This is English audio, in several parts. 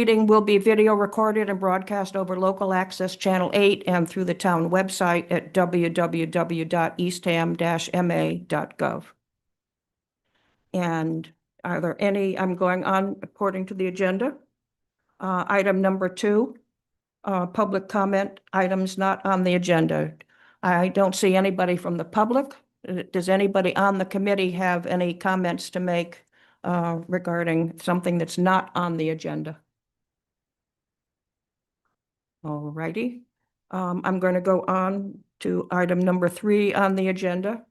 Meeting will be video recorded and broadcast over local access channel 8 and through the town website at www.eastham-ma.gov. And are there any, I'm going on according to the agenda. Item number 2, public comment items not on the agenda. I don't see anybody from the public. Does anybody on the committee have any comments to make regarding something that's not on the agenda? All righty. I'm going to go on to item number 3 on the agenda.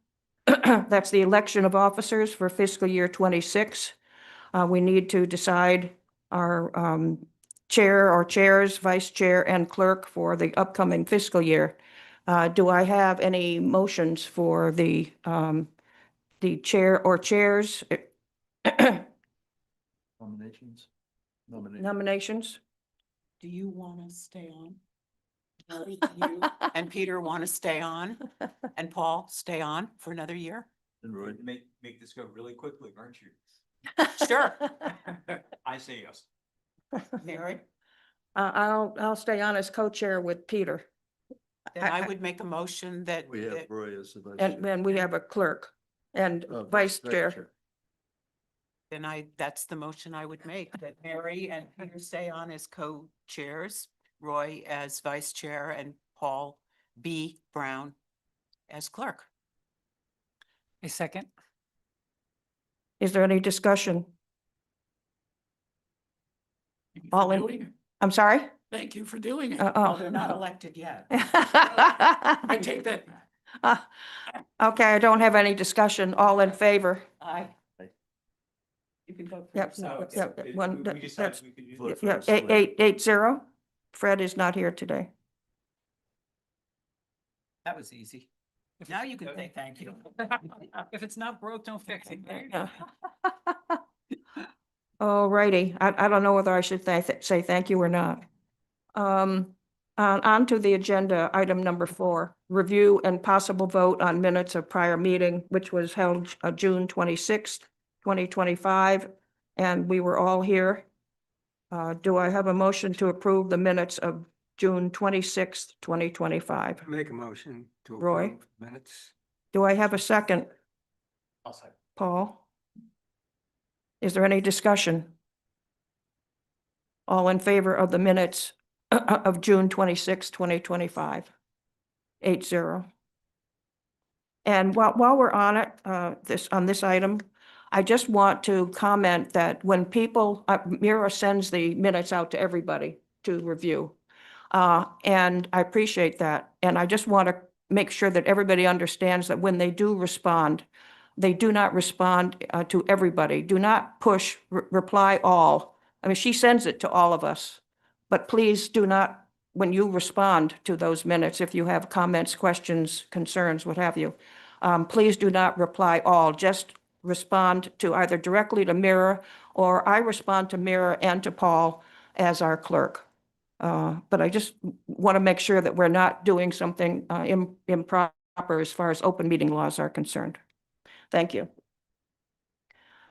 That's the election of officers for fiscal year 26. We need to decide our chair or chairs, vice chair, and clerk for the upcoming fiscal year. Do I have any motions for the chair or chairs? Nominations? Do you want to stay on? Mary, do you and Peter want to stay on? And Paul, stay on for another year? And Roy, make this go really quickly, aren't you? Sure. I say yes. Mary, I'll stay on as co-chair with Peter. then I would make a motion that. We have that- Roy as the vice. And then we have a clerk and vice chair. Then that's the motion I would make, that Mary and Peter stay on as co-chairs, Roy as vice chair, and Paul B. Brown as clerk. A second. Is there any discussion? All in, I'm sorry? Thank you for doing it. Well, they're not elected yet. I take that. Okay, I don't have any discussion. All in favor? Aye. You can vote for Yep, yourself. yep, one, We decided that's, we could use Flip. yeah, 8-0. Fred is not here today. That was easy. Now you can say thank you. If it's not broke, don't fix it. Yeah. All righty. I don't know whether I should say thank you or not. On to the agenda, item number 4, review and possible vote on minutes of prior meeting, which was held June 26th, 2025, and we were all here. Do I have a motion to approve the minutes of June 26th, 2025? Make a motion to Roy? approve minutes. Do I have a second? I'll say. Paul? Is there any discussion? All in favor of the minutes of June 26, 2025? 8-0. And while we're on it, on this item, I just want to comment that when people, Mira sends the minutes out to everybody to review. And I appreciate that. And I just want to make sure that everybody understands that when they do respond, they do not respond to everybody. Do not push reply all. I mean, she sends it to all of us, but please do not, when you respond to those minutes, if you have comments, questions, concerns, what have you, please do not reply all. Just respond to either directly to Mira, or I respond to Mira and to Paul as our clerk. But I just want to make sure that we're not doing something improper as far as open meeting laws are concerned. Thank you.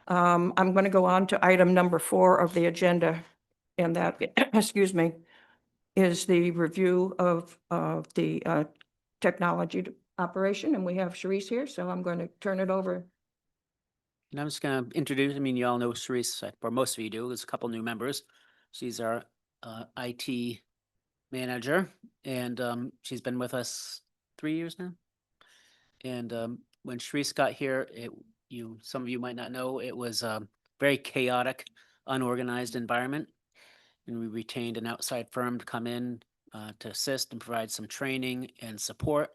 I'm going to go on to item number 4 of the agenda, and that, excuse me, is the review of the technology operation. And we have Sharice here, so I'm going to turn it over. And I'm just going to introduce, I mean, you all know Sharice, or most of you do. There's a couple new members. She's our IT manager, and she's been with us 3 years now. And when Sharice got here, some of you might not know, it was a very chaotic, unorganized environment. And we retained an outside firm to come in to assist and provide some training and support,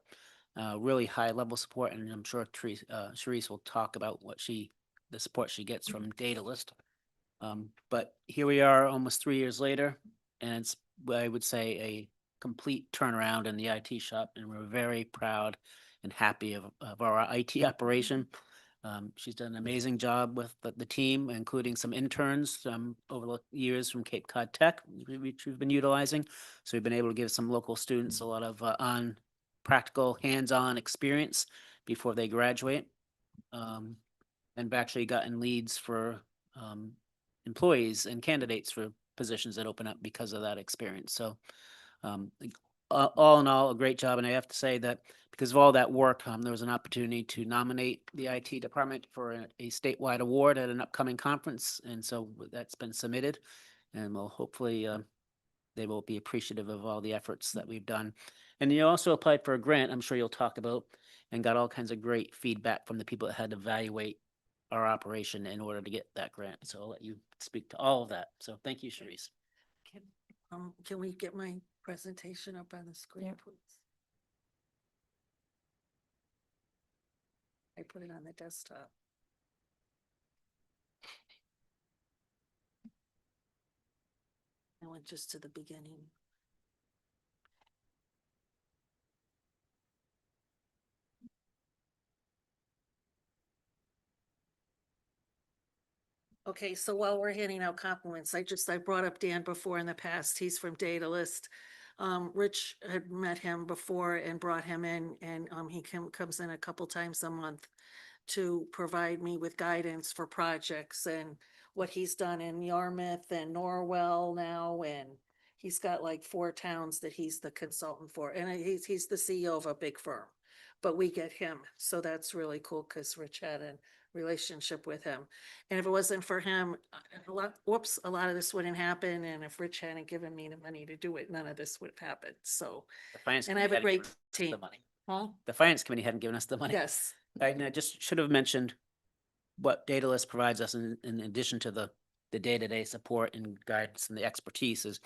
really high level support. And I'm sure Sharice will talk about the support she gets from Datalist. But here we are almost 3 years later, and it's, I would say, a complete turnaround in the IT shop, and we're very proud and happy of our IT operation. She's done an amazing job with the team, including some interns over the years from Cape Cod Tech, which we've been utilizing. So we've been able to give some local students a lot of practical, hands-on experience before they graduate. And we've actually gotten leads for employees and candidates for positions that open up because of that experience. So all in all, a great job. And I have to say that because of all that work, there was an opportunity to nominate the IT department for a statewide award at an upcoming conference. And so that's been submitted, and we'll hopefully they will be appreciative of all the efforts that we've done. And you also applied for a grant, I'm sure you'll talk about, and got all kinds of great feedback from the people that had to evaluate our operation in order to get that grant. So I'll let you speak to all of that. So thank you, Sharice. Can we get my presentation up on the screen, Yeah. please? I put it on the desktop. I went just to the beginning. Okay, so while we're handing out compliments, I brought up Dan before in the past. He's from Datalist. Rich had met him before and brought him in, and he comes in a couple times a month to provide me with guidance for projects and what he's done in Yarmouth and Norwell now, and he's got like 4 towns that he's the consultant for, and he's the CEO of a big firm. But we get him, so that's really cool because Rich had a relationship with him. And if it wasn't for him, a lot of this wouldn't happen. And if Rich hadn't given me the money to do it, none of this would have happened. So, The finance and I have a committee great hadn't given us team. the money. Huh? The finance committee hadn't given us the money. Yes. I just should have mentioned what Datalist provides us in addition to the day-to-day support and guidance and the expertise is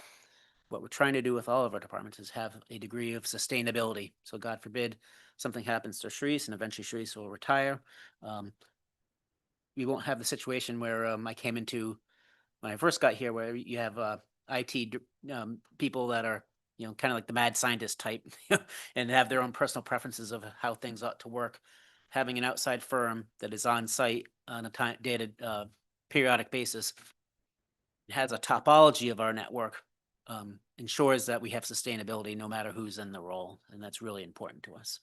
what we're trying to do with all of our departments is have a degree of sustainability. So God forbid something happens to Sharice and eventually Sharice will retire. We won't have the situation where I came into when I first got here, where you have IT people that are, kind of like the mad scientist type and have their own personal preferences of how things ought to work. Having an outside firm that is on site on a dated periodic basis has a topology of our network, ensures that we have sustainability no matter who's in the role. And that's really important to us.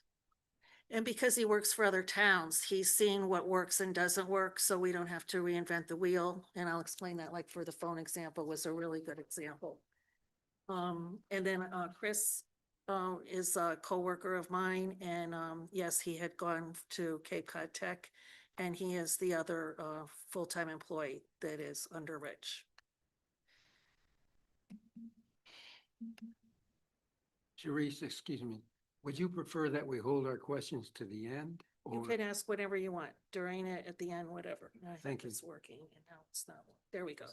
And because he works for other towns, he's seen what works and doesn't work, so we don't have to reinvent the wheel. And I'll explain that, like for the phone example was a really good example. And then Chris is a coworker of mine, and yes, he had gone to Cape Cod Tech, and he is the other full-time employee that is under Rich. Sharice, excuse me, would you prefer that we hold our questions to the end? You Or can ask whatever you want during it, at the end, whatever. I Thank think you. it's working, and now it's not. There we go.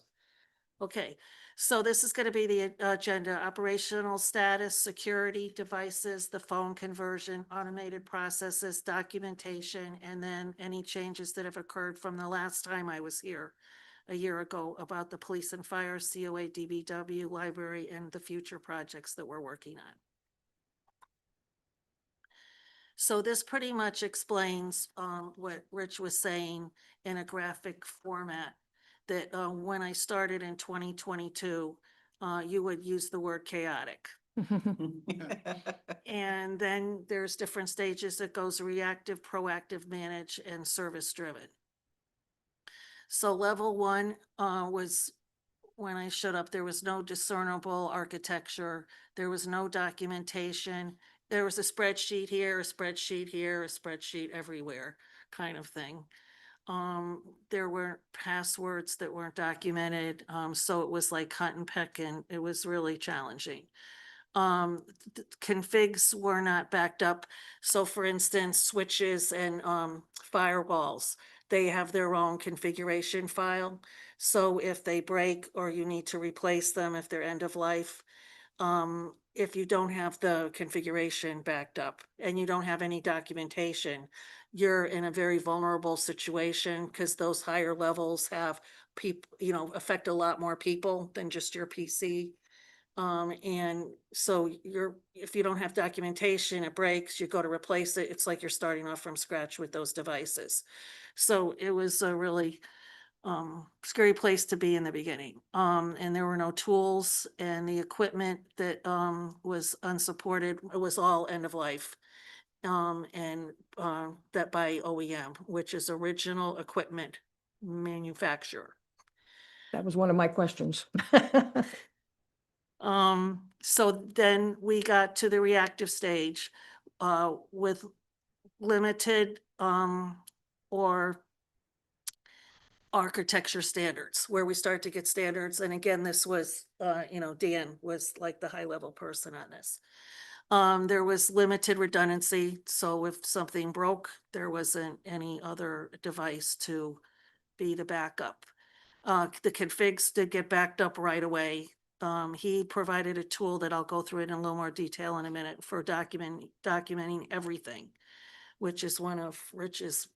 Okay, so this is gonna be the agenda: operational status, security, devices, the phone conversion, automated processes, documentation, and then any changes that have occurred from the last time I was here a year ago about the police and fire, COA, DBW, library, and the future projects that we're working on. So this pretty much explains what Rich was saying in a graphic format, that when I started in 2022, you would use the word chaotic. And then there's different stages. It goes reactive, proactive, manage, and service driven. So level 1 was when I showed up, there was no discernible architecture. There was no documentation. There was a spreadsheet here, a spreadsheet here, a spreadsheet everywhere kind of thing. There were passwords that weren't documented. So it was like hunt and peck, and it was really challenging. Configs were not backed up. So for instance, switches and firewalls, they have their own configuration file. So if they break or you need to replace them, if they're end of life, if you don't have the configuration backed up and you don't have any documentation, you're in a very vulnerable situation because those higher levels have people, affect a lot more people than just your PC. And so if you don't have documentation, it breaks, you go to replace it, it's like you're starting off from scratch with those devices. So it was a really scary place to be in the beginning. And there were no tools, and the equipment that was unsupported, it was all end of life. And that by OEM, which is original equipment manufacturer. That was one of my questions. So then we got to the reactive stage, with limited, or architecture standards, where we start to get standards. And again, this was, Dan was like the high level person on this. There was limited redundancy, so if something broke, there wasn't any other device to be the backup. The configs did get backed up right away. He provided a tool that I'll go through it in a little more detail in a minute for documenting everything, which is one of Rich's,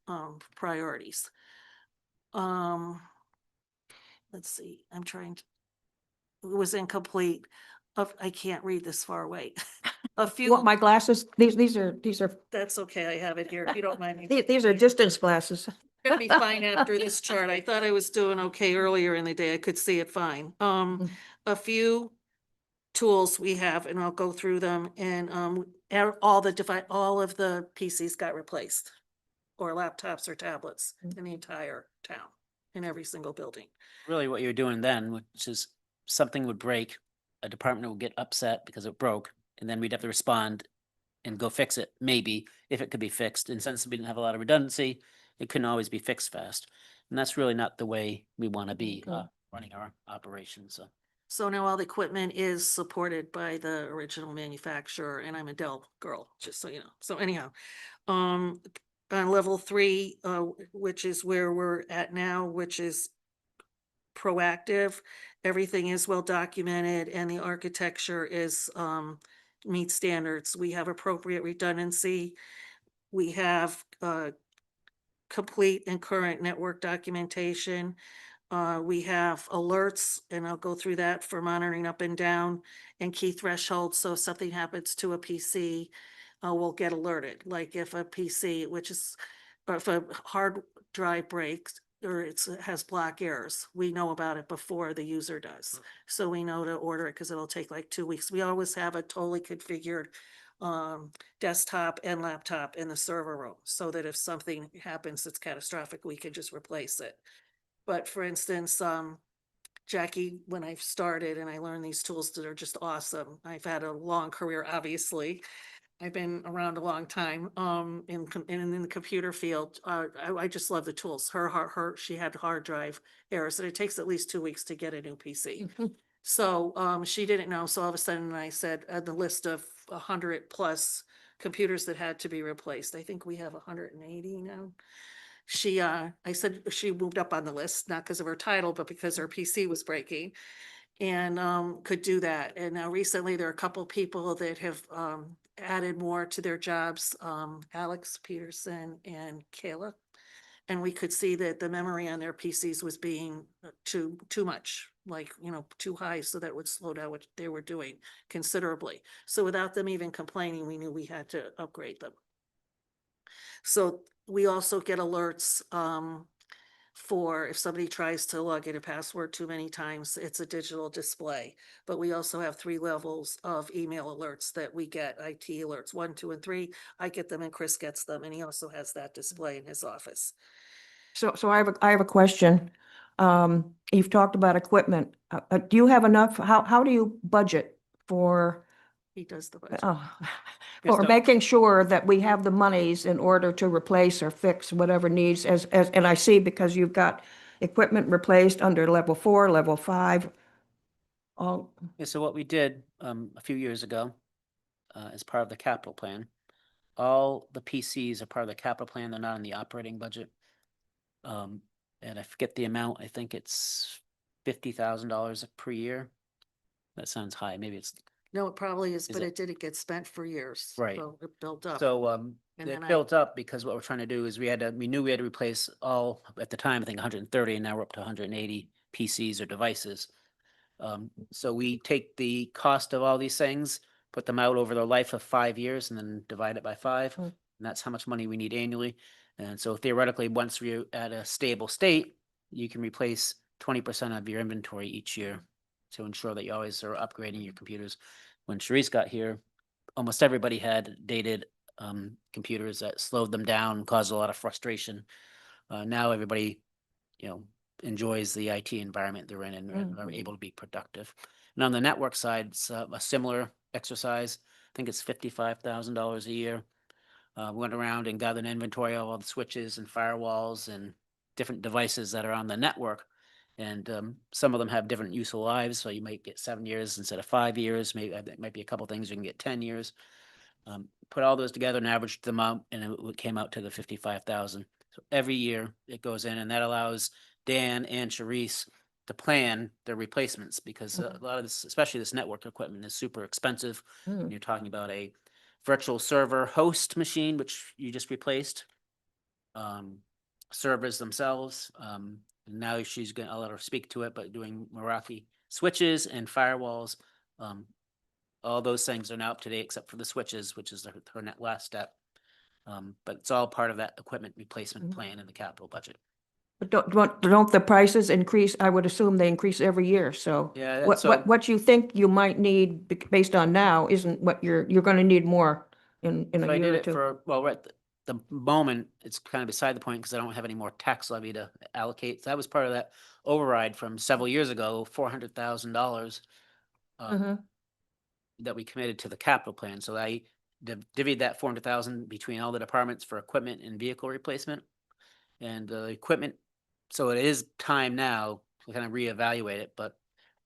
priorities. Let's see, I'm trying to, it was incomplete. I can't read this far away. A You few, want my glasses? These are, that's okay, I have it here, if you don't mind. these are distance glasses. Gonna be fine after this chart. I thought I was doing okay earlier in the day. I could see it fine. A few tools we have, and I'll go through them, and all of the PCs got replaced, or laptops or tablets in the entire town, in every single building. Really what you're doing then, which is something would break, a department would get upset because it broke, and then we'd have to respond and go fix it, maybe, if it could be fixed. And since we didn't have a lot of redundancy, it couldn't always be fixed fast. And that's really not the way we want to be Okay. running our operations. So So now all the equipment is supported by the original manufacturer, and I'm a Dell girl, just so you know. So anyhow, on level 3, which is where we're at now, which is proactive, everything is well documented, and the architecture is, meets standards. We have appropriate redundancy. We have, complete and current network documentation. We have alerts, and I'll go through that for monitoring up and down, and key thresholds. So if something happens to a PC, we'll get alerted. Like if a PC, or if a hard drive breaks or it has block errors, we know about it before the user does. So we know to order it because it'll take like 2 weeks. We always have a totally configured desktop and laptop in the server room, so that if something happens that's catastrophic, we can just replace it. But for instance, Jackie, when I started and I learned these tools that are just awesome, I've had a long career, obviously. I've been around a long time, in the computer field. I just love the tools. She had hard drive errors, and it takes at least 2 weeks to get a new PC. So, she didn't know, so all of a sudden I said, the list of 100+ computers that had to be replaced. I think we have 180 now. I said she moved up on the list, not because of her title, but because her PC was breaking, and could do that. And now recently, there are a couple people that have added more to their jobs, Alex Peterson and Kayla. And we could see that the memory on their PCs was being too much, like, too high, so that would slow down what they were doing considerably. So without them even complaining, we knew we had to upgrade them. So we also get alerts, for if somebody tries to log in a password too many times, it's a digital display. But we also have 3 levels of email alerts that we get, IT alerts, 1, 2, and 3. I get them and Chris gets them, and he also has that display in his office. So I have a question. You've talked about equipment. Do you have enough? How do you budget for, He does the budget. for so- making sure that we have the monies in order to replace or fix whatever needs and I see because you've got equipment replaced under level 4, level 5. All, Yeah, so what we did a few years ago, as part of the capital plan, all the PCs are part of the capital plan. They're not in the operating budget. And I forget the amount. I think it's $50,000 per year. That sounds high. Maybe it's No, it probably is, Is but it- it didn't get spent for years. Right. So it built up. so. And It then built up because what we're trying to do is we knew we had to replace all, at the time, I think 130, and now we're up to 180 PCs or devices. So we take the cost of all these things, put them out over the life of 5 years, and then divide it by 5. Hmm. And that's how much money we need annually. And so theoretically, once we're at a stable state, you can replace 20% of your inventory each year to ensure that you always are upgrading your computers. When Sharice got here, almost everybody had dated computers that slowed them down, caused a lot of frustration. Now everybody, enjoys the IT environment they're in and are Mhm. able to be productive. And on the network side, it's a similar exercise. I think it's $55,000 a year. Went around and got an inventory of all the switches and firewalls and different devices that are on the network. And some of them have different useful lives, so you might get 7 years instead of 5 years. Maybe there might be a couple things you can get 10 years. Put all those together and averaged them out, and it came out to the 55,000. So every year it goes in, and that allows Dan and Sharice to plan their replacements because a lot of this, especially this network equipment, is super expensive. Mm. You're talking about a virtual server host machine, which you just replaced. Servers themselves. Now she's gonna, I'll let her speak to it, but doing Meraki switches and firewalls. All those things are now up to date except for the switches, which is her last step. But it's all part of that equipment replacement plan in the capital budget. But don't the prices increase? I would assume they increase every year, so. Yeah, that- What, so- what you think you might need based on now isn't what you're gonna need more in So a I year did or it two. for, well, right, the moment, it's kind of beside the point because I don't have any more tax levy to allocate. So that was part of that override from several years ago, $400,000 Mhm. that we committed to the capital plan. So I divvied that 400,000 between all the departments for equipment and vehicle replacement. And the equipment, so it is time now to kind of reevaluate it, but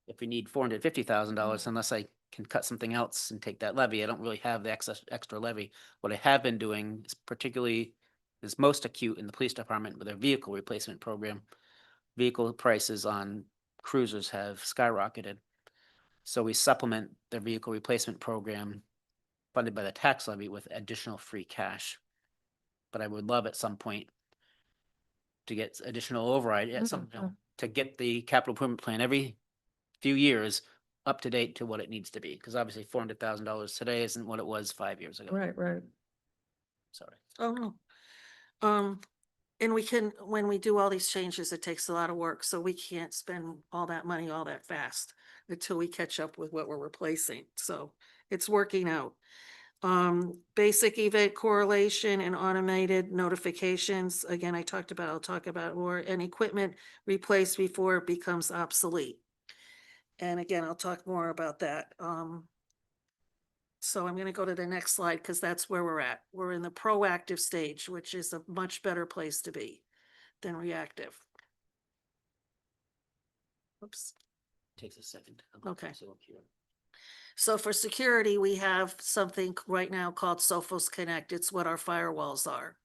if we need $450,000, unless I can cut something else and take that levy, I don't really have the extra levy. What I have been doing is particularly is most acute in the police department with their vehicle replacement program. Vehicle prices on cruisers have skyrocketed. So we supplement their vehicle replacement program funded by the tax levy with additional free cash. But I would love at some point to get additional override at some, to get the capital improvement plan every few years up to date to what it needs to be. Because obviously $400,000 today isn't what it was 5 years ago. Right, right. Sorry. Oh, no. And we can, when we do all these changes, it takes a lot of work, so we can't spend all that money all that fast until we catch up with what we're replacing. So it's working out. Basic event correlation and automated notifications. Again, I'll talk about more, and equipment replaced before it becomes obsolete. And again, I'll talk more about that. So I'm gonna go to the next slide because that's where we're at. We're in the proactive stage, which is a much better place to be than reactive. Oops. Takes a second. Okay. So here. So for security, we have something right now called Sophos Connect. It's what our firewalls are.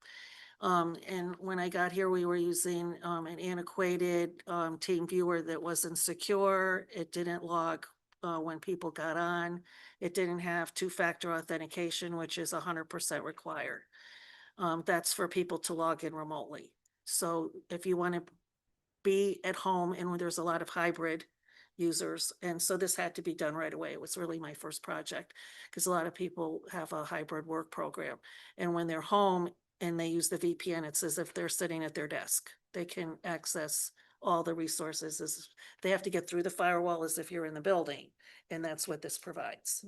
And when I got here, we were using an antiquated team viewer that wasn't secure. It didn't log when people got on. It didn't have two-factor authentication, which is 100% required. That's for people to log in remotely. So if you want to be at home, and there's a lot of hybrid users, and so this had to be done right away. It was really my first project because a lot of people have a hybrid work program, and when they're home and they use the VPN, it's as if they're sitting at their desk. They can access all the resources. They have to get through the firewall as if you're in the building, and that's what this provides.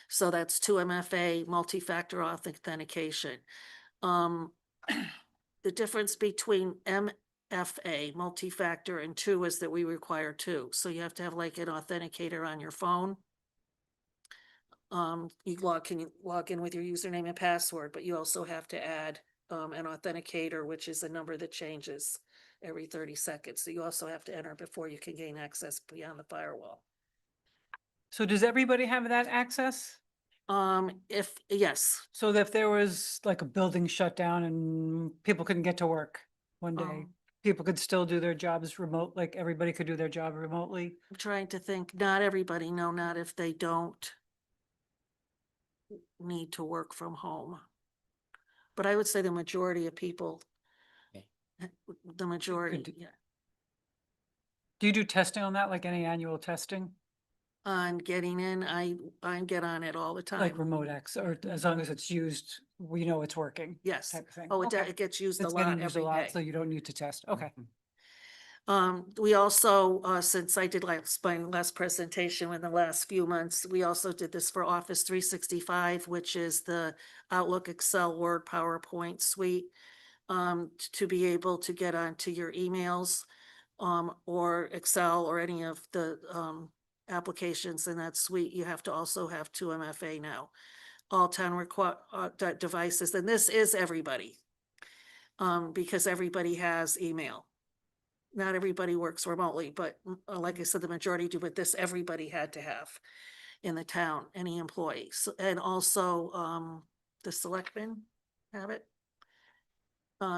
So that's 2MFA, multi-factor authentication. The difference between MFA, multi-factor, and 2 is that we require 2. So you have to have like an authenticator on your phone. You can log in with your username and password, but you also have to add an authenticator, which is a number that changes every 30 seconds. So you also have to enter before you can gain access beyond the firewall. So does everybody have that access? Yes. So that if there was like a building shut down and people couldn't get to work one day, Um, people could still do their jobs remote, like everybody could do their job remotely? I'm trying to think, not everybody, no, not if they don't need to work from home. But I would say the majority of people, Okay. the majority, do- yeah. Do you do testing on that, like any annual testing? On getting in, I get on it all the time. Like remote access, or as long as it's used, we know it's working? Yes. Type of thing? Oh, Okay. it gets used a It's lot getting used a every lot, day. so you don't need to test. Okay. We also, since I did my last presentation in the last few months, we also did this for Office 365, which is the Outlook, Excel, Word, PowerPoint suite. to be able to get onto your emails, or Excel or any of the, applications in that suite. You have to also have 2MFA now. All town devices, and this is everybody. Because everybody has email. Not everybody works remotely, but like I said, the majority do, but this everybody had to have in the town, any employees, and also, the selectmen have it.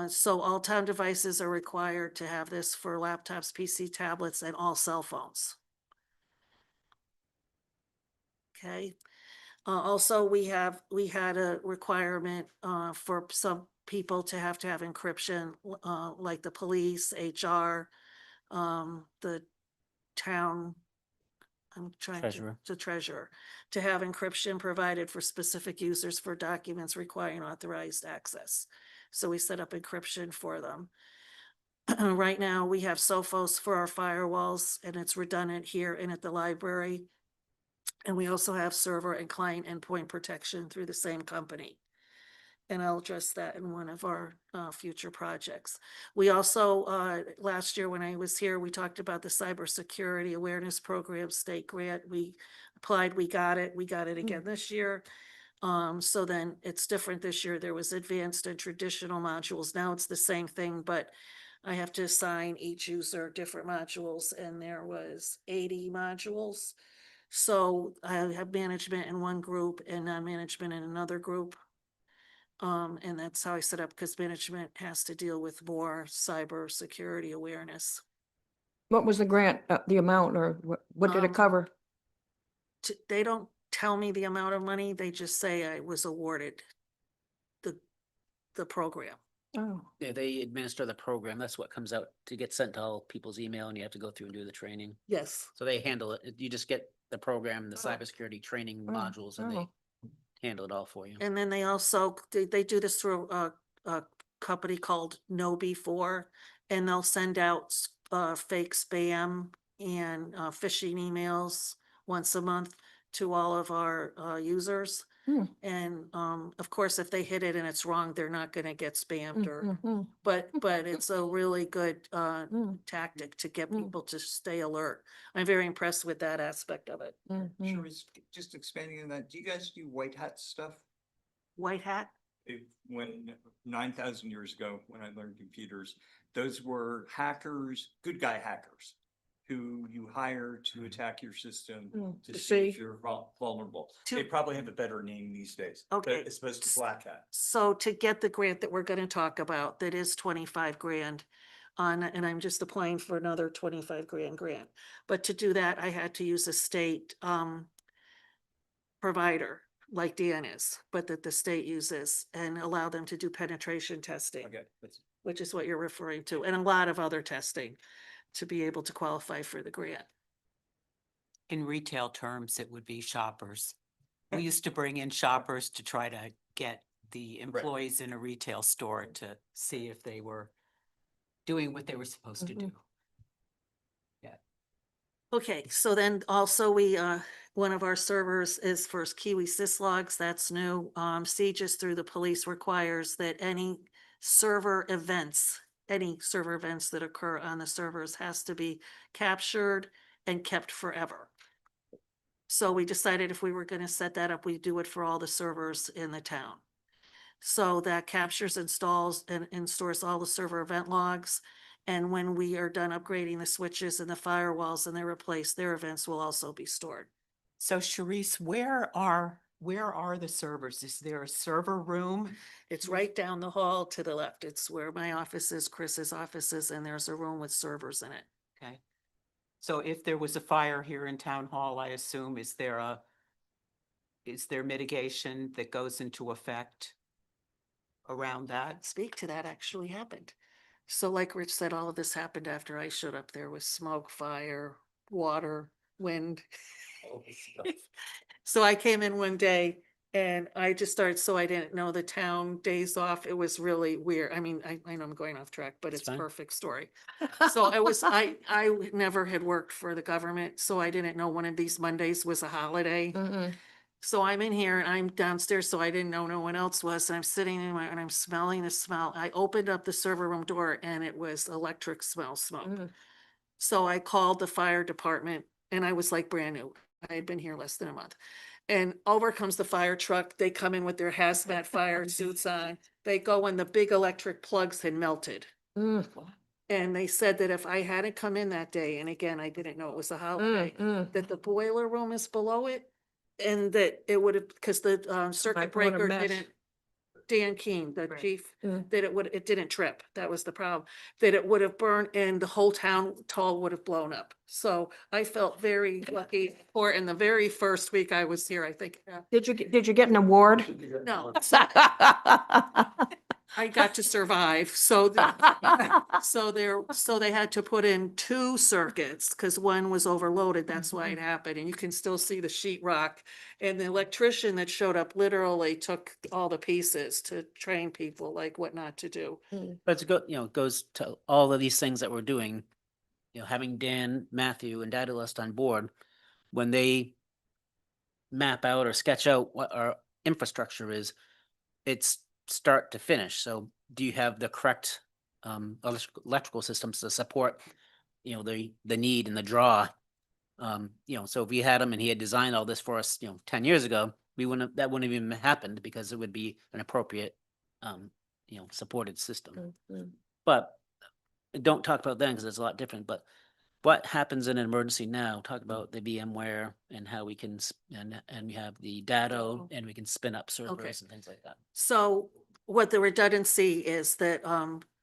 So all town devices are required to have this for laptops, PC, tablets, and all cell phones. Okay. Also, we had a requirement, for some people to have encryption, like the police, HR, the town. I'm trying Treasurer. to treasurer, to have encryption provided for specific users for documents requiring authorized access. So we set up encryption for them. Right now, we have Sophos for our firewalls, and it's redundant here and at the library. And we also have server and client endpoint protection through the same company. And I'll address that in one of our future projects. We also, last year when I was here, we talked about the Cybersecurity Awareness Program state grant. We applied, we got it again this year. So then it's different this year. There was advanced and traditional modules. Now it's the same thing, but I have to assign each user different modules, and there was 80 modules. So I have management in one group and non-management in another group. And that's how I set up, because management has to deal with more cyber security awareness. What was the grant, the amount, or what did it Um, cover? They don't tell me the amount of money, they just say I was awarded the program. Oh, Yeah, they administer the program. That's what comes out to get sent to all people's email, and you have to go through and do the training. Yes. So they handle it. You just get the program, the Oh. cybersecurity training Oh, modules, and they oh. handle it all for you. And then they also, they do this through a company called Know Before, and they'll send out fake spam and phishing emails once a month to all of our users. Hmm. And of course, if they hit it and it's wrong, they're not gonna get spammed or, Mhm. but it's a really good Mm. tactic to get Mm. people to stay alert. I'm very impressed with that aspect of it. Mhm. Sure, just expanding on that, do you guys do white hat stuff? White hat? When 9,000 years ago, when I learned computers, those were hackers, good guy hackers, who you hire to attack your system to To see if see. you're vulnerable. To- They probably have a better name these days. Okay. But it's supposed to be black hat. So to get the grant that we're gonna talk about, that is 25 grand on, and I'm just applying for another 25 grand grant. But to do that, I had to use a state provider like Dan is, but that the state uses, and allow them to do penetration testing, Okay, that's, which is what you're referring to, and a lot of other testing to be able to qualify for the grant. In retail terms, it would be shoppers. We used to bring in shoppers to try to get the employees in a retail store to see if they were doing what they were supposed to do. Okay, so then also we, one of our servers is for Kiwi Syslogs, that's new. Sieges through the police requires that any server events that occur on the servers has to be captured and kept forever. So we decided if we were gonna set that up, we'd do it for all the servers in the town. So that captures, installs, and stores all the server event logs. And when we are done upgrading the switches and the firewalls and they're replaced, their events will also be stored. So Sharice, where are the servers? Is there a server room? It's right down the hall to the left. It's where my office is, Chris's office is, and there's a room with servers in it. Okay. So if there was a fire here in town hall, I assume, is there mitigation that goes into effect around that? Speak to that actually happened. So like Rich said, all of this happened after I showed up. There was smoke, fire, water, wind. So I came in one day and I just started, so I didn't know the town days off. It was really weird. I mean, I know I'm going off track, but It's it's fine. perfect story. So I never had worked for the government, so I didn't know one of these Mondays was a holiday. Mhm. So I'm in here and I'm downstairs, so I didn't know no one else was, and I'm sitting in and I'm smelling the smell. I opened up the server room door and it was electric smoke. Mm. So I called the fire department and I was like brand new. I had been here less than a month. And over comes the fire truck. They come in with their hazmat fire suits on. They go and the big electric plugs had melted. Mm. And they said that if I hadn't come in that day, and again, I didn't know it was a holiday, Mm. that the boiler room is below it. And that it would have, because the circuit Might want a breaker mess. didn't, Dan Keen, the Right. chief, Mm. that it didn't trip. That was the problem. That it would have burned and the whole town tall would have blown up. So I felt very lucky for, in the very first week I was here, I think, Did you get an award? no, I got to survive. So, so they had to put in 2 circuits because one was overloaded. That's why it happened. And you can still see the sheetrock. And the electrician that showed up literally took all the pieces to train people like what not to do. But it's go, it goes to all of these things that we're doing, having Dan, Matthew and Data List on board, when they map out or sketch out what our infrastructure is, it's start to finish. So do you have the correct electrical systems to support, the need and the draw? So if we had him and he had designed all this for us, 10 years ago, that wouldn't have even happened because it would be an appropriate, supported system. But don't talk about that because it's a lot different, but what happens in an emergency now? Talk about the VMware and how we can, and we have the data and we can spin up servers and things like that. So what the redundancy is that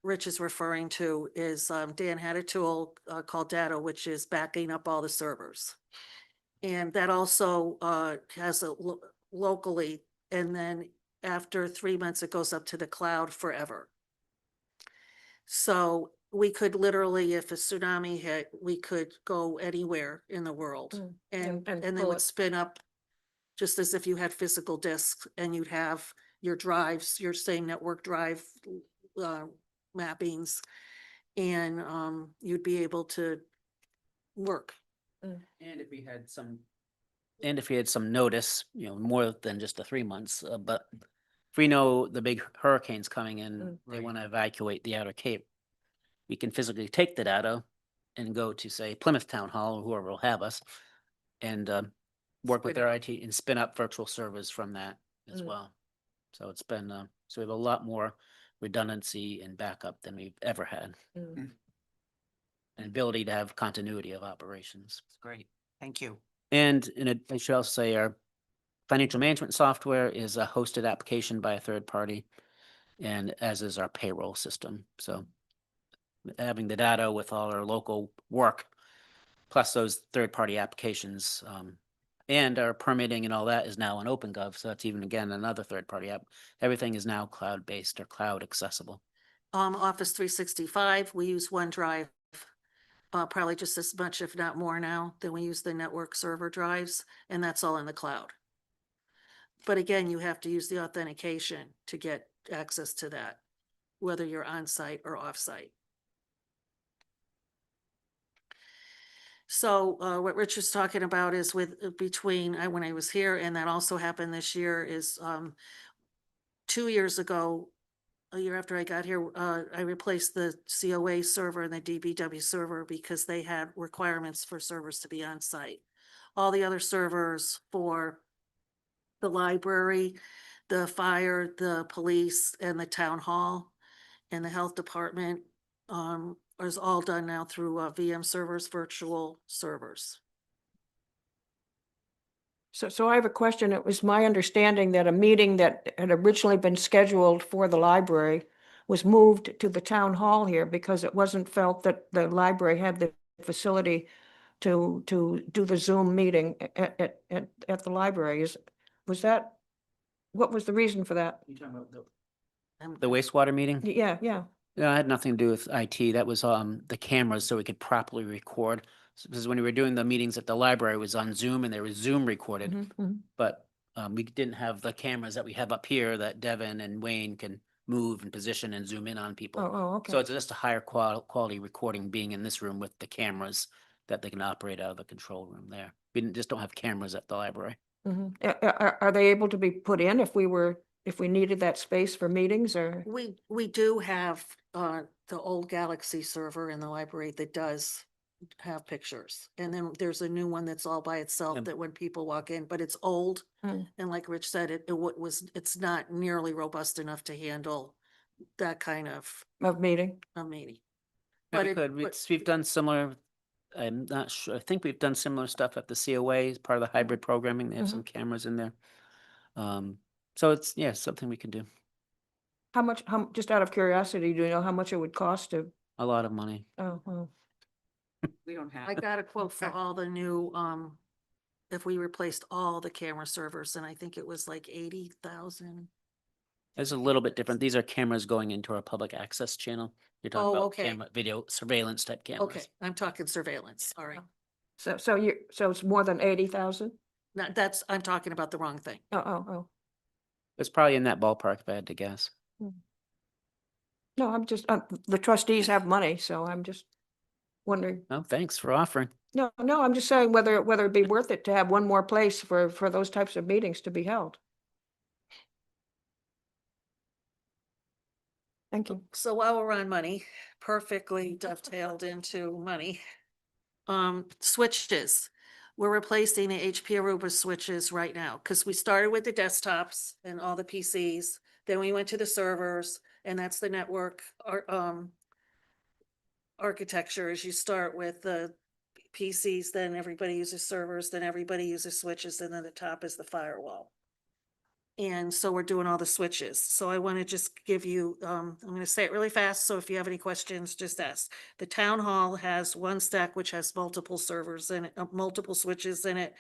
Rich is referring to is Dan had a tool called Data, which is backing up all the servers. And that also has a locally, and then after 3 months, it goes up to the cloud forever. So we could literally, if a tsunami hit, we could go anywhere in the world. And And they pull would it. spin up just as if you had physical disks and you'd have your drives, your same network drive mappings. And you'd be able to work. And if we had some notice, more than just the 3 months, but if we know the big hurricane's coming in, they Right. want to evacuate the outer Cape, we can physically take the data and go to, say, Plymouth Town Hall, or whoever will have us, and work with Spin their up. IT and spin up virtual servers from that as well. So it's been, so we have a lot more redundancy and backup than we've ever had. And ability to have continuity of operations. It's great. Thank you. And I should also say our financial management software is a hosted application by a third party, and as is our payroll system. So having the data with all our local work, plus those third-party applications, and our permitting and all that is now on OpenGov. So that's even, again, another third-party app. Everything is now cloud-based or cloud accessible. Office 365, we use OneDrive. Probably just as much, if not more now, than we use the network server drives, and that's all in the cloud. But again, you have to use the authentication to get access to that, whether you're on site or off site. So what Rich was talking about is with between when I was here, and that also happened this year, is 2 years ago, a year after I got here, I replaced the COA server and the DBW server because they had requirements for servers to be on site. All the other servers for the library, the fire, the police, and the town hall, and the health department is all done now through VM servers, virtual servers. So I have a question. It was my understanding that a meeting that had originally been scheduled for the library was moved to the town hall here because it wasn't felt that the library had the facility to do the Zoom meeting at the library. Was that, what was the reason for that? You talking about I'm- the wastewater meeting? Yeah, yeah. No, it had nothing to do with IT. That was the cameras so we could properly record. Because when we were doing the meetings at the library, it was on Zoom and they were Zoom recorded. Mhm. But we didn't have the cameras that we have up here that Devin and Wayne can move and position and zoom in on people. Oh, So okay. it's just a higher quality recording being in this room with the cameras that they can operate out of the control room there. We just don't have cameras at the library. Mhm. Are they able to be put in if we needed that space for meetings or? We do have, the old Galaxy server in the library that does have pictures. And then there's a new one that's all by itself Yep. that when people walk in, but it's old. Mm. And like Rich said, it's not nearly robust enough to handle that kind of Of meeting? a meeting. Yeah, But we it- could, but- we've done similar, I'm not sure, I think we've done similar stuff at the COA as part of the hybrid programming. They have some cameras in there. So it's, yeah, something we can do. How much, just out of curiosity, do you know how much it would cost to, A lot of money. oh, We don't have. I got a quote for all the new, if we replaced all the camera servers, and I think it was like 80,000. It's a little bit different. These are cameras going into our public access channel. You're talking Oh, about okay. camera, video surveillance type Okay, cameras. I'm talking surveillance, all right. so it's more than 80,000? I'm talking about the wrong thing. Oh. It's probably in that ballpark if I had to guess. No, I'm just, the trustees have money, so I'm just wondering. Oh, thanks for offering. No, I'm just saying whether it'd be worth it to have one more place for those types of meetings to be held. Thank you. So while we're on money, perfectly dovetailed into money. Switches. We're replacing the HP Aruba switches right now, because we started with the desktops and all the PCs. Then we went to the servers, and that's the network, architecture is you start with the PCs, then everybody uses servers, then everybody uses switches, and then the top is the firewall. And so we're doing all the switches. So I want to just give you, I'm going to say it really fast. So if you have any questions, just ask. The town hall has one stack which has multiple servers in it, multiple switches in it,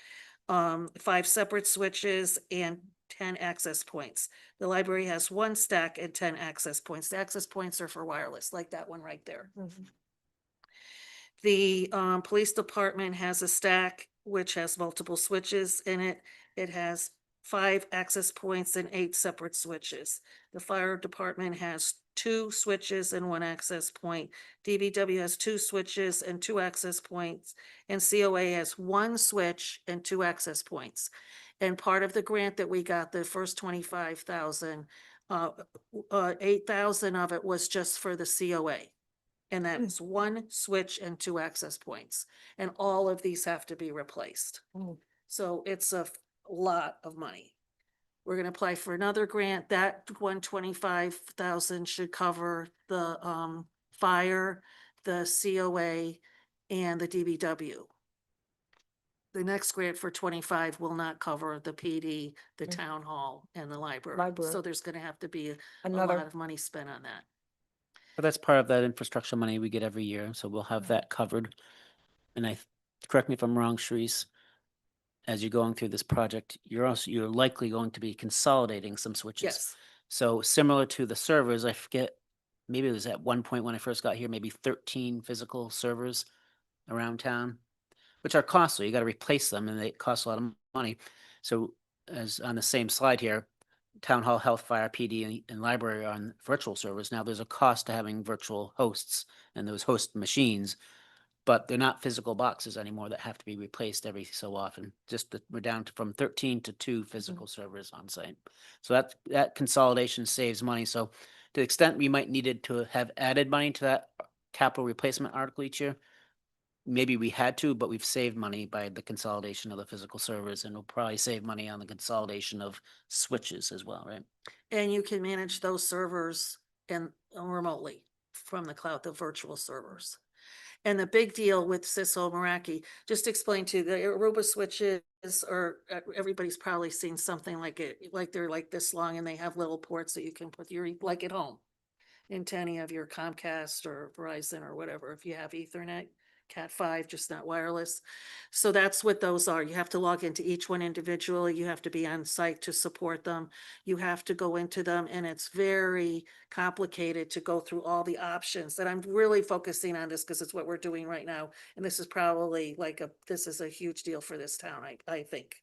5 separate switches and 10 access points. The library has one stack and 10 access points. The access points are for wireless, like that one right there. The police department has a stack which has multiple switches in it. It has 5 access points and 8 separate switches. The fire department has 2 switches and 1 access point. DBW has 2 switches and 2 access points. And COA has 1 switch and 2 access points. And part of the grant that we got, the first 25,000, 8,000 of it was just for the COA. And that is 1 switch and 2 access points. And all of these have to be replaced. Mm. So it's a lot of money. We're gonna apply for another grant. That 125,000 should cover the fire, the COA, and the DBW. The next grant for 25 will not cover the PD, the town hall, and the library. Library. So there's gonna have to be a lot Another, of money spent on that. But that's part of that infrastructure money we get every year, so we'll have that covered. And correct me if I'm wrong, Sharice, as you're going through this project, you're likely going to be consolidating some switches. Yes. So similar to the servers, I forget, maybe it was at one point when I first got here, maybe 13 physical servers around town, which are costly. You got to replace them and they cost a lot of money. So as on the same slide here, town hall, health, fire, PD, and library are on virtual servers. Now there's a cost to having virtual hosts and those host machines, but they're not physical boxes anymore that have to be replaced every so often. We're down from 13 to 2 physical servers on site. So that consolidation saves money. So to the extent we might needed to have added money to that capital replacement article each year, maybe we had to, but we've saved money by the consolidation of the physical servers, and we'll probably save money on the consolidation of switches as well, right? And you can manage those servers and remotely from the cloud, the virtual servers. And the big deal with Cisco Meraki, just explain to the Aruba switches, or everybody's probably seen something like it, like they're like this long and they have little ports that you can put like at home into any of your Comcast or Verizon or whatever, if you have Ethernet. Cat 5, just not wireless. So that's what those are. You have to log into each one individually. You have to be on site to support them. You have to go into them, and it's very complicated to go through all the options. And I'm really focusing on this because it's what we're doing right now. And this is probably this is a huge deal for this town, I think.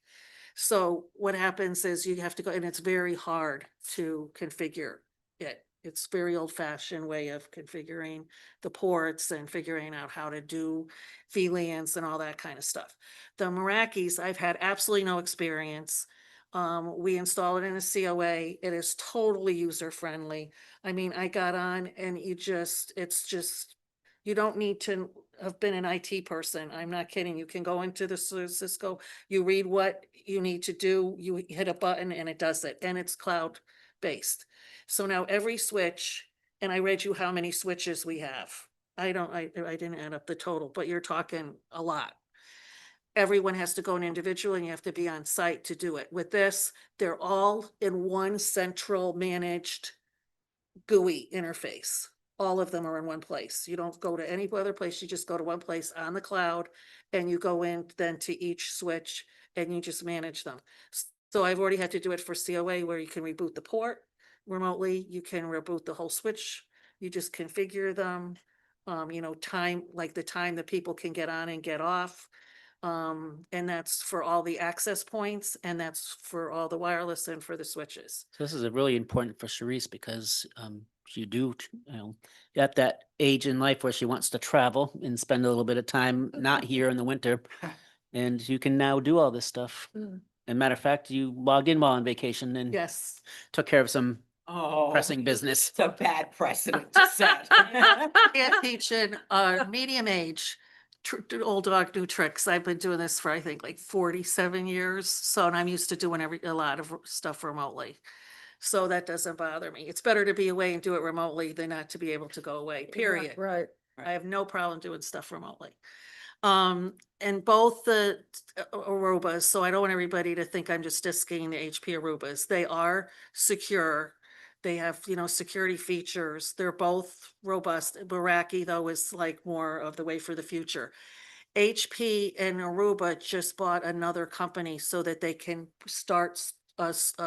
So what happens is you have to go, and it's very hard to configure it. It's very old fashioned way of configuring the ports and figuring out how to do VLANs and all that kind of stuff. The Meraki's, I've had absolutely no experience. We installed it in a COA. It is totally user friendly. I mean, I got on and it's just, you don't need to have been an IT person. I'm not kidding. You can go into the Cisco, you read what you need to do, you hit a button and it does it, and it's cloud based. So now every switch, and I read you how many switches we have. I didn't add up the total, but you're talking a lot. Everyone has to go in individually and you have to be on site to do it. With this, they're all in one central managed GUI interface. All of them are in one place. You don't go to any other place. You just go to one place on the cloud and you go in then to each switch and you just manage them. So I've already had to do it for COA where you can reboot the port remotely. You can reboot the whole switch. You just configure them. Time, like the time that people can get on and get off. And that's for all the access points and that's for all the wireless and for the switches. So this is a really important for Sharice because you do, at that age in life where she wants to travel and spend a little bit of time not here in the winter. And you can now do all this stuff. Mm. And matter of fact, you logged in while on vacation and Yes. took care of some Oh, pressing business. it's a bad precedent to set. Yeah, teaching medium age, old dog, new tricks. I've been doing this for, I think, like 47 years. So, and I'm used to doing a lot of stuff remotely. So that doesn't bother me. It's better to be away and do it remotely than not to be able to go away, period. Right. I have no problem doing stuff remotely. And both the Arubas, so I don't want everybody to think I'm just disking the HP Arubas. They are secure. They have, security features. They're both robust. Meraki though is like more of the way for the future. HP and Aruba just bought another company so that they can start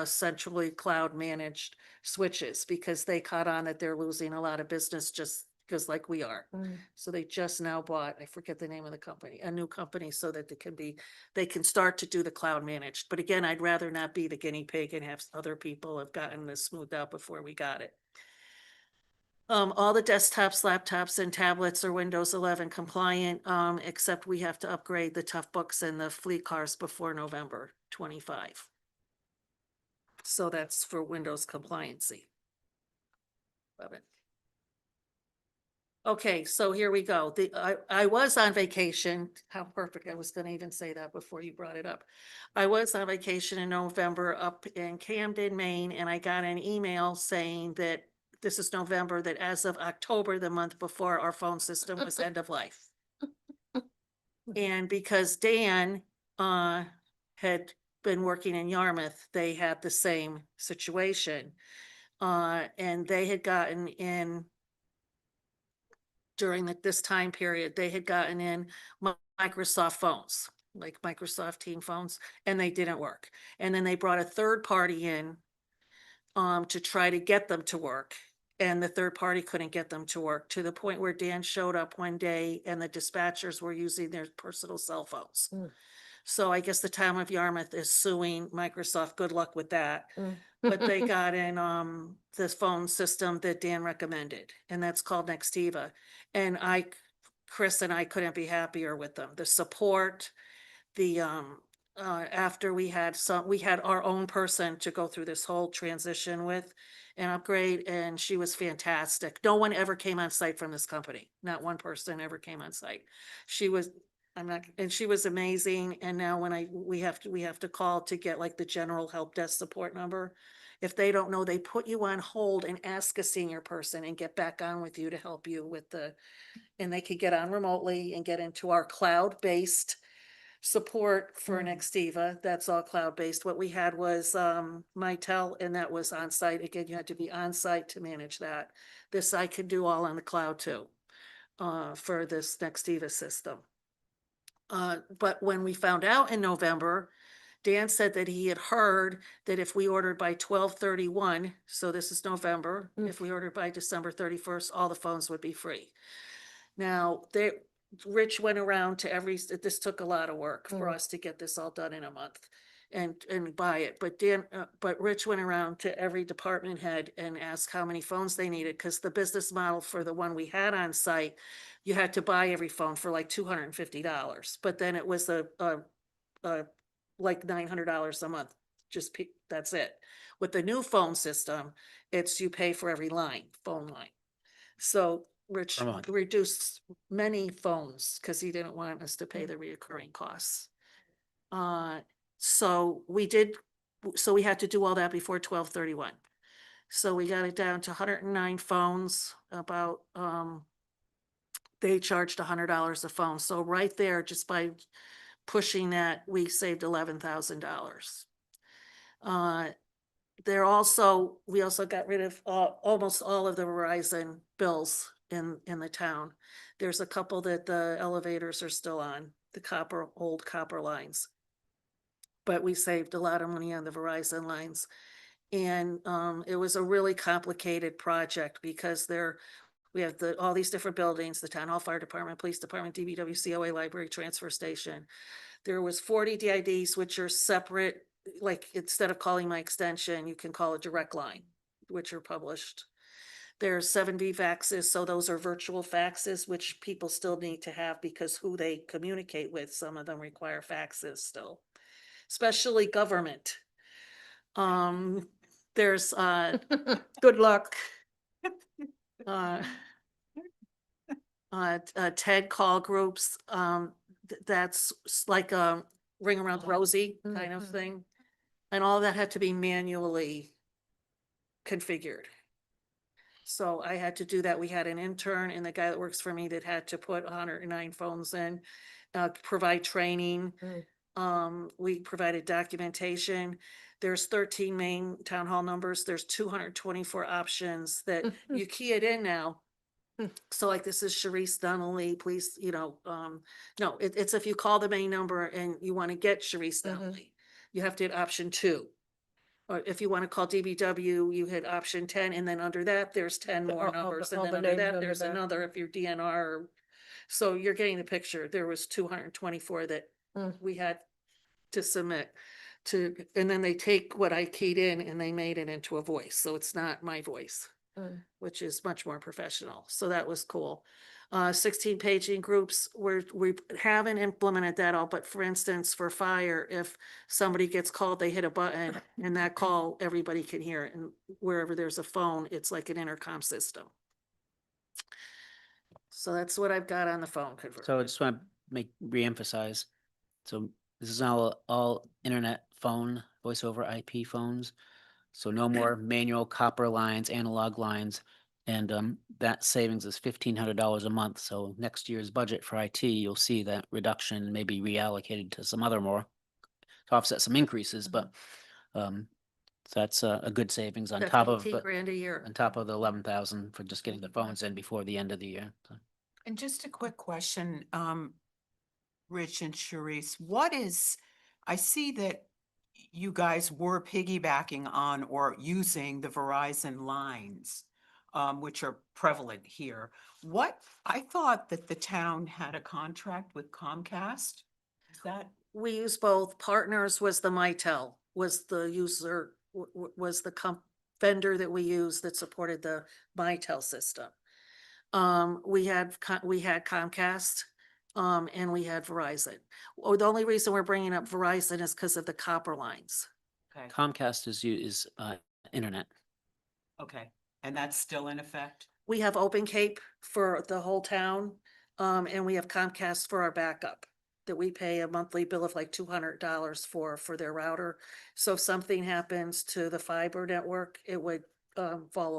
centrally cloud managed switches because they caught on that they're losing a lot of business just because like we are. Mm. So they just now bought, I forget the name of the company, a new company so that they can start to do the cloud managed. But again, I'd rather not be the guinea pig and have other people have gotten this smoothed out before we got it. All the desktops, laptops and tablets are Windows 11 compliant, except we have to upgrade the tough books and the fleet cars before November 25. So that's for Windows compliancy. Love it. Okay, so here we go. I was on vacation. How perfect. I was gonna even say that before you brought it up. I was on vacation in November up in Camden, Maine, and I got an email saying that this is November, that as of October, the month before, our phone system was end of life. And because Dan had been working in Yarmouth, they had the same situation. And they had gotten in during this time period, they had gotten in Microsoft phones, like Microsoft Team phones, and they didn't work. And then they brought a third party in to try to get them to work. And the third party couldn't get them to work to the point where Dan showed up one day and the dispatchers were using their personal cell phones. Mm. So I guess the town of Yarmouth is suing Microsoft. Good luck with that. Mm. But they got in this phone system that Dan recommended, and that's called Nextiva. And Chris and I couldn't be happier with them. The support, after we had our own person to go through this whole transition with and upgrade, and she was fantastic. No one ever came on site from this company. Not one person ever came on site. She was amazing. And now when we have to call to get like the general help desk support number. If they don't know, they put you on hold and ask a senior person and get back on with you to help you with and they could get on remotely and get into our cloud-based support for Nextiva. That's all cloud-based. What we had was Mitel, and that was on site. Again, you had to be on site to manage that. This I could do all on the cloud too, for this Nextiva system. But when we found out in November, Dan said that he had heard that if we ordered by 12/31, so this is November, if we ordered by December 31st, all the phones would be free. Now, Rich went around to this took a lot of work for us to get this all done in a month. and buy it. But but Rich went around to every department head and asked how many phones they needed, because the business model for the one we had on site, you had to buy every phone for like $250, but then it was like $900 a month. That's it. With the new phone system, it's you pay for every phone line. So Rich Per month. reduced many phones because he didn't want us to pay the reoccurring costs. So we had to do all that before 12/31. So we got it down to 109 phones, about, they charged $100 a phone. So right there, just by pushing that, we saved $11,000. We also got rid of almost all of the Verizon bills in the town. There's a couple that the elevators are still on, the old copper lines. But we saved a lot of money on the Verizon lines. And it was a really complicated project because we have all these different buildings, the town hall, fire department, police department, DBW, COA, library, transfer station. There was 40 DIDs, which are separate, like instead of calling my extension, you can call a direct line, which are published. There's 70 faxes, so those are virtual faxes, which people still need to have because who they communicate with, some of them require faxes still, especially government. There's Good luck. TED call groups, that's like a ring around the rosy kind of Mhm. thing. And all that had to be manually configured. So I had to do that. We had an intern and the guy that works for me that had to put 109 phones in, provide training. We provided documentation. There's 13 main town hall numbers. There's 224 options that you key it in now. So like this is Sharice Donnelly, please, no, it's if you call the main number and you want to get Sharice Donnelly, you have to hit option 2. Or if you want to call DBW, you hit option 10, and then under that, there's 10 more all the- numbers, all and then the under names that, under there's that. another if you're DNR. So you're getting the picture. There was 224 that Mm. we had to submit to, and then they take what I keyed in and they made it into a voice. So it's not my voice, which is much more professional. So that was cool. 16 paging groups, we haven't implemented that all, but for instance, for fire, if somebody gets called, they hit a button and that call, everybody can hear it. And wherever there's a phone, it's like an intercom system. So that's what I've got on the phone conversion. So I just want to reemphasize. So this is all internet phone, voice over IP phones. So no more manual copper lines, analog lines. And that savings is $1,500 a month. So next year's budget for IT, you'll see that reduction may be reallocated to some other more to offset some increases, but so that's a good savings on That's top of 18 grand a year. on top of the 11,000 for just getting the phones in before the end of the year. So. And just a quick question, Rich and Sharice, I see that you guys were piggybacking on or using the Verizon lines, which are prevalent here. I thought that the town had a contract with Comcast. Is that? We use both. Partners was the Mitel, was the user, was the vendor that we used that supported the Mitel system. We had Comcast, and we had Verizon. Oh, the only reason we're bringing up Verizon is because of the copper lines. Okay, Comcast is internet. okay, and that's still in effect? We have Open Cape for the whole town, and we have Comcast for our backup that we pay a monthly bill of like $200 for their router. So if something happens to the fiber network, it would fail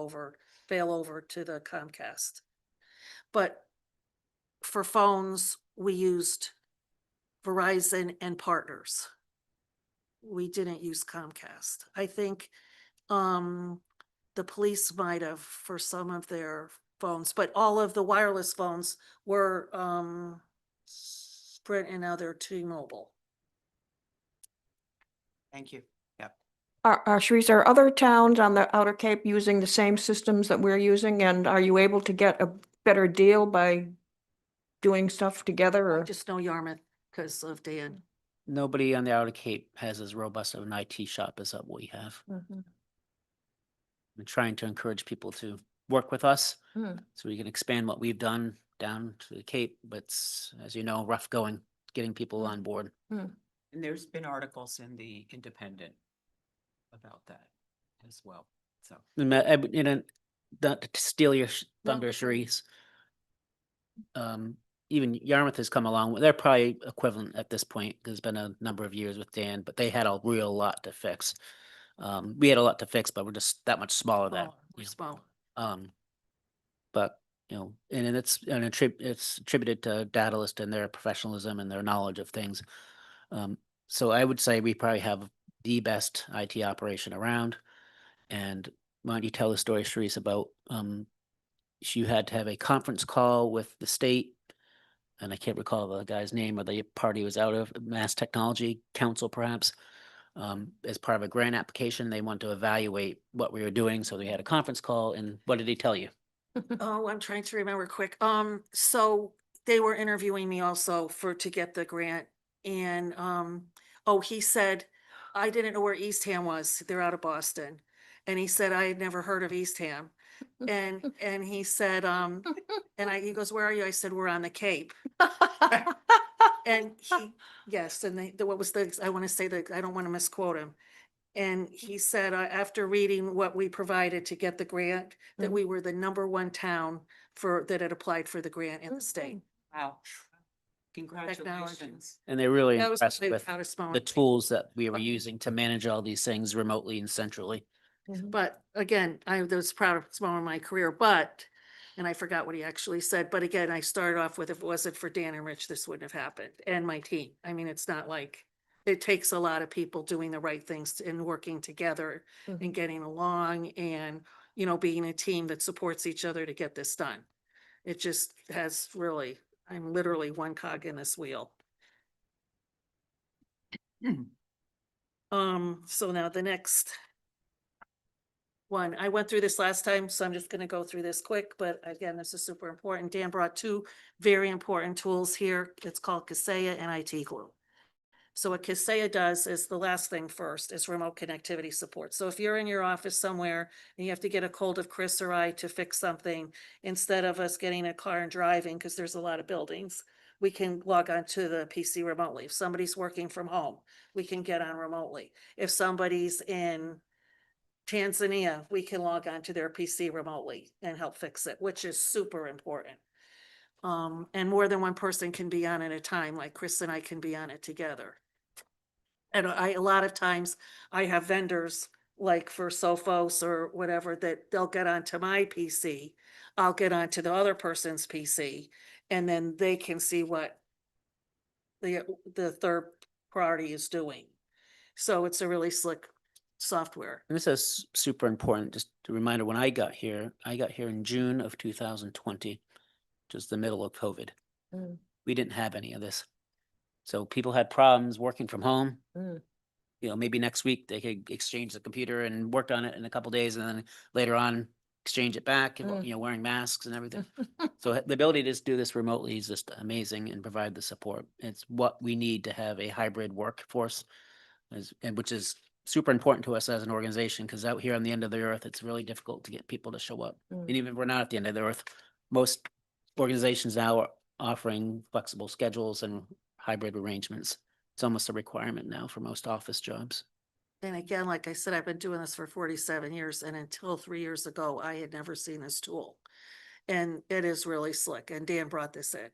over to the Comcast. But for phones, we used Verizon and Partners. We didn't use Comcast. I think the police might have for some of their phones, but all of the wireless phones were Sprint and now they're T-Mobile. Thank you. Yep. Sharice, are other towns on the Outer Cape using the same systems that we're using? And are you able to get a better deal by doing stuff together I or? just know Yarmouth because of Dan. nobody on the Outer Cape has as robust of an IT shop as what we have. Mhm. We're trying to encourage people to work with us Mm. so we can expand what we've done down to the Cape, but as you know, rough going, getting people Mm. on board. And there's been articles in the Independent about that as well, so. You know, not to steal your No, thunder, sure. Sharice. Even Yarmouth has come along. They're probably equivalent at this point. There's been a number of years with Dan, but they had a real lot to fix. We had a lot to fix, but we're just that much smaller that, We're you know, small. but you know, and it's attributed to Datalist and their professionalism and their knowledge of things. So I would say we probably have the best IT operation around. And why don't you tell the story, Sharice, about you had to have a conference call with the state, and I can't recall the guy's name or the party was out of, Mass Technology Council perhaps, as part of a grant application. They want to evaluate what we were doing, so they had a conference call, and what did he tell you? Oh, I'm trying to remember quick. So they were interviewing me also to get the grant and, oh, he said, I didn't know where Eastham was. They're out of Boston. And he said, I had never heard of Eastham. And he said, he goes, where are you? I said, we're on the Cape. And yes, and what was I want to say that, I don't want to misquote him. And he said, after reading what we provided to get the grant, that Mhm. we were the #1 town that had applied for the grant in the state. Wow. Congratulations. And they really That was impressed the with proudest the moment. tools that we were using to manage all these things remotely and centrally. But again, I was proud of this moment of my career, and I forgot what he actually said, but again, I started off with, if it wasn't for Dan and Rich, this wouldn't have happened, and my team. I mean, it's not like, it takes a lot of people doing the right things and working together and getting along and, being a team that supports each other to get this done. It just has really, I'm literally one cog in this wheel. So now the next one, I went through this last time, so I'm just gonna go through this quick, but again, this is super important. Dan brought two very important tools here. It's called Kaseya and IT Glue. So what Kaseya does is, the last thing first is remote connectivity support. So if you're in your office somewhere and you have to get a hold of Chris or I to fix something, instead of us getting a car and driving, because there's a lot of buildings, we can log on to the PC remotely. If somebody's working from home, we can get on remotely. If somebody's in Tanzania, we can log on to their PC remotely and help fix it, which is super important. And more than one person can be on at a time, like Chris and I can be on it together. And a lot of times I have vendors, like for Sophos or whatever, that they'll get onto my PC. I'll get onto the other person's PC, and then they can see what the third party is doing. So it's a really slick software. And this is super important. Just a reminder, when I got here in June of 2020, which was the middle of COVID. Mm. We didn't have any of this. So people had problems working from home. Mm. You know, maybe next week they could exchange the computer and work on it in a couple days, and then later on exchange it back, Mm. you know, wearing masks and everything. So the ability to just do this remotely is just amazing and provide the support. It's what we need to have a hybrid workforce, and which is super important to us as an organization, because out here on the end of the earth, it's really difficult to get people to show up. Mm. And even if we're not at the end of the earth, most organizations now are offering flexible schedules and hybrid arrangements. It's almost a requirement now for most office jobs. And again, like I said, I've been doing this for 47 years, and until 3 years ago, I had never seen this tool. And it is really slick, and Dan brought this in.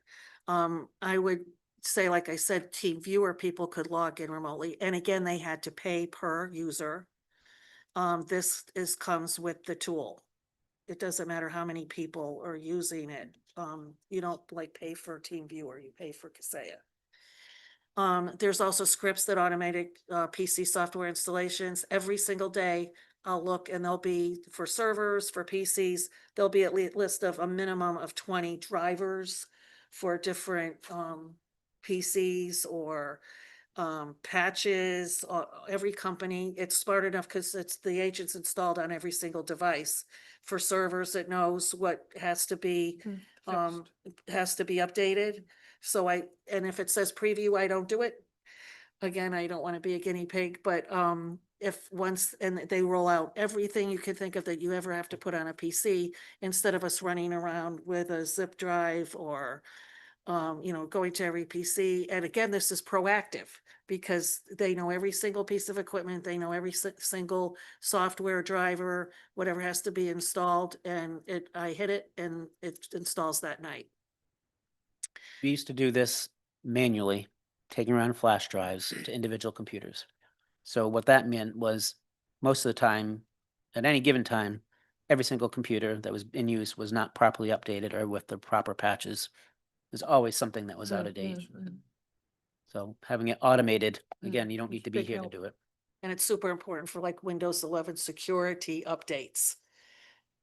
I would say, like I said, Team Viewer, people could log in remotely, and again, they had to pay per user. This comes with the tool. It doesn't matter how many people are using it. You don't like pay for Team Viewer, you pay for Kaseya. There's also scripts that automated PC software installations. Every single day, I'll look, and there'll be, for servers, for PCs, there'll be at least list of a minimum of 20 drivers for different PCs or patches. Every company, it's smart enough because it's the agent's installed on every single device. For servers, it knows what has to be updated. So and if it says preview, I don't do it. again, I don't want to be a guinea pig, but if once, and they roll out everything you can think of that you ever have to put on a PC, instead of us running around with a zip drive or going to every PC. And again, this is proactive because they know every single piece of equipment, they know every single software driver, whatever has to be installed, and I hit it and it installs that night. We used to do this manually, taking around flash drives to individual computers. So what that meant was most of the time, at any given time, every single computer that was in use was not properly updated or with the proper patches. There's always something that was out of date. So having it automated, again, you don't need to be Big here to help. do it. And it's super important for like Windows 11 security updates.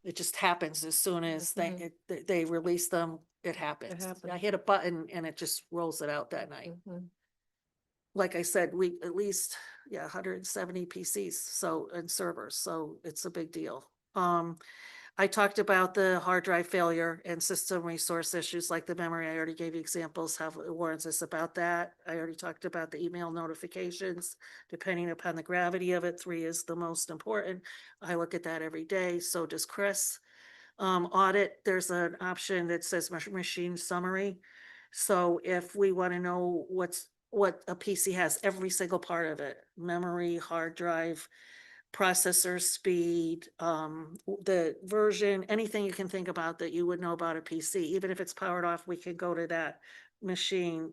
It just happens as soon as they release them, it happens. I happens. hit a button and it just rolls it out that night. Like I said, we at least, 170 PCs, so, and servers, so it's a big deal. I talked about the hard drive failure and system resource issues like the memory. I already gave you examples, how it warns us about that. I already talked about the email notifications, depending upon the gravity of it. 3 is the most important. I look at that every day, so does Chris. Audit, there's an option that says machine summary. So if we want to know what a PC has, every single part of it, memory, hard drive, processor speed, the version, anything you can think about that you would know about a PC, even if it's powered off, we can go to that machine.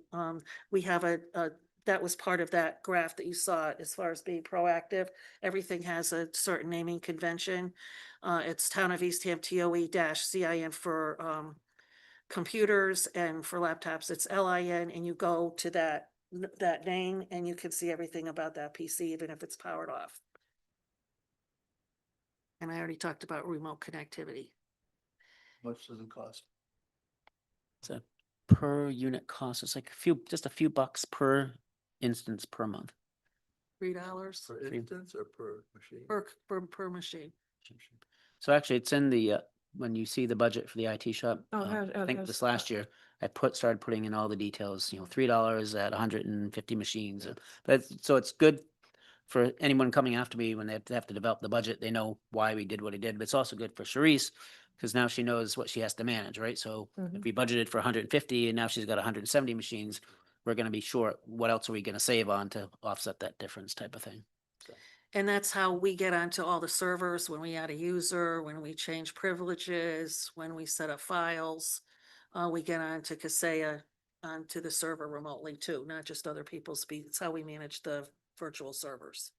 We have that was part of that graph that you saw as far as being proactive. Everything has a certain naming convention. It's Town of Eastham TOE-CIN for computers, and for laptops, it's LIN, and you go to that name and you can see everything about that PC, even if it's powered off. And I already talked about remote connectivity. Much does it cost? It's a per unit cost. It's like just a few bucks per instance per month. $3 Per instance or per machine? per machine. So actually, it's in the, when you see the budget for the IT shop, Oh, I think has- this last year, I started putting in all the details, $3 at 150 machines. So it's good for anyone coming after me when they have to develop the budget, they know why we did what we did. But it's also good for Sharice, because now she knows what she has to manage, right? So if we budgeted for 150 and now she's got 170 machines, we're gonna be short. What else are we gonna save on to offset that difference type of thing? And that's how we get onto all the servers, when we add a user, when we change privileges, when we set up files. We get onto Kaseya, onto the server remotely too, not just other people's speed. It's how we manage the virtual servers.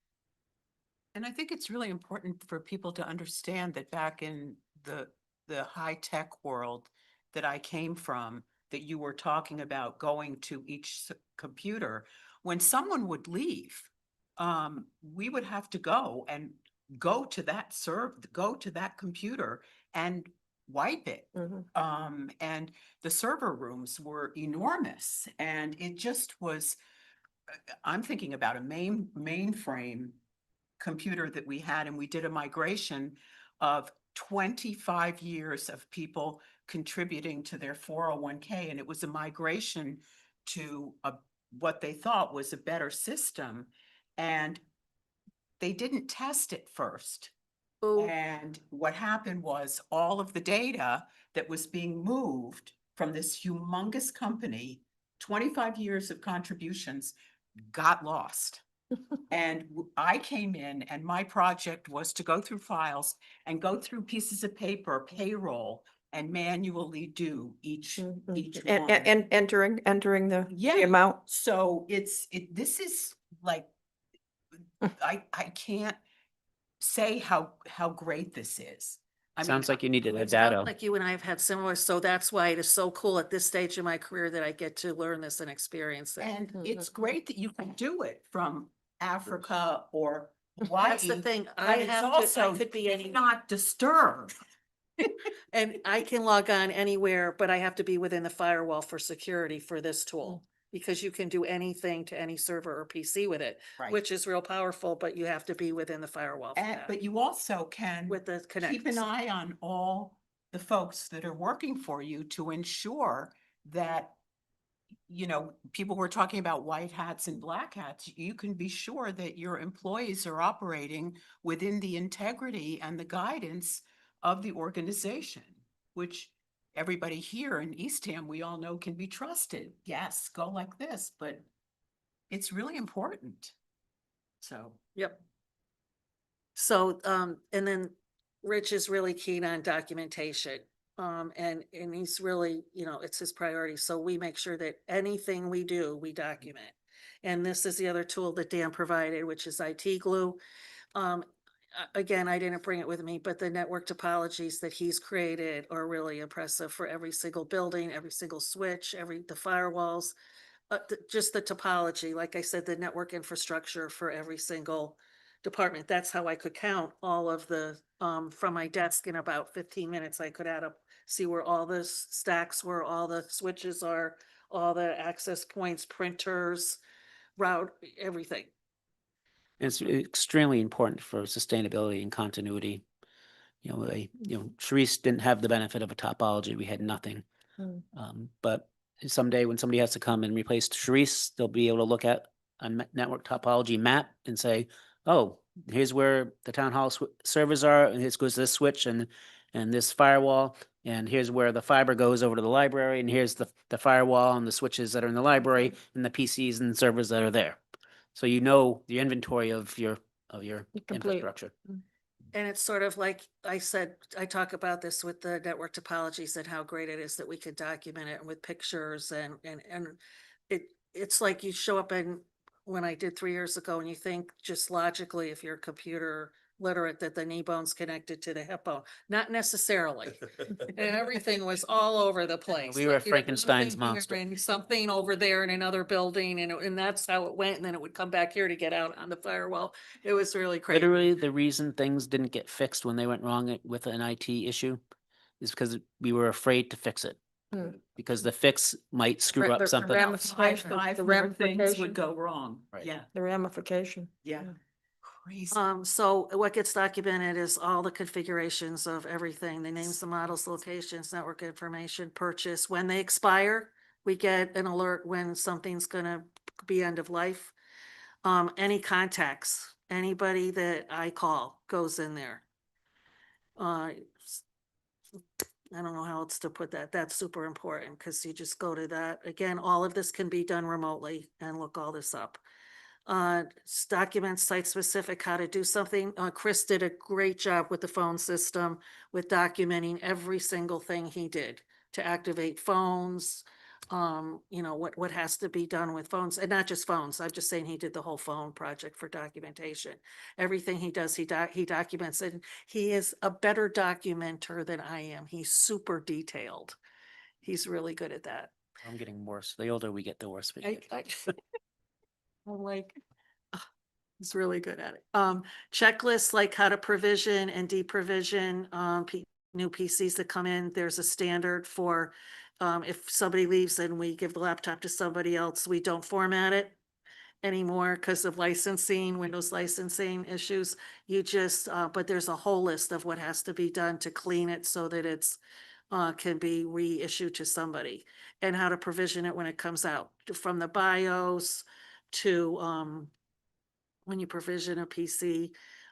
And I think it's really important for people to understand that back in the high-tech world that I came from, that you were talking about going to each computer, when someone would leave, we would have to go to that computer and wipe it. And the server rooms were enormous, and it just was, I'm thinking about a mainframe computer that we had, and we did a migration of 25 years of people contributing to their 401k, and it was a migration to what they thought was a better system, and they didn't test it first. And what happened was all of the data that was being moved from this humongous company, 25 years of contributions, got lost. And I came in and my project was to go through files and go through pieces of paper, payroll, and manually do each one. And entering the Yeah. amount. So this is like, I can't say how great this is. I mean, Sounds like you needed a Sounds data. like you and I have had similar, so that's why it is so cool at this stage in my career that I get to learn this and experience it. and it's great that you can do it from Africa or Hawaii. That's the thing, but I it's have to, I also could be any, not disturb. and I can log on anywhere, but I have to be within the firewall for security for this tool. Because you can do anything to any server or PC with it, Right. which is real powerful, but you have to be within the firewall for that. But you also can With the keep an connects. eye on all the folks that are working for you to ensure that you know, people were talking about white hats and black hats. You can be sure that your employees are operating within the integrity and the guidance of the organization, which everybody here in Eastham, we all know can be trusted. Yes, go like this, but it's really important. So. Yep. So, and then Rich is really keen on documentation. And he's really, it's his priority. So we make sure that anything we do, we document. And this is the other tool that Dan provided, which is IT Glue. Again, I didn't bring it with me, but the network topologies that he's created are really impressive for every single building, every single switch, the firewalls. Just the topology, like I said, the network infrastructure for every single department. That's how I could count all of the, from my desk in about 15 minutes, I could add up, see where all the stacks were, all the switches are, all the access points, printers, route, everything. It's extremely important for sustainability and continuity. Sharice didn't have the benefit of a topology. We had nothing. But someday when somebody has to come and replace Sharice, they'll be able to look at a network topology map and say, oh, here's where the town hall servers are, and here goes this switch and this firewall, and here's where the fiber goes over to the library, and here's the firewall and the switches that are in the library and the PCs and servers that are there. So you know the inventory of your Complete. infrastructure. And it's sort of like I said, I talk about this with the network topologies and how great it is that we could document it with pictures and it's like you show up when I did 3 years ago and you think just logically, if you're computer literate, that the knee bone's connected to the hip bone, not necessarily. And everything was all over the place. We were Like, Frankenstein's something here monster. and something over there in another building and that's how it went. And then it would come back here to get out on the firewall. It was really crazy. Literally, the reason things didn't get fixed when they went wrong with an IT issue is because we were afraid to fix it. Because the fix might screw up something. ramification, Five the more things ramification. would go wrong. Right. Yeah, The ramification. yeah. Crazy. So what gets documented is all the configurations of everything, the names, the models, locations, network information, purchase, when they expire. We get an alert when something's gonna be end of life. Any contacts, anybody that I call goes in there. I don't know how else to put that. That's super important because you just go to that. Again, all of this can be done remotely and look all this up. Documents site specific how to do something. Chris did a great job with the phone system with documenting every single thing he did to activate phones. What has to be done with phones, and not just phones. I'm just saying he did the whole phone project for documentation. Everything he does, he documents it. He is a better documenter than I am. He's super detailed. He's really good at that. I'm getting worse. The older we get, the worse we get. I'm like, he's really good at it. Checklists like how to provision and deprovision, new PCs that come in. There's a standard for, if somebody leaves and we give the laptop to somebody else, we don't format it anymore because of licensing, Windows licensing issues. You just, but there's a whole list of what has to be done to clean it so that it's can be reissued to somebody, and how to provision it when it comes out from the BIOS to when you provision a PC,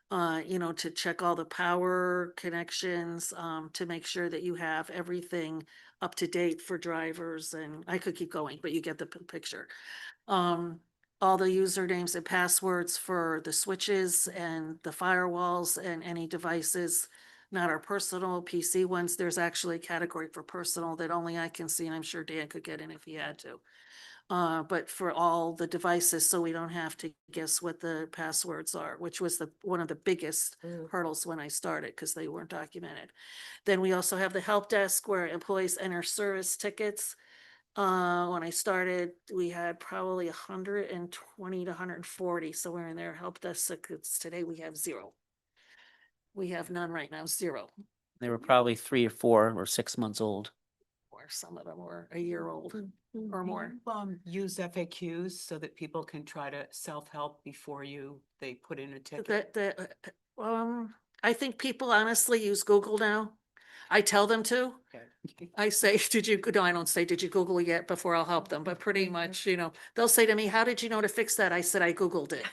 to check all the power connections, to make sure that you have everything up to date for drivers, and I could keep going, but you get the picture. All the usernames and passwords for the switches and the firewalls and any devices, not our personal PC ones. There's actually a category for personal that only I can see, and I'm sure Dan could get in if he had to. But for all the devices, so we don't have to guess what the passwords are, which was one of the biggest hurdles when I started because they weren't documented. Then we also have the help desk where employees enter service tickets. When I started, we had probably 120 to 140 somewhere in there help desk tickets. Today we have 0. We have none right now, 0. They were probably 3 or 4 or 6 months old. Or some of them were a year old or more. Use FAQs so that people can try to self-help before they put in a ticket. I think people honestly use Google now. I tell them to. I say, no, I don't say, did you Google it yet before I'll help them, but pretty much, they'll say to me, how did you know to fix that? I said, I Googled it.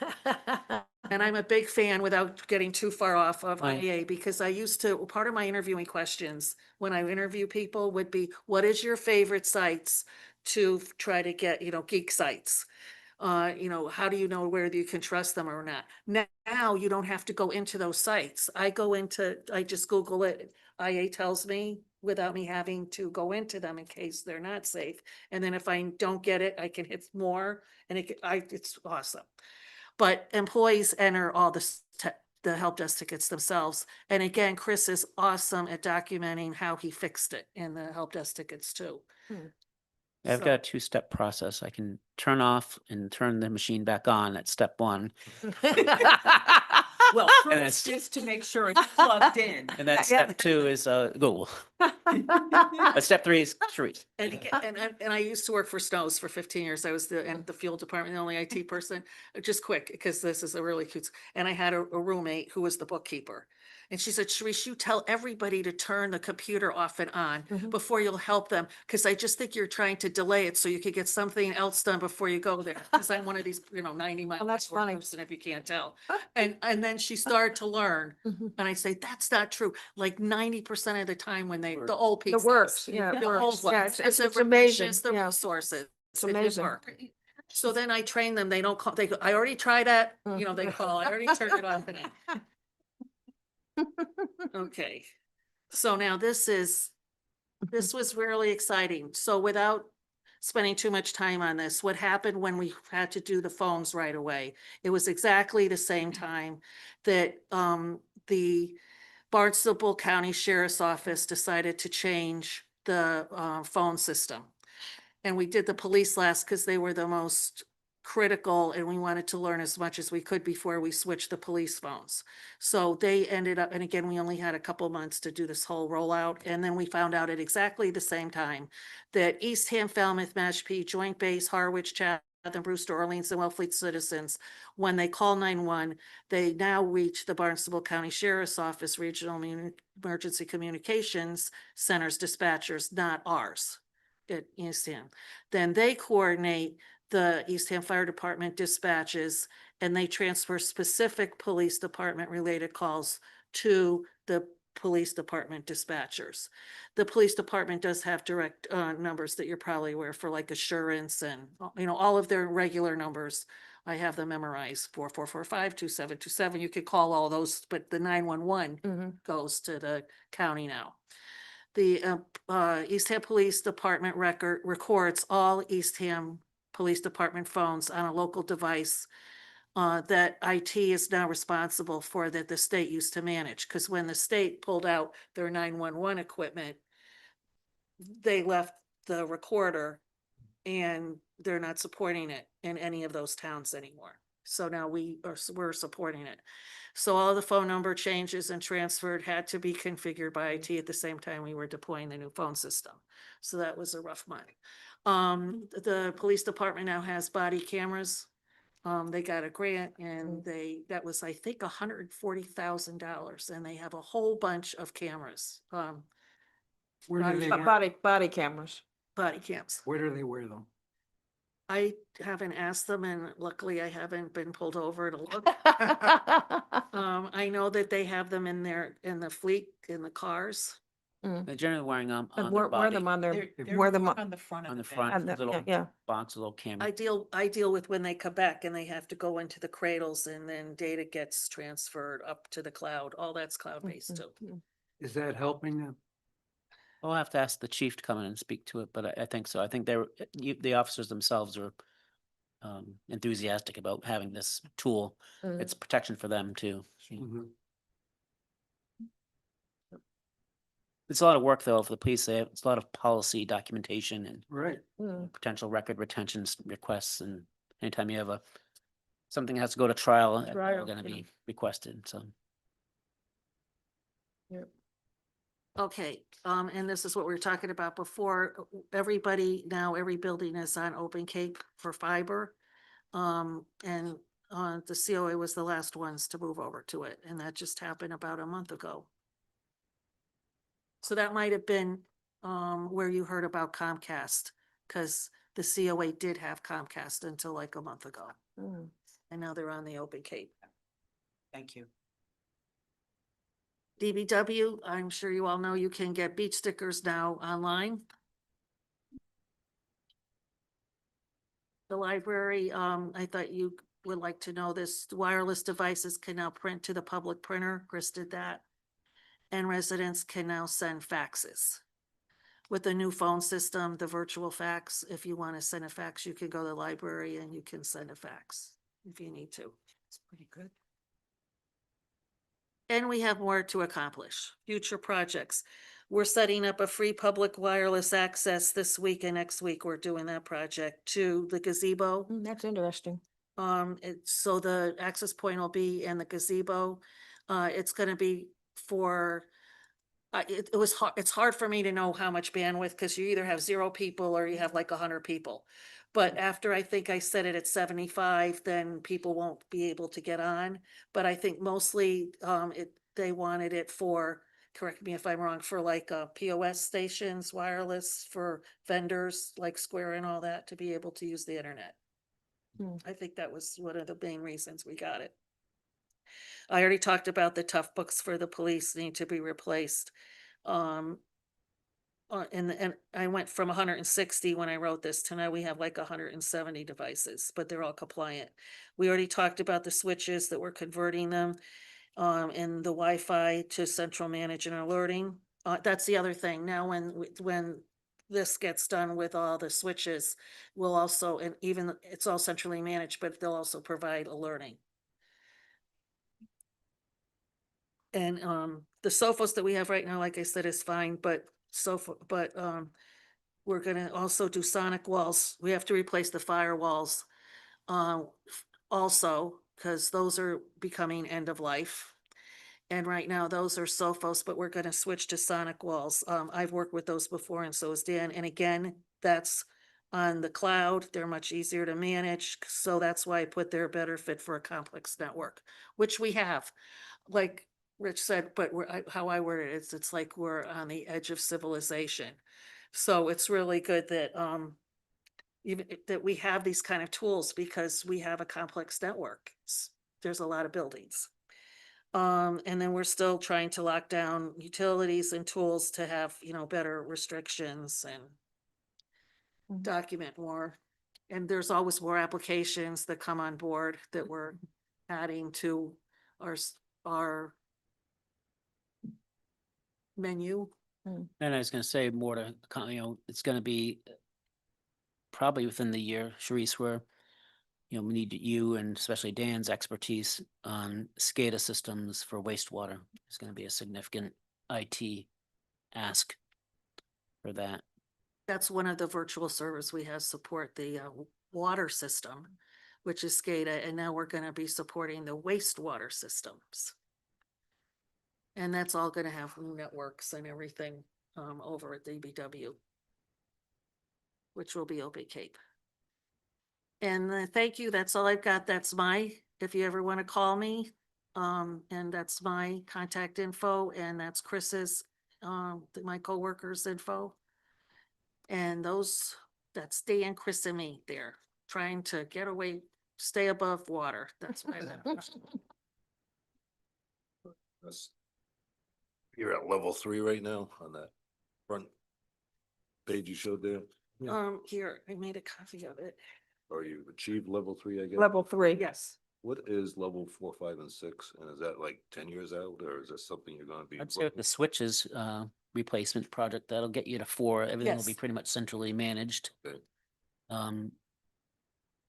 And I'm a big fan, without getting too far off, of Right. IA, because part of my interviewing questions when I interview people would be, what is your favorite sites to try to get, geek sites? How do you know whether you can trust them or not? Now you don't have to go into those sites. I just Google it. IA tells me without me having to go into them in case they're not safe. And then if I don't get it, I can hit more, and it's awesome. But employees enter all the help desk tickets themselves. And again, Chris is awesome at documenting how he fixed it in the help desk tickets too. I've So- got a two-step process. I can turn off and turn the machine back on at step one. Well, And first, it's- just to make sure it's plugged in. And then step two is Google. Step three is Sharice. And again, and I used to work for Snows for 15 years. I was in the fuel department, the only IT person. Just quick, because this is a really cute, and I had a roommate who was the bookkeeper. And she said, Sharice, you tell everybody to turn the computer off and on before you'll help them. Because I just think you're trying to delay it so you could get something else done before you go there. Because I'm one of these, 90 mile. Oh, that's an hour funny. person, if you can't tell. And then she started to learn. Mhm. And I say, that's not true. Like 90% of the time when the old The people. works, yeah, it The works. old Yeah, ones. it's the amazing, revisions, the yeah. resources. It's it did amazing. work. So then I train them, they don't call, they go, I already tried that, they call, I already turned it off and on. Okay, so now this was really exciting. So without spending too much time on this, what happened when we had to do the phones right away? It was exactly the same time that the Barnstable County Sheriff's Office decided to change the phone system. And we did the police last because they were the most critical, and we wanted to learn as much as we could before we switched the police phones. So they ended up, and again, we only had a couple months to do this whole rollout. And then we found out at exactly the same time that Eastham, Falmouth, Mashpee, Joint Base, Harwich, Chatham, Brewster, Orleans, and Wellfleet citizens, when they call 911, they now reach the Barnstable County Sheriff's Office Regional Emergency Communications Centers dispatchers, not ours at Eastham. Then they coordinate the Eastham Fire Department dispatches, and they transfer specific police department related calls to the police department dispatchers. The police department does have direct numbers that you're probably aware for, like assurance and, all of their regular numbers. I have them memorized, 4445-2727. You could call all those, but the 911 goes to the county now. The Eastham Police Department records all Eastham Police Department phones on a local device that IT is now responsible for, that the state used to manage. Because when the state pulled out their 911 equipment, they left the recorder, and they're not supporting it in any of those towns anymore. So now we're supporting it. So all the phone number changes and transferred had to be configured by IT at the same time we were deploying the new phone system. So that was a rough month. The police department now has body cameras. They got a grant, and that was, I think, $140,000, and they have a whole bunch of cameras, Where do they, Body cameras. body cams. where do they wear them? I haven't asked them, and luckily I haven't been pulled over to look. I know that they have them in the fleet, in the cars. They're generally wearing them on their Wear body, them on their, They're wear them more on. on the front on of the the front, And the- little yeah. box, a little camera. I deal with when they come back and they have to go into the cradles, and then data gets transferred up to the cloud. All that's cloud-based too. Is that helping them? I'll have to ask the chief to come in and speak to it, but I think so. I think the officers themselves are enthusiastic about having this tool. It's protection for them too. Mhm. It's a lot of work though for the police. It's a lot of policy documentation and Right. potential record retention requests, and anytime you have something that has to go to trial, they're Trial, gonna yeah. be requested, so. Okay, and this is what we were talking about before. Everybody now, every building is on Open Cape for fiber. And the COA was the last ones to move over to it, and that just happened about a month ago. So that might have been where you heard about Comcast, because the COA did have Comcast until like a month ago, Mm. and now they're on the Open Cape. Thank you. DBW, I'm sure you all know you can get beach stickers now online. The library, I thought you would like to know this, wireless devices can now print to the public printer, Chris did that. And residents can now send faxes. With the new phone system, the virtual fax, if you want to send a fax, you can go to the library and you can send a fax if you need to. It's pretty good. And we have more to accomplish. Future projects. We're setting up a free public wireless access this week and next week. We're doing that project to the gazebo. That's interesting. So the access point will be in the gazebo. It's gonna be for, it was hard, it's hard for me to know how much bandwidth, because you either have 0 people or you have like 100 people. But after I think I set it at 75, then people won't be able to get on. But I think mostly, they wanted it for, correct me if I'm wrong, for like, POS stations, wireless, for vendors like Square and all that to be able to use the internet. I think that was one of the main reasons we got it. I already talked about the tough books for the police need to be replaced. And I went from 160 when I wrote this to now we have like 170 devices, but they're all compliant. We already talked about the switches that we're converting them, and the Wi-Fi to central manage and alerting. That's the other thing. Now, when this gets done with all the switches, we'll also, and even it's all centrally managed, but they'll also provide alerting. And the sofas that we have right now, like I said, is fine, but we're gonna also do sonic walls. We have to replace the firewalls. Also, because those are becoming end of life. And right now, those are Sophos, but we're gonna switch to sonic walls. I've worked with those before and so has Dan. And again, that's on the cloud. They're much easier to manage. So that's why I put they're better fit for a complex network, which we have. Like Rich said, but how I word it is, it's like we're on the edge of civilization. So it's really good that, even that we have these kind of tools because we have a complex network. There's a lot of buildings. And then we're still trying to lock down utilities and tools to have, better restrictions and Mhm. document more. And there's always more applications that come on board that we're adding to our menu. And I was gonna say more to, it's gonna be probably within the year, Sharice, where, we need you and especially Dan's expertise on SCADA systems for wastewater. It's gonna be a significant IT ask for that. That's one of the virtual servers we have support the water system, which is SCADA, and now we're gonna be supporting the wastewater systems. And that's all gonna have new networks and everything over at DBW, which will be Open Cape. And thank you, that's all I've got. That's if you ever want to call me, and that's my contact info, and that's Chris's, my coworker's info. And that's Dan, Chris, and me there, trying to get away, stay above water. That's why. You're at level 3 right now on that front page you showed there, Here, I made a copy of it. or you've achieved level 3, I guess? Level 3. Yes. What is level 4, 5, and 6? And is that like 10 years out, or is that something you're gonna be? I'd say with the switches, replacement project, that'll get you to 4. Everything will be Yes. pretty much centrally managed. Okay.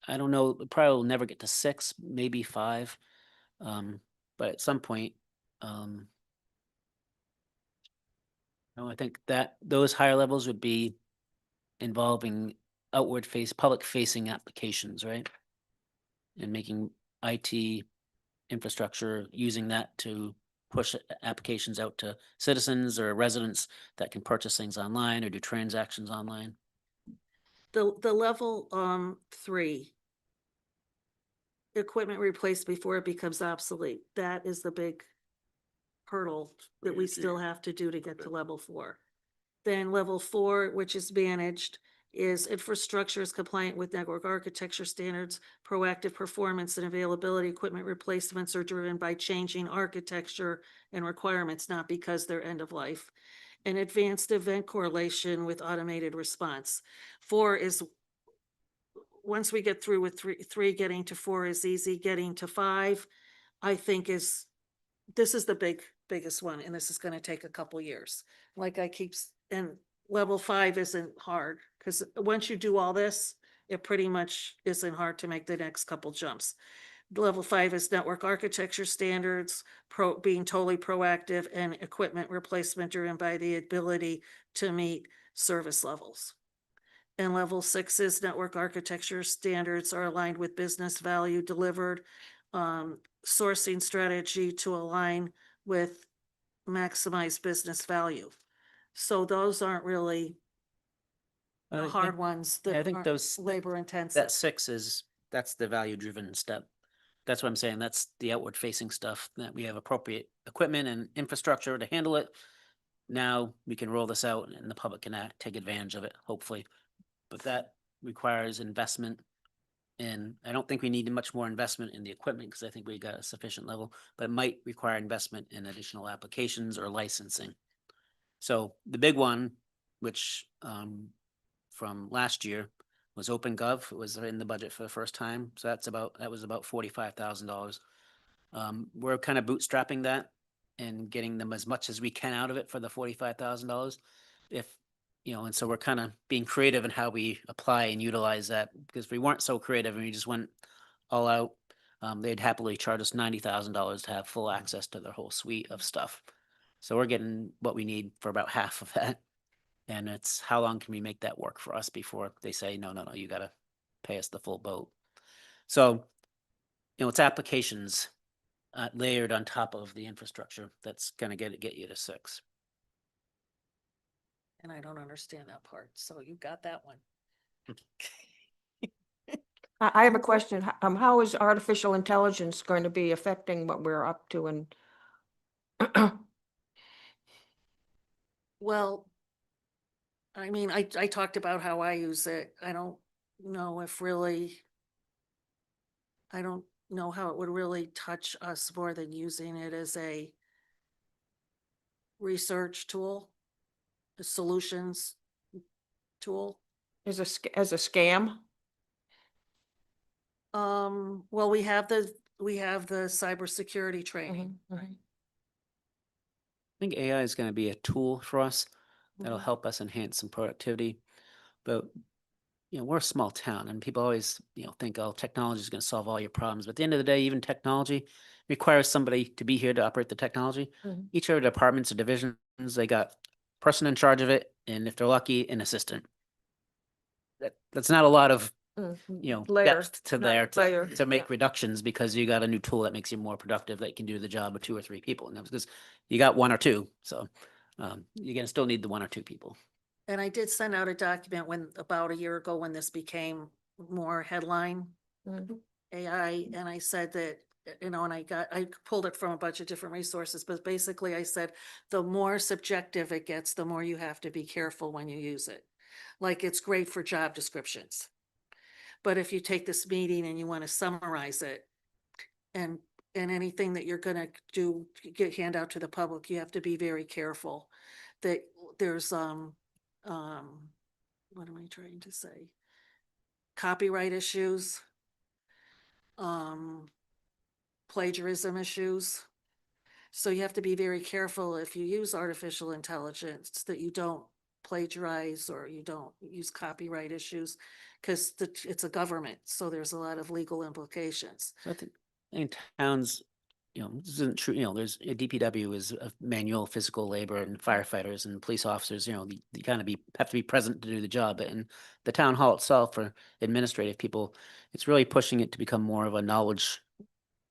I don't know, probably will never get to 6, maybe 5. But at some point, no, I think that those higher levels would be involving public facing applications, right? And making IT infrastructure, using that to push applications out to citizens or residents that can purchase things online or do transactions online. The level 3 equipment replaced before it becomes obsolete. That is the big hurdle that we still have to do to get to level 4. Then level 4, which is managed, is infrastructure is compliant with network architecture standards, proactive performance and availability, equipment replacements are driven by changing architecture and requirements, not because they're end of life. And advanced event correlation with automated response. 4 is, once we get through with three, getting to 4 is easy, getting to 5, I think this is the biggest one, and this is gonna take a couple years. Like I and level 5 isn't hard, because once you do all this, it pretty much isn't hard to make the next couple jumps. Level 5 is network architecture standards, being totally proactive, and equipment replacement driven by the ability to meet service levels. And level 6 is network architecture standards are aligned with business value delivered, sourcing strategy to align with maximize business value. So those aren't really I the think- hard ones yeah, I that think aren't those, labor intensive. that 6 is, that's the value driven step. That's what I'm saying. That's the outward facing stuff, that we have appropriate equipment and infrastructure to handle it. Now we can roll this out and the public can take advantage of it, hopefully. But that requires investment. And I don't think we need much more investment in the equipment because I think we got a sufficient level, but it might require investment in additional applications or licensing. So the big one, which from last year was OpenGov. It was in the budget for the first time. So that was about $45,000. We're kind of bootstrapping that and getting them as much as we can out of it for the $45,000. If, and so we're kind of being creative in how we apply and utilize that, because if we weren't so creative and we just went all out, they'd happily charge us $90,000 to have full access to their whole suite of stuff. So we're getting what we need for about half of that. And it's how long can we make that work for us before they say, no, you got to pay us the full boat. So, it's applications layered on top of the infrastructure that's going to get you to 6. And I don't understand that part. So you got that one. I have a question. How is artificial intelligence going to be affecting what we're up to and Well, I mean, I talked about how I use it. I don't know if really, I don't know how it would really touch us more than using it as a research tool, a solutions tool. as a scam? Well, we have the cybersecurity training. Mhm, mhm. I think AI is going to be a tool for us that'll Mhm. help us enhance some productivity. But, we're a small town and people always, think, oh, technology is going to solve all your problems. But at the end of the day, even technology requires somebody to be here to operate the technology. Mhm. Each of the departments or divisions, they got a person in charge of it. And if they're lucky, an assistant. That's not a lot of, Layer, depth to not there layer, to make yeah. reductions because you got a new tool that makes you more productive that can do the job of 2 or 3 people. And that's because you got 1 or 2. So you're going to still need the 1 or 2 people. And I did send out a document about a year ago when this became more headline Mhm. AI, and I said that, and I pulled it from a bunch of different resources, but basically I said, the more subjective it gets, the more you have to be careful when you use it. Like, it's great for job descriptions. But if you take this meeting and you want to summarize it, and anything that you're gonna hand out to the public, you have to be very careful that there's, what am I trying to say? Copyright issues, plagiarism issues. So you have to be very careful if you use artificial intelligence that you don't plagiarize or you don't use copyright issues, because it's a government, so there's a lot of legal implications. So I think in towns, this isn't true. There's a DPW is a manual physical labor and firefighters and police officers. You kind of have to be present to do the job. But in the town hall itself, for administrative people, it's really pushing it to become more of a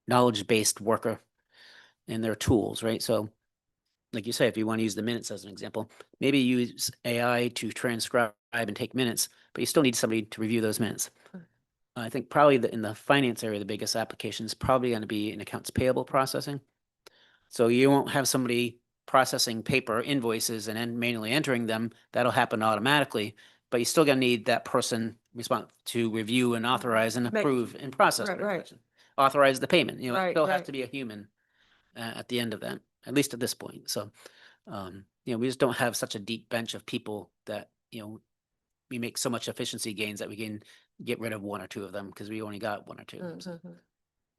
knowledge-based worker and their tools, right? So, like you say, if you want to use the minutes as an example, maybe use AI to transcribe and take minutes, but you still need somebody to review those minutes. I think probably in the finance area, the biggest application is probably going to be in accounts payable processing. So you won't have somebody processing paper invoices and then manually entering them. That'll happen automatically. But you still gonna need that person to review and authorize and Make- approve and process. Right, the right. transaction. Authorize the payment, you know, it Right, still has right. to be a human at the end of that, at least at this point. So, you know, we just don't have such a deep bench of people that, you know, we make so much efficiency gains that we can get rid of one or two of them because we only got one or two. So, Mhm.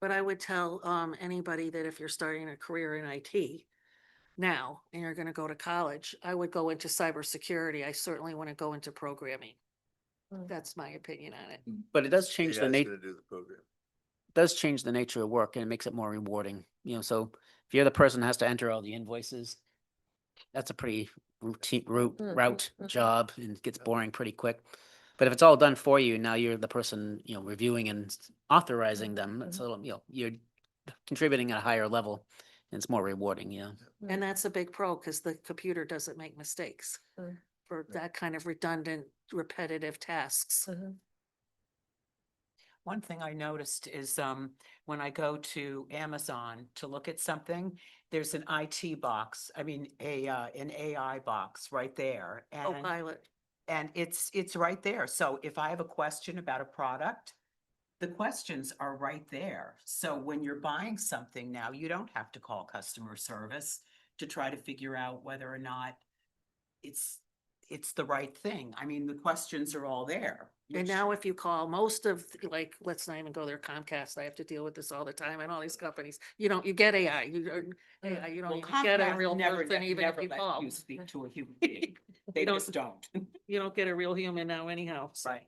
But I would tell anybody that if you're starting a career in IT now and you're gonna go to college, I would go into cybersecurity. I certainly want to go into programming. Mm. That's my opinion on it. But it does change the AI's nature. gonna do the program. Does change the nature of work and it makes it more rewarding, you know, so if you're the person that has to enter all the invoices, that's a pretty route mhm. job and it gets boring pretty quick. But if it's all done for you, now you're the person, you know, reviewing and authorizing them, it's a little, you know, you're contributing at a higher level and it's more rewarding, yeah. And that's a big pro because the computer doesn't make mistakes Mm. for that kind of redundant, repetitive tasks. Mhm. One thing I noticed is, when I go to Amazon to look at something, there's an IT box, I mean, an AI box right there. Oh, And, pilot. and it's right there. So if I have a question about a product, the questions are right there. So when you're buying something now, you don't have to call customer service to try to figure out whether or not it's the right thing. I mean, the questions are all there. And which- now if you call most of, like, let's not even go there, Comcast, I have to deal with this all the time and all these companies. You get AI, AI, you don't Well, even get a Comcast real never person let- even if never you let call. You speak to a human being. They don't- just don't. You don't get a real human now anyhow. so. Right.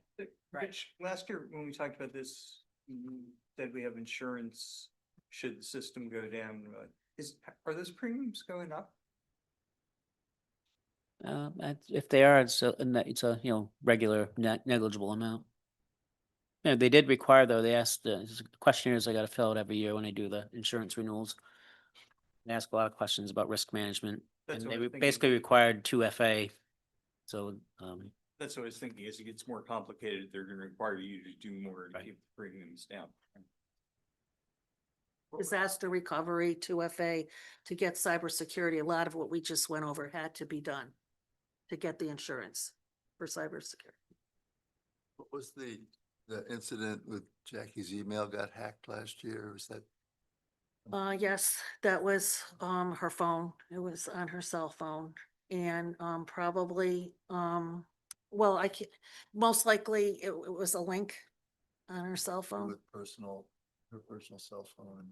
Right. Rich, last year when we talked about this, you said we have insurance should the system go down. Are those premiums going up? If they are, it's a, you know, regular negligible amount. Yeah, they did require though, they asked, questionnaires I gotta fill out every year when I do the insurance renewals. They ask a lot of questions about risk management That's and what I they was thinking. basically required 2 FA. So, That's what I was thinking. As it gets more complicated, they're gonna require you to do more to Right. keep premiums down. Disaster recovery, 2FA, to get cybersecurity, a lot of what we just went over had to be done to get the insurance for cybersecurity. What was the incident with Jackie's email got hacked last year? Was that? Yes, that was, her phone. It was on her cell phone and, probably, well, I can, most likely it was a link on her cell phone. With her personal cell phone?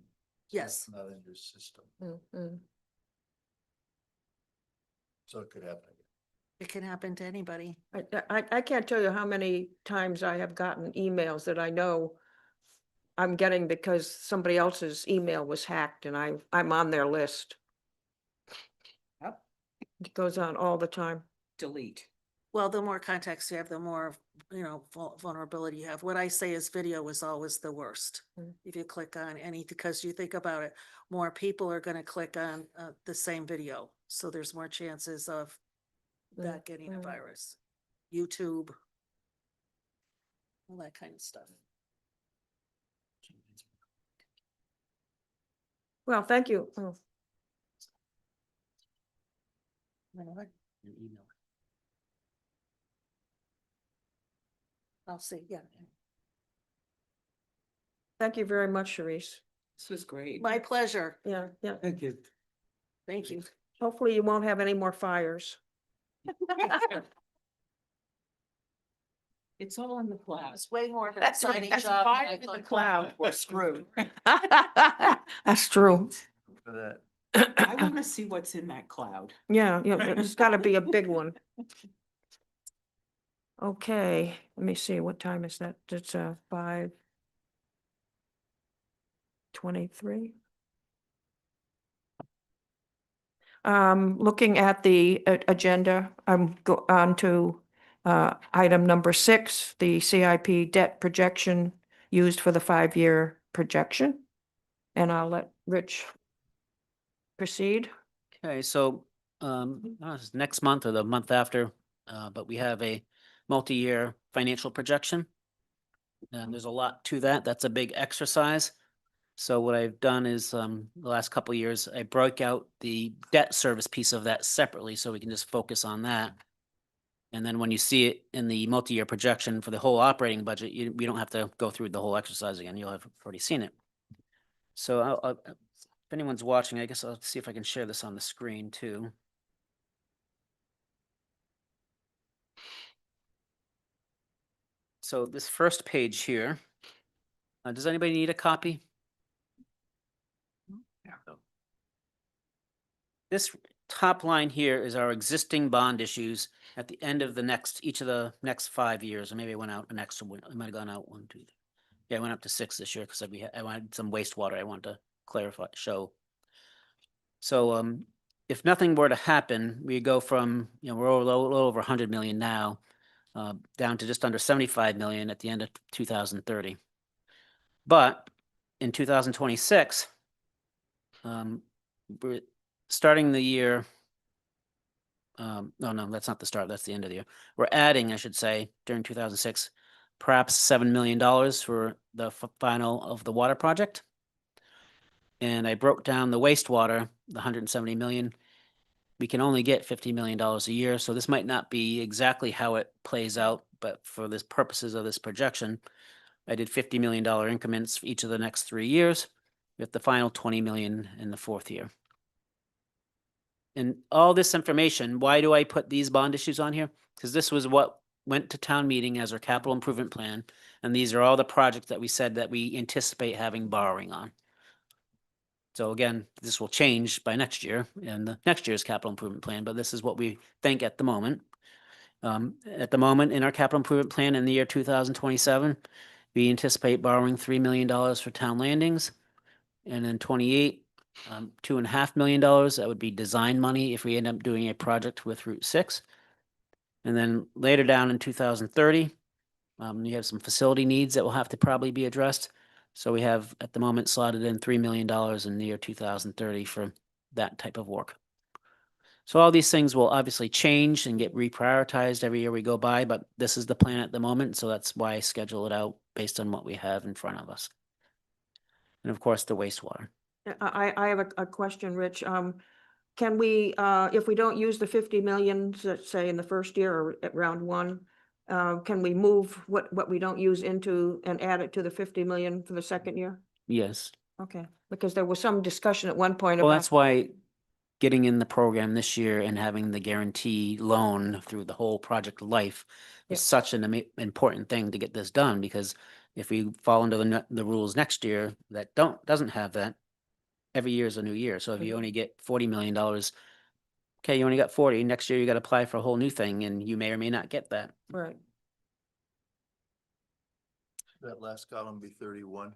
Yes. Not in your system, Mhm. so it could happen again. It can happen to anybody. I can't tell you how many times I have gotten emails that I know I'm getting because somebody else's email was hacked and I'm on their list. Yep. It goes on all the time. Delete. Well, the more context you have, the more, vulnerability you have. What I say is video is always the worst. Mm. If you click on any, because you think about it, more people are gonna click on the same video. So there's more chances of that getting a mm. virus. YouTube. All that kind of stuff. Well, thank you. Oh, your email. I'll see, yeah. thank you very much, Sharice. This was great. My pleasure. Yeah, yeah. Thank you. Thank you. Hopefully you won't have any more fires. It's all in the cloud. It's way more of an That's exciting right. job. than I Fire in the thought. cloud. We're screwed. That's true. For that. I want to see what's in that cloud. Yeah, yeah, it's gotta be a big one. Okay, let me see, what time is that? It's 5:23. Looking at the agenda, I'm go on to item number 6, the CIP debt projection used for the 5-year projection. And I'll let Rich proceed. Okay, so, I don't know if it's next month or the month after, but we have a multi-year financial projection. And there's a lot to that. That's a big exercise. So what I've done is, the last couple of years, I broke out the debt service piece of that separately, so we can just focus on that. And then when you see it in the multi-year projection for the whole operating budget, we don't have to go through the whole exercise again. You'll have already seen it. So if anyone's watching, I guess I'll see if I can share this on the screen too. So this first page here, does anybody need a copy? Yeah. This top line here is our existing bond issues at the end of each of the next 5 years, or maybe it went out an extra one. It might have gone out 1, 2, 3. Yeah, I went up to 6 this year because I wanted some wastewater. I wanted to clarify, show. So, if nothing were to happen, we go from, we're a little over 100 million now, down to just under 75 million at the end of 2030. But in 2026, we're starting the year. No, that's not the start. That's the end of the year. We're adding, I should say, during 2006, perhaps $7 million for the final of the water project. And I broke down the wastewater, the 170 million. We can only get $50 million a year, so this might not be exactly how it plays out, but for this purposes of this projection, I did $50 million increments for each of the next 3 years, with the final 20 million in the 4th year. And all this information, why do I put these bond issues on here? Because this was what went to town meeting as our capital improvement plan, and these are all the projects that we said that we anticipate having borrowing on. So again, this will change by next year and the next year's capital improvement plan, but this is what we think at the moment. At the moment, in our capital improvement plan in the year 2027, we anticipate borrowing $3 million for town landings. And in 28, $2.5 million, that would be design money if we end up doing a project with Route 6. And then later down in 2030, you have some facility needs that will have to probably be addressed. So we have at the moment slotted in $3 million in the year 2030 for that type of work. So all these things will obviously change and get reprioritized every year we go by, but this is the plan at the moment. So that's why I schedule it out based on what we have in front of us. And of course, the wastewater. I have a question, Rich. Can we, if we don't use the 50 million, let's say in the first year or at round 1, can we move what we don't use into and add it to the 50 million for the second year? Yes. Okay, because there was some discussion at one point Well, about. that's why getting in the program this year and having the guarantee loan through the whole project life is Yep. such an important thing to get this done, because if we fall into the rules next year that doesn't have that, every year is a new year. So if you only get $40 million, okay, you only got 40. Next year you got to apply for a whole new thing, and you may or may not get that. Right. That last column be 31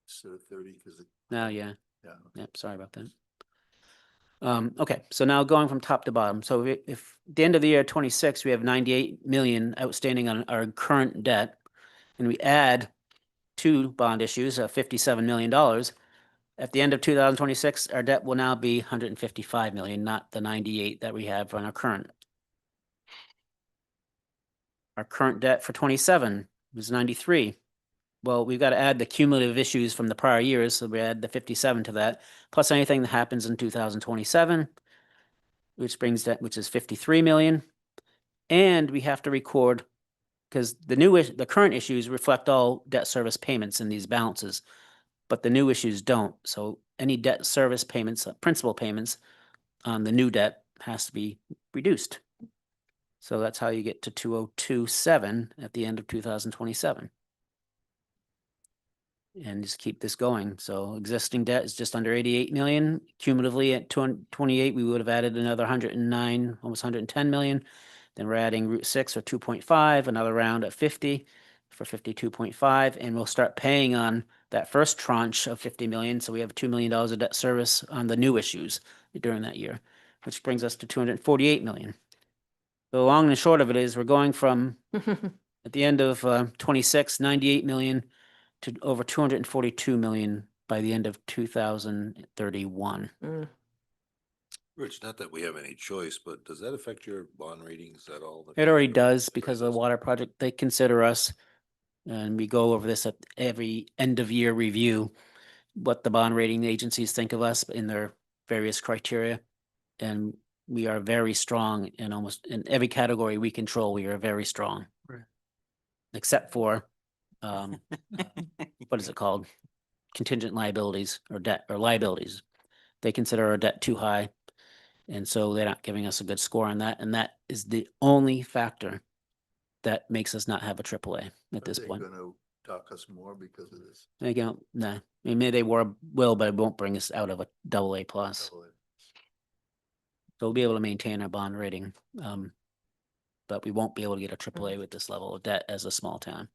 instead of 30 because. Now, yeah. Yeah. Yep, sorry about that. Okay, so now going from top to bottom. So if at the end of the year 26, we have 98 million outstanding on our current debt, and we add 2 bond issues of $57 million, at the end of 2026, our debt will now be 155 million, not the 98 that we have on our current. Our current debt for 27 is 93. Well, we've got to add the cumulative issues from the prior years, so we add the 57 to that, plus anything that happens in 2027, which brings that, which is 53 million. And we have to record, because the current issues reflect all debt service payments in these balances, but the new issues don't. So any debt service payments, principal payments on the new debt has to be reduced. So that's how you get to 2027 at the end of 2027. And just keep this going. So existing debt is just under 88 million. Cumulatively at 228, we would have added another 109, almost 110 million. Then we're adding Route 6 or 2.5, another round at 50 for 52.5. And we'll start paying on that first tranche of 50 million. So we have $2 million of debt service on the new issues during that year, which brings us to 248 million. The long and short of it is we're going from at the end of 26, 98 million to over 242 million by the end of 2031. Rich, not that we have any choice, but does that affect your bond ratings at all? It already does because of the water project. They consider us, and we go over this at every end of year review. what the bond rating agencies think of us in their various criteria. And we are very strong in almost in every category we control. We are very strong. Right. Except for, what is it called? Contingent liabilities or debt or liabilities. They consider our debt too high. And so they're not giving us a good score on that. And that is the only factor that makes us not have a AAA at Are this they point. gonna dock us more because of this? Again, no, I mean, maybe they will, but it won't bring us out of a AA plus. Double it. So we'll be able to maintain our bond rating. But we won't be able to get a AAA with this level of debt as a small town.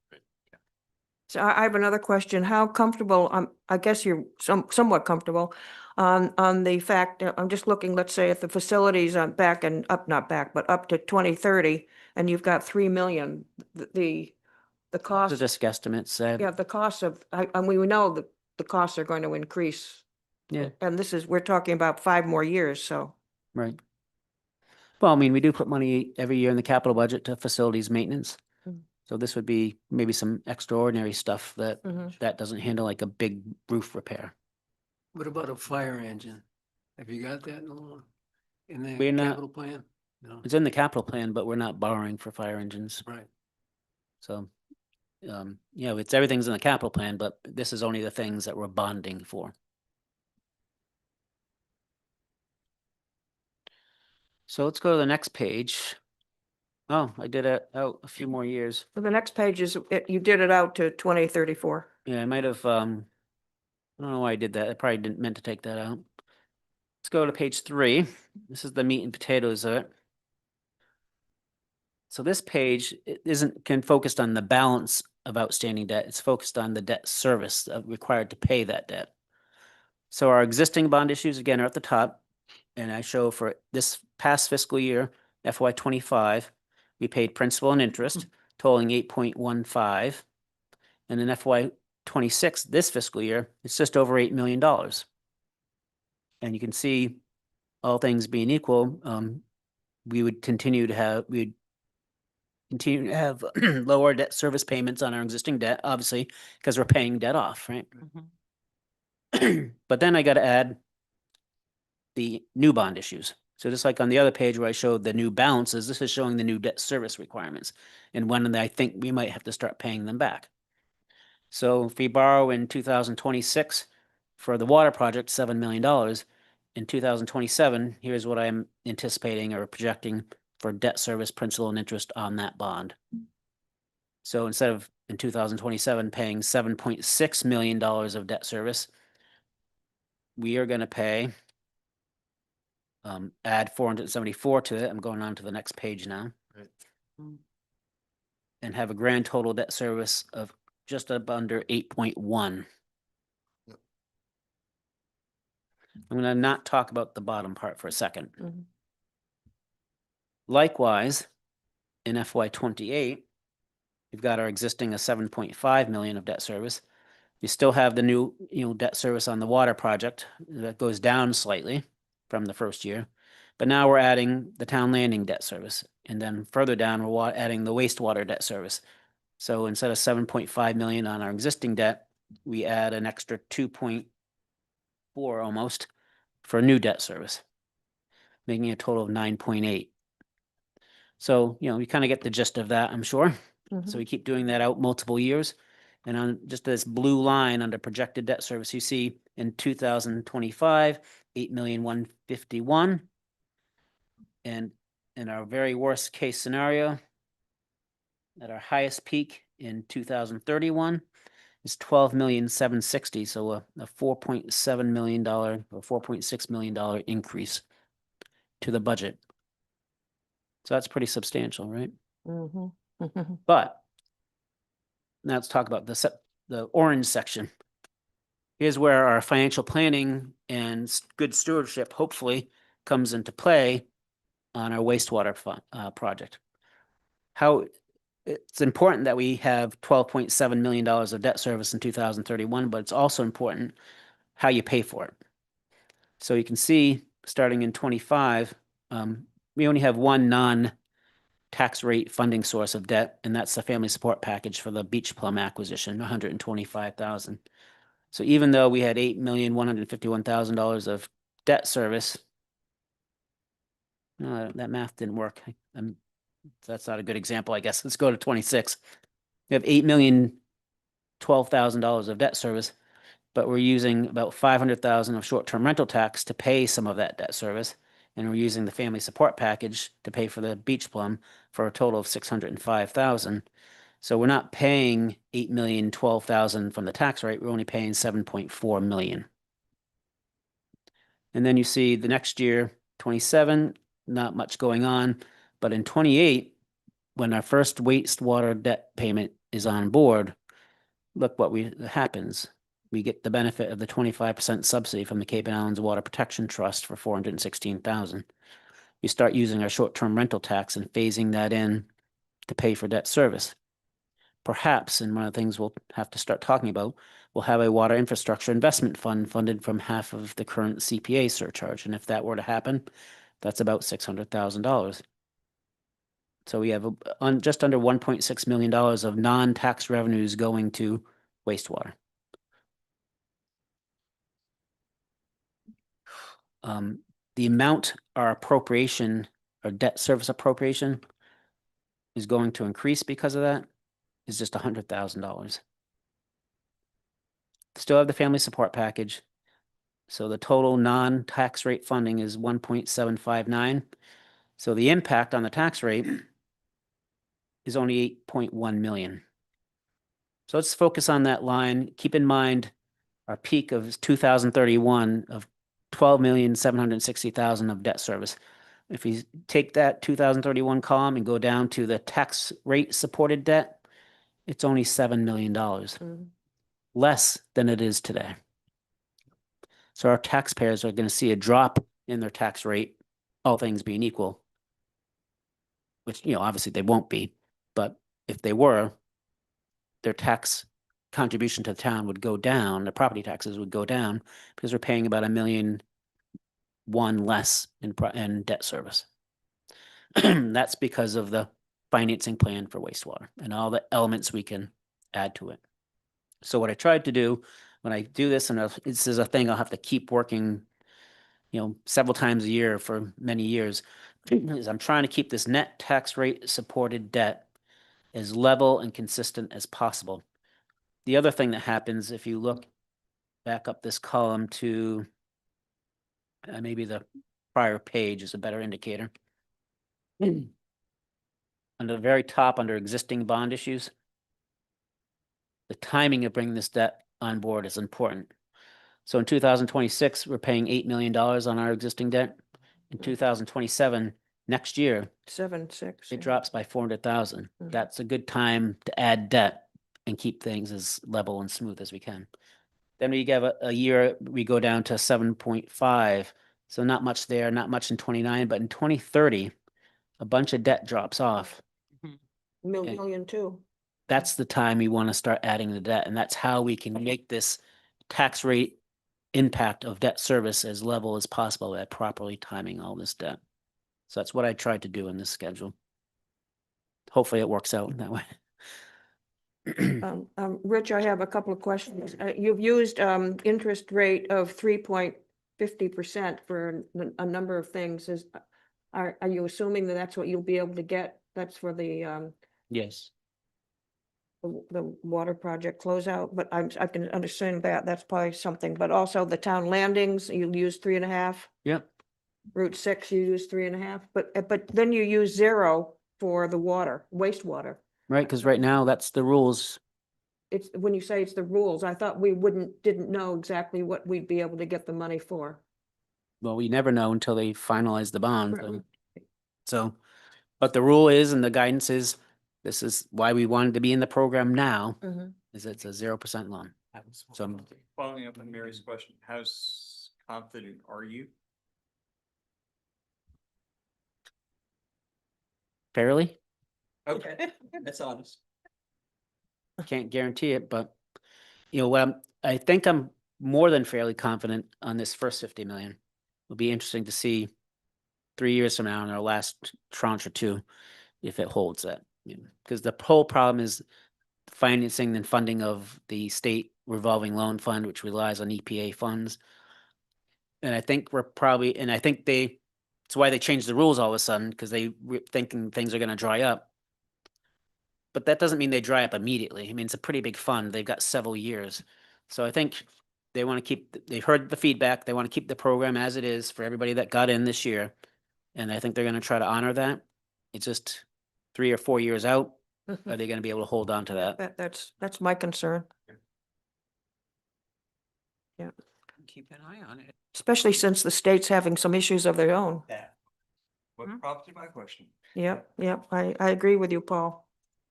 So I have another question. How comfortable, I guess you're somewhat comfortable on the fact, I'm just looking, let's say if the facilities are back and up, not back, but up to 2030, and you've got 3 million, the So cost, just guesstimates, yeah, the cost of, and we know that the costs are going to increase. yeah, And we're talking about 5 more years, so. right. Well, I mean, we do put money every year in the capital budget to facilities maintenance. Mm. So this would be maybe some extraordinary stuff that Mhm. that doesn't handle like a big roof repair. What about a fire engine? Have you got that in the We're not- capital plan? No, It's in the capital plan, but we're not borrowing for fire engines. right. So, it's everything's in the capital plan, but this is only the things that we're bonding for. So let's go to the next page. Oh, I did it out a few more years. The next page is, you did it out to 2034. Yeah, I might have, I don't know why I did that. I probably didn't meant to take that out. Let's go to page 3. This is the meat and potatoes of it. So this page can focused on the balance of outstanding debt. It's focused on the debt service required to pay that debt. So our existing bond issues again are at the top. And I show for this past fiscal year, FY 25, we paid principal and interest totaling 8.15. And in FY 26, this fiscal year, it's just over $8 million. And you can see, all things being equal, we would continue to have lower debt service payments on our existing debt, obviously, because we're paying debt off, right? But then I got to add the new bond issues. So just like on the other page where I showed the new balances, this is showing the new debt service requirements and when I think we might have to start paying them back. So if we borrow in 2026 for the water project, $7 million, in 2027, here's what I'm anticipating or projecting for debt service, principal and interest on that bond. So instead of in 2027 paying $7.6 million of debt service, we are going to pay, add 474 to it. I'm going on to the next page now. Right. And have a grand total debt service of just up under 8.1. Yep. I'm going to not talk about the bottom part for a second. Mhm. Likewise, in FY 28, we've got our existing 7.5 million of debt service. You still have the new, debt service on the water project that goes down slightly from the first year. But now we're adding the town landing debt service. And then further down, we're adding the wastewater debt service. So instead of 7.5 million on our existing debt, we add an extra 2.4 almost for new debt service, making a total of 9.8. So, we kind of get the gist of that, I'm sure. So we keep doing that out multiple years. And on just this blue line under projected debt service, you see in 2025, 8,151,000. And in our very worst case scenario, at our highest peak in 2031 is 12,760,000. So a $4.7 million or $4.6 million increase to the budget. So that's pretty substantial, right? Mhm. But now let's talk about the orange section. Here's where our financial planning and good stewardship hopefully comes into play on our wastewater project. How it's important that we have $12.7 million of debt service in 2031, but it's also important how you pay for it. So you can see starting in 25, we only have one non-tax rate funding source of debt, and that's the family support package for the beach plum acquisition, 125,000. So even though we had $8,151,000 of debt service, no, that math didn't work. That's not a good example, I guess. Let's go to 26. We have $8,012,000 of debt service, but we're using about 500,000 of short-term rental tax to pay some of that debt service. And we're using the family support package to pay for the beach plum for a total of 605,000. So we're not paying 8,012,000 from the tax rate. We're only paying 7.4 million. And then you see the next year, 27, not much going on, but in 28, when our first wastewater debt payment is on board, look what happens. We get the benefit of the 25% subsidy from the Cape and Islands Water Protection Trust for 416,000. We start using our short-term rental tax and phasing that in to pay for debt service. Perhaps, and one of the things we'll have to start talking about, we'll have a water infrastructure investment fund funded from half of the current CPA surcharge. And if that were to happen, that's about $600,000. So we have just under $1.6 million of non-tax revenues going to wastewater. The amount our appropriation, our debt service appropriation is going to increase because of that is just $100,000. Still have the family support package. So the total non-tax rate funding is 1.759. So the impact on the tax rate is only 8.1 million. So let's focus on that line. Keep in mind our peak of 2031 of 12,760,000 of debt service. If we take that 2031 column and go down to the tax rate supported debt, it's only $7 million, less than it is today. So our taxpayers are going to see a drop in their tax rate, all things being equal, which, obviously they won't be, but if they were, their tax contribution to the town would go down, their property taxes would go down because we're paying about $1.1 million less in debt service. That's because of the financing plan for wastewater and all the elements we can add to it. So what I tried to do when I do this, and this is a thing I'll have to keep working, several times a year for many years, is I'm trying to keep this net tax rate supported debt as level and consistent as possible. The other thing that happens, if you look back up this column to maybe the prior page is a better indicator. Under the very top, under existing bond issues, the timing of bringing this debt on board is important. So in 2026, we're paying $8 million on our existing debt. In 2027, next year, 7.6. it drops by 400,000. Mhm. That's a good time to add debt and keep things as level and smooth as we can. Then we have a year, we go down to 7.5. So not much there, not much in 29, but in 2030, a bunch of debt drops off. Million too. That's the time we want to start adding the debt, and that's how we can make this tax rate impact of debt service as level as possible at properly timing all this debt. So that's what I tried to do in this schedule. Hopefully it works out that way. Rich, I have a couple of questions. You've used interest rate of 3.50% for a number of things. Are you assuming that that's what you'll be able to get? That's for the Yes. water project closeout, but I can understand that. That's probably something, but also the town landings, you'll use 3.5. Yep. Route 6, you use 3.5, but then you use 0 for the wastewater. Right, because right now that's the rules. It's when you say it's the rules, I thought we didn't know exactly what we'd be able to get the money for. Well, we never know until they finalize the bond. Right. So, but the rule is, and the guidance is, this is why we wanted to be in the program now, is it's a 0% loan. So Following up on Mary's question, how confident are you? fairly, Okay, that's honest. can't guarantee it, but I think I'm more than fairly confident on this first 50 million. It'll be interesting to see 3 years from now in our last tranche or two, if it holds that. Because the whole problem is financing and funding of the state revolving loan fund, which relies on EPA funds. And I think we're probably, and I think it's why they changed the rules all of a sudden, because they were thinking things are gonna dry up. But that doesn't mean they dry up immediately. I mean, it's a pretty big fund. They've got several years. So I think they want to they've heard the feedback. They want to keep the program as it is for everybody that got in this year. And I think they're going to try to honor that. It's just 3 or 4 years out. Are they going to be able to hold on to that? That's my concern, Keep an eye on it. especially since the state's having some issues of their own. That. What Hmm? prompted my question? Yep, I agree with you, Paul.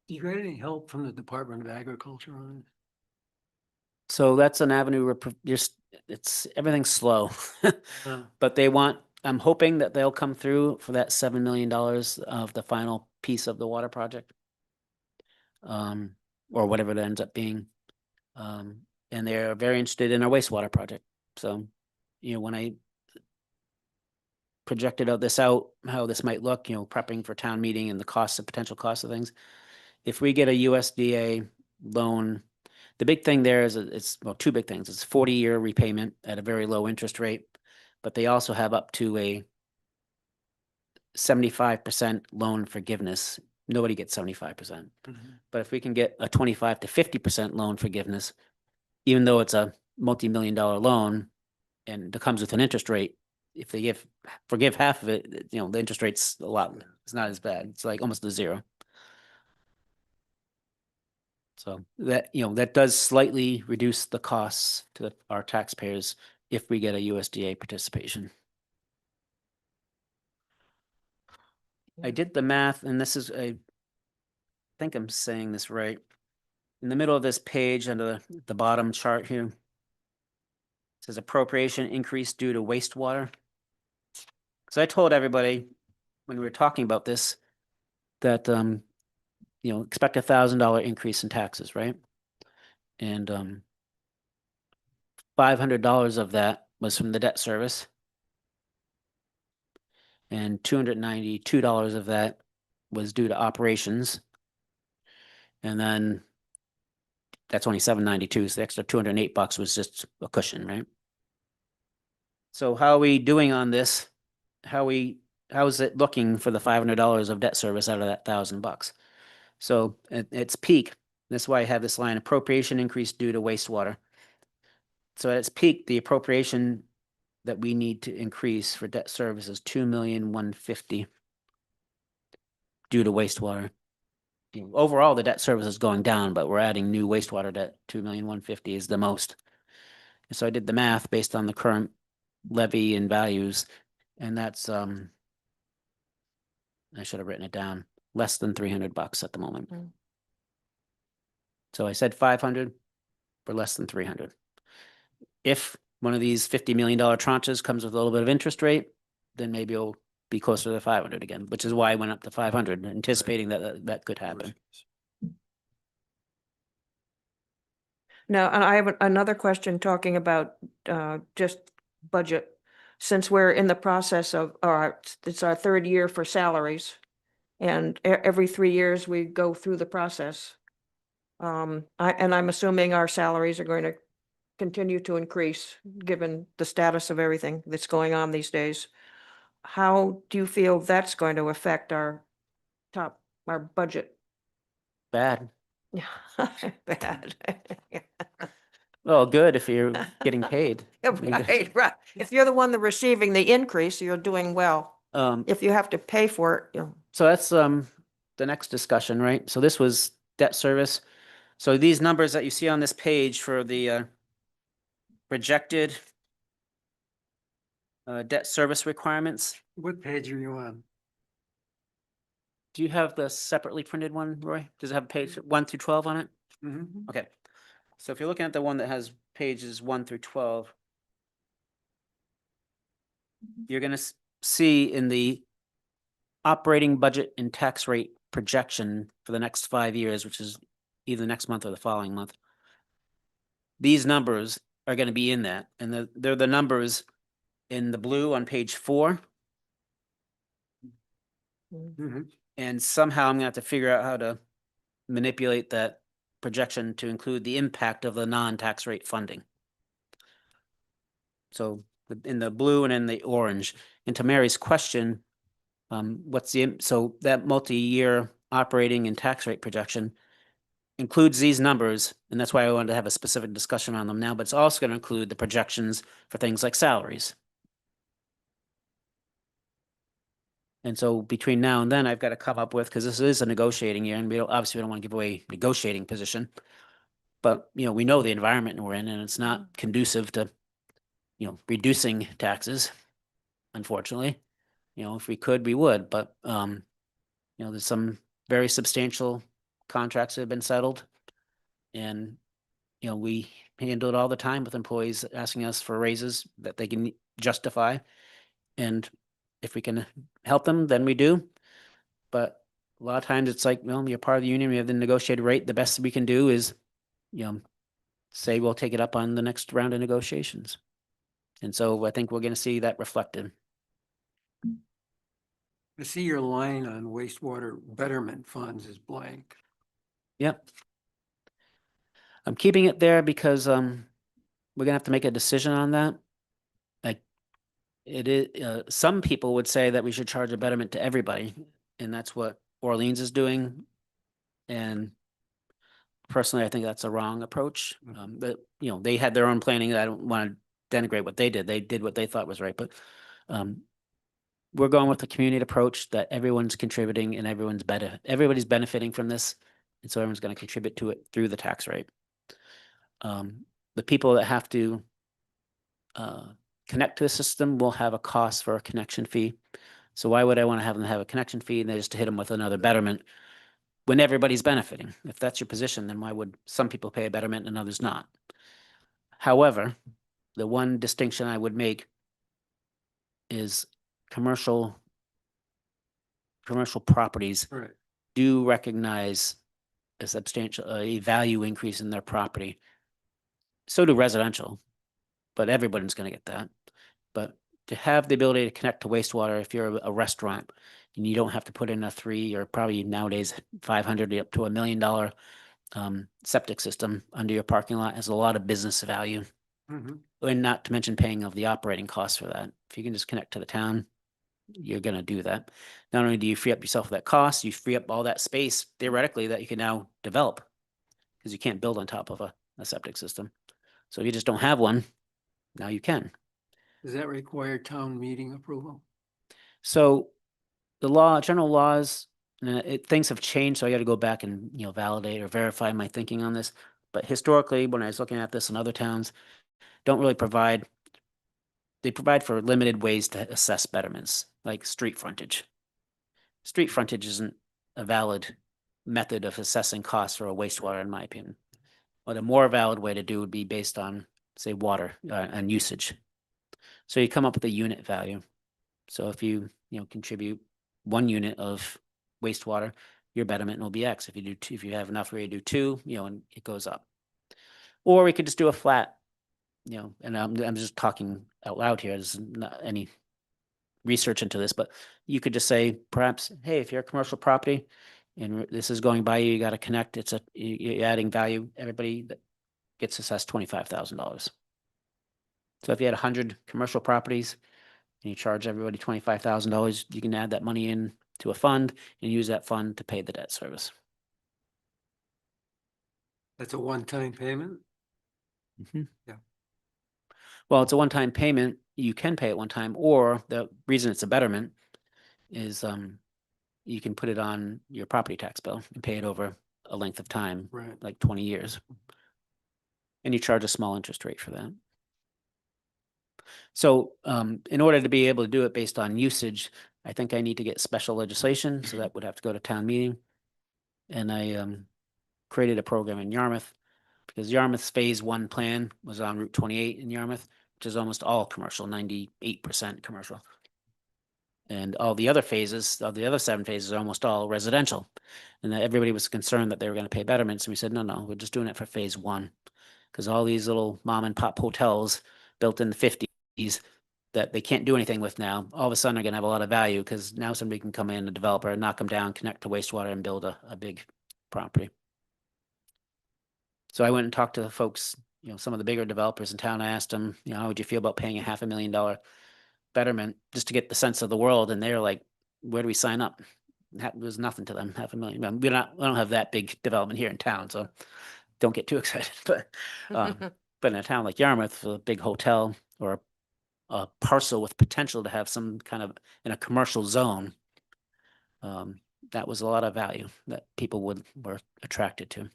Do you get any help from the Department of Agriculture on it? So that's an avenue where everything's slow. But I'm hoping that they'll come through for that $7 million of the final piece of the water project. Or whatever it ends up being. And they're very interested in our wastewater project. So, when I projected out how this might look, prepping for town meeting and the potential costs of things. If we get a USDA loan, the big thing there is two big things. It's 40-year repayment at a very low interest rate, but they also have up to a 75% loan forgiveness. Nobody gets 75%. But if we can get a 25 to 50% loan forgiveness, even though it's a multi-million-dollar loan and it comes with an interest rate, if they forgive half of it, the interest rate's it's not as bad. It's like almost a zero. So that does slightly reduce the costs to our taxpayers if we get a USDA participation. I did the math, and I think I'm saying this right. In the middle of this page, under the bottom chart here, it says appropriation increase due to wastewater. So I told everybody when we were talking about this that expect $1,000 increase in taxes, right? And $500 of that was from the debt service, and $292 of that was due to operations. And then that's only $792, so the extra $208 was just a cushion, right? So how are we doing on this? How is it looking for the $500 of debt service out of that $1,000? So at its peak, that's why I have this line, appropriation increase due to wastewater. So at its peak, the appropriation that we need to increase for debt service is $2,150,000 due to wastewater. Overall, the debt service is going down, but we're adding new wastewater debt. $2,150,000 is the most. And so I did the math based on the current levy and values, and that's I should have written it down, less than $300 at the moment. Mm. So I said 500 for less than 300. If one of these $50 million tranches comes with a little bit of interest rate, then maybe it'll be closer to 500 again, which is why I went up to 500, anticipating that could happen. Now, and I have another question talking about just budget. Since we're in the process of, it's our third year for salaries. And every 3 years we go through the process. I'm assuming our salaries are going to continue to increase, given the status of everything that's going on these days. How do you feel that's going to affect our budget? Bad. Bad. Well, good if you're getting paid. Right. If you're the one that receiving the increase, you're doing well. If you have to pay for it, So that's the next discussion, right? So this was debt service. So these numbers that you see on this page for the projected debt service requirements. What page are you on? Do you have the separately printed one, Roy? Does it have page 1 through 12 on it? Mm-hmm. Okay. So if you're looking at the one that has pages 1 through 12, you're going to see in the operating budget and tax rate projection for the next 5 years, which is either next month or the following month, these numbers are going to be in that. And they're the numbers in the blue on page 4. Mm-hmm. And somehow I'm going to have to figure out how to manipulate that projection to include the impact of the non-tax rate funding. So in the blue and in the orange, and to Mary's question, what's so that multi-year operating and tax rate projection includes these numbers, and that's why I wanted to have a specific discussion on them now, but it's also going to include the projections for things like salaries. And so between now and then, I've got to come up with, because this is a negotiating year, and obviously we don't want to give away negotiating position. But, we know the environment we're in, and it's not conducive to, reducing taxes, unfortunately. If we could, we would, but, there's some very substantial contracts that have been settled. And, we handle it all the time with employees asking us for raises that they can justify. And if we can help them, then we do. But a lot of times it's like, well, you're part of the union, we have the negotiated rate. The best we can do is, say we'll take it up on the next round of negotiations. And so I think we're going to see that reflected. I see your line on wastewater betterment funds is blank. Yep. I'm keeping it there because we're gonna have to make a decision on that. Like it is, some people would say that we should charge a betterment to everybody, and that's what Orleans is doing. And personally, I think that's a wrong approach. But they had their own planning. I don't want to denigrate what they did. They did what they thought was right, but we're going with the community approach that everyone's contributing and everybody's benefiting from this, and so everyone's going to contribute to it through the tax rate. The people that have to connect to the system will have a cost for a connection fee. So why would I want to have them have a connection fee and then just to hit them with another betterment when everybody's benefiting? If that's your position, then why would some people pay a betterment and others not? However, the one distinction I would make is commercial properties Right. do recognize a substantial a value increase in their property. So do residential, but everybody's going to get that. But to have the ability to connect to wastewater, if you're a restaurant and you don't have to put in a $3 or probably nowadays $500 up to $1 million septic system under your parking lot, has a lot of business value. Mhm. And not to mention paying of the operating costs for that. If you can just connect to the town, you're going to do that. Not only do you free up yourself that cost, you free up all that space theoretically that you can now develop, because you can't build on top of a septic system. So if you just don't have one, now you can. Does that require town meeting approval? So the general laws, things have changed, so I got to go back and, validate or verify my thinking on this. But historically, when I was looking at this in other towns, don't really provide, they provide for limited ways to assess betterments, like street frontage. Street frontage isn't a valid method of assessing costs for a wastewater, in my opinion. What a more valid way to do would be based on, say, water and usage. So you come up with a unit value. So if you, contribute 1 unit of wastewater, your betterment will be X. If you do two, if you have enough where you do 2, and it goes up. Or we could just do a flat, and I'm just talking out loud here. There's not any research into this, but you could just say, perhaps, hey, if you're a commercial property and this is going by you got to connect, you're adding value. Everybody that gets assessed $25,000. So if you had 100 commercial properties and you charge everybody $25,000, you can add that money in to a fund and use that fund to pay the debt service. That's a one-time payment? Yeah. Well, it's a one-time payment. You can pay it one time, or the reason it's a betterment is you can put it on your property tax bill and pay it over a length of time, Right. like 20 years. And you charge a small interest rate for that. So in order to be able to do it based on usage, I think I need to get special legislation. So that would have to go to town meeting. And I created a program in Yarmouth, because Yarmouth's phase 1 plan was on Route 28 in Yarmouth, which is almost all commercial, 98% commercial. And all the other phases, of the other 7 phases, are almost all residential. And that everybody was concerned that they were going to pay betterments. And we said, no, we're just doing it for phase 1. Because all these little mom and pop hotels built in the 50s that they can't do anything with now, all of a sudden are going to have a lot of value, because now somebody can come in, a developer, knock them down, connect to wastewater and build a big property. So I went and talked to the folks, some of the bigger developers in town. I asked them, how would you feel about paying a $500,000 betterment just to get the sense of the world? And they're like, where do we sign up? That was nothing to them, $500,000. We don't have that big development here in town, so don't get too excited. But in a town like Yarmouth, a big hotel or a parcel with potential to have some kind of in a commercial zone, that was a lot of value that people were attracted to.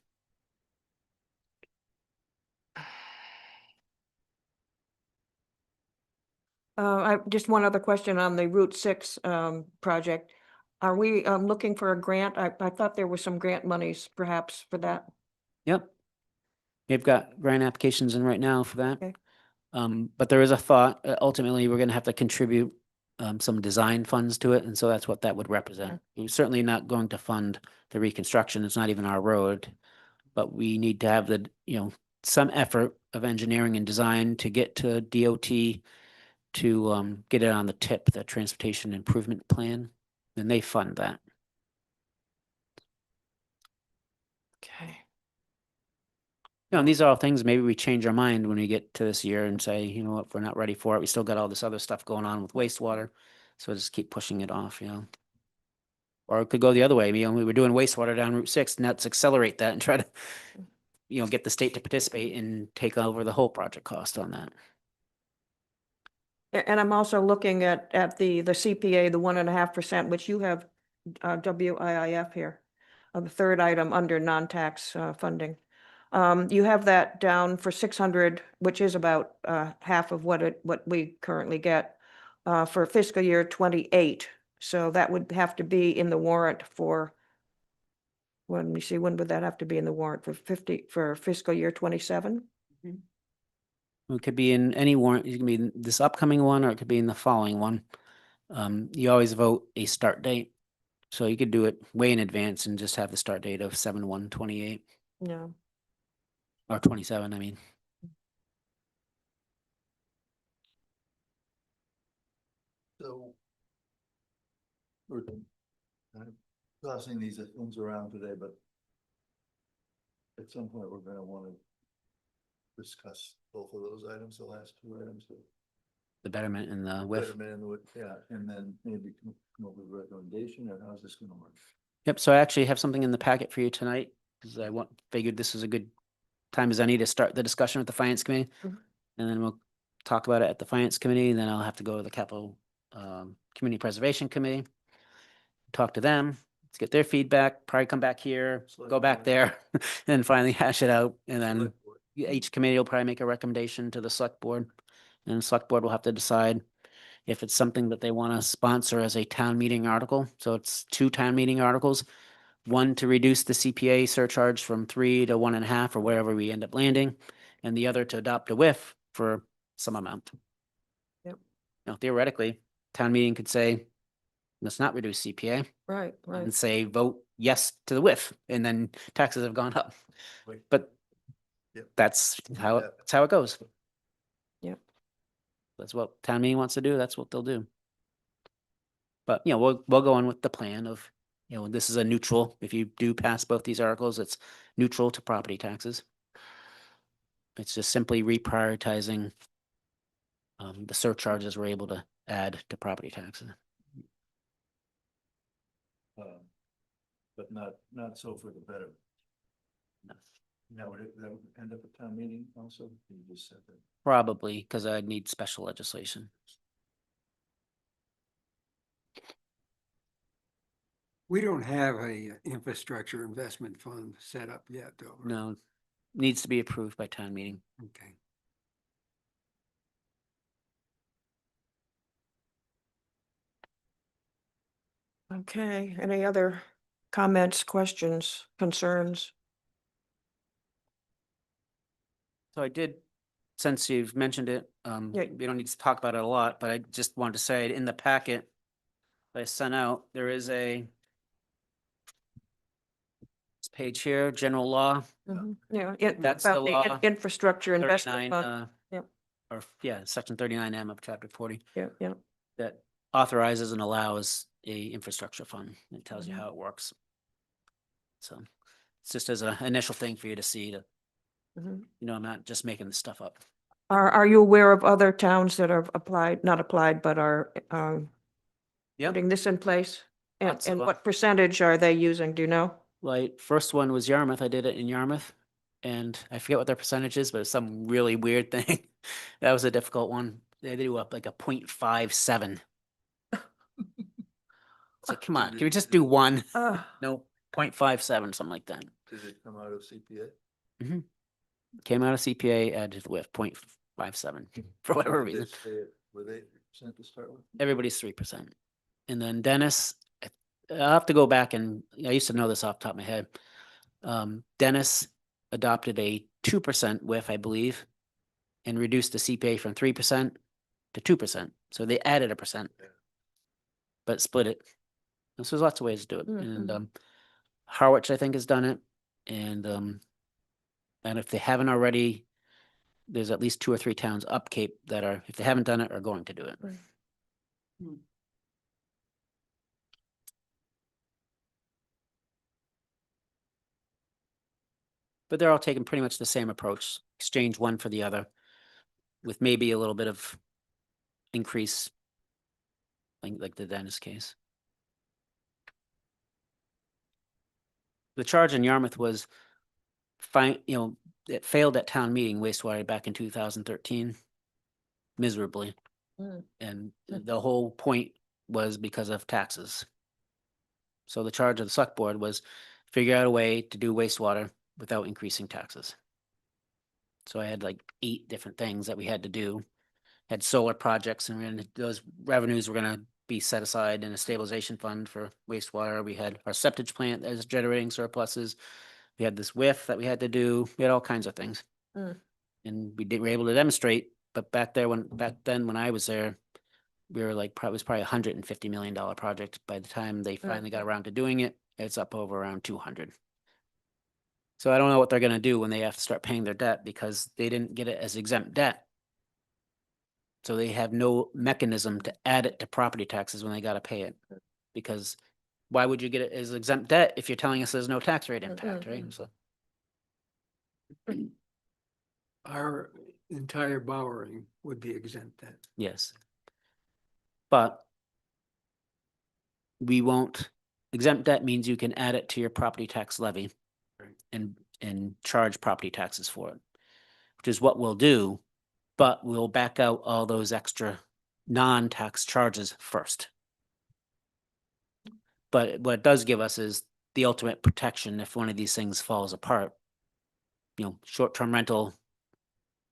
Just one other question on the Route 6 project. Are we looking for a grant? I thought there were some grant monies perhaps for that. Yep. We've got grant applications in right now for that. Okay. But there is a thought, ultimately, we're gonna have to contribute some design funds to it, and so that's what that would represent. We're certainly not going to fund the reconstruction, it's not even our road. But we need to have some effort of engineering and design to get to DOT to get it on the TIP, the Transportation Improvement Plan, and they fund that. Okay. And these are all things, maybe we change our mind when we get to this year and say, you know what, if we're not ready for it, we still got all this other stuff going on with wastewater. So just keep pushing it off, Or it could go the other way. We were doing wastewater down Route 6, and let's accelerate that and try to, get the state to participate and take over the whole project cost on that. And I'm also looking at the CPA, the 1.5%, which you have WIIF here, the third item under non-tax funding. You have that down for 600, which is about half of what we currently get for fiscal year 28. So that would have to be in the warrant for, when would that have to be in the warrant for fiscal year 27? It could be in any warrant. It can be in this upcoming one, or it could be in the following one. You always vote a start date. So you could do it way in advance and just have the start date of 7/1/28 Yeah. or 27, I mean. So. We're kind of tossing these things around today, but. At some point, we're gonna wanna. Discuss both of those items, the last two items. The betterment and the WIF. Betterment and yeah, and then maybe come up with a recommendation, or how's this gonna work? Yep, so I actually have something in the packet for you tonight, because figured this is a good time as any to start the discussion with the finance committee. Mhm. And then we'll talk about it at the finance committee, and then I'll have to go to the capital community preservation committee. Talk to them, let's get their feedback, probably come back here, Select go back board. there, and then finally hash it out, and then Select board. each committee will probably make a recommendation to the select board. And the select board will have to decide if it's something that they want to sponsor as a town meeting article. So it's 2 town meeting articles. One to reduce the CPA surcharge from 3 to 1.5 or wherever we end up landing, and the other to adopt a WIF for some amount. Yep. Now theoretically, town meeting could say, let's not reduce CPA, Right, and say, vote yes to the WIF, and then taxes have gone up. Wait. But Yep. that's Yeah. how it goes. Yep. That's what town meeting wants to do. That's what they'll do. But, we'll go on with the plan of, this is a neutral. If you do pass both these articles, it's neutral to property taxes. It's just simply reprioritizing the surcharges we're able to add to property taxes. But not so for the better. That would end up at town meeting also, you just said that. Probably, because I'd need special legislation. We don't have a infrastructure investment fund set up yet, though. right? No, needs to be approved by town meeting. Okay. Okay, any other comments, questions, concerns? So I did, since you've mentioned it, Yeah. we don't need to talk about it a lot, but I just wanted to say in the packet that I sent out, there is this page here, general law, Yeah, That's the about the law, infrastructure investment 39, fund. Yep. section 39M of chapter 40, Yeah. that authorizes and allows a infrastructure fund. It tells you Mhm. how it works. So it's just as an initial thing for you to see, to Mhm. You know, I'm not just making this stuff up. Are you aware of other towns that have applied, not applied, but are, Yep. putting this in place? And, Lots of and them. what percentage are they using, do you know? Like, first one was Yarmouth. I did it in Yarmouth. And I forget what their percentage is, but it's some really weird thing. That was a difficult one. They do up like a 0.57. It's like, come on, can we just do one? Uh, No, 0.57, something like that. Did it come out of CPA? Came out of CPA, added to the WIF, 0.57, for whatever Did they reason. stay at- Were they percent to start with? Everybody's 3%. And then Dennis, I'll have to go back and, I used to know this off the top of my head. Dennis adopted a 2% WIF, I believe, and reduced the CPA from 3% to 2%. So they added a percent, but split it. And so there's lots of ways to do it. And Mhm. Harwich, I think, has done it. And if they haven't already, there's at least 2 or 3 towns up Cape that are, if they haven't done it, are going to do it. Right. But they're all taking pretty much the same approach, exchange one for the other, with maybe a little bit of increase, like the Dennis case. The charge in Yarmouth was fine, it failed at town meeting wastewater back in 2013 miserably. Mm. And the whole point was because of taxes. So the charge of the select board was figure out a way to do wastewater without increasing taxes. So I had like 8 different things that we had to do. Had solar projects, and those revenues were gonna be set aside in a stabilization fund for wastewater. We had our septic plant that is generating surpluses. We had this WIF that we had to do. We had all kinds of things. Mm. And were able to demonstrate, but back then when I was there, we were like, it was probably $150 million project. By the time they finally got around to doing it, it's up over around 200. So I don't know what they're gonna do when they have to start paying their debt, because they didn't get it as exempt debt. So they have no mechanism to add it to property taxes when they gotta pay it. Because why would you get it as exempt debt if you're telling us there's no tax rate impact, right? So, Our entire borrowing would be exempt then. yes. But we won't, exempt debt means you can add it to your property tax levy Right. and charge property taxes for it, which is what we'll do, but we'll back out all those extra non-tax charges first. But what it does give us is the ultimate protection if one of these things falls apart. Short-term rental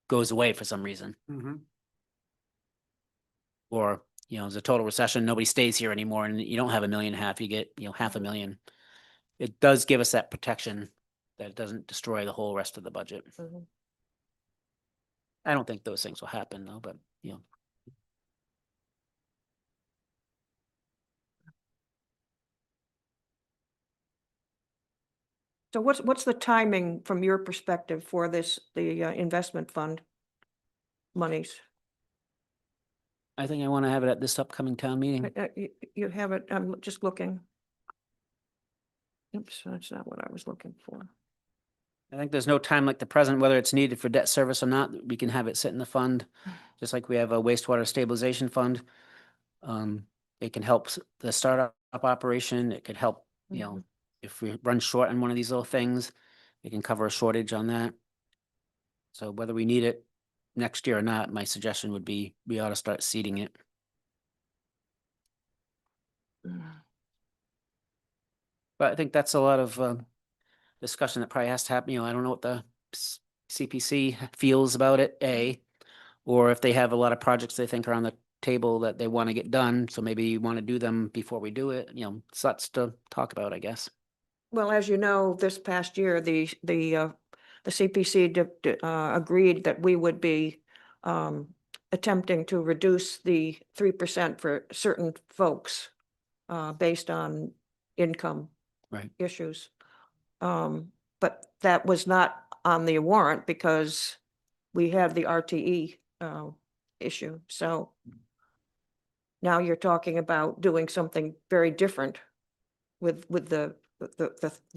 goes away for some reason, Mhm. or, there's a total recession, nobody stays here anymore, and you don't have $1.5 million, you get, $500,000. It does give us that protection that it doesn't destroy the whole rest of the budget. Mhm. I don't think those things will happen though, but, So what's the timing from your perspective for this, the investment fund monies? I think I want to have it at this upcoming town meeting. You have it, I'm just looking. Oops, that's not what I was looking for. I think there's no time like the present, whether it's needed for debt service or not, we can have it sit in the fund, just like we have a wastewater stabilization fund. It can help the startup operation. It could help, Mhm. if we run short on one of these little things, it can cover a shortage on that. So whether we need it next year or not, my suggestion would be we ought to start seeding it. But I think that's a lot of discussion that probably has to happen. I don't know what the CPC feels about it, or if they have a lot of projects they think are on the table that they want to get done. So maybe you want to do them before we do it. It's lots to talk about, I guess. Well, as you know, this past year, the CPC agreed that we would be attempting to reduce the 3% for certain folks based on income Right. issues. But that was not on the warrant because we had the RTE issue. So now you're talking about doing something very different with the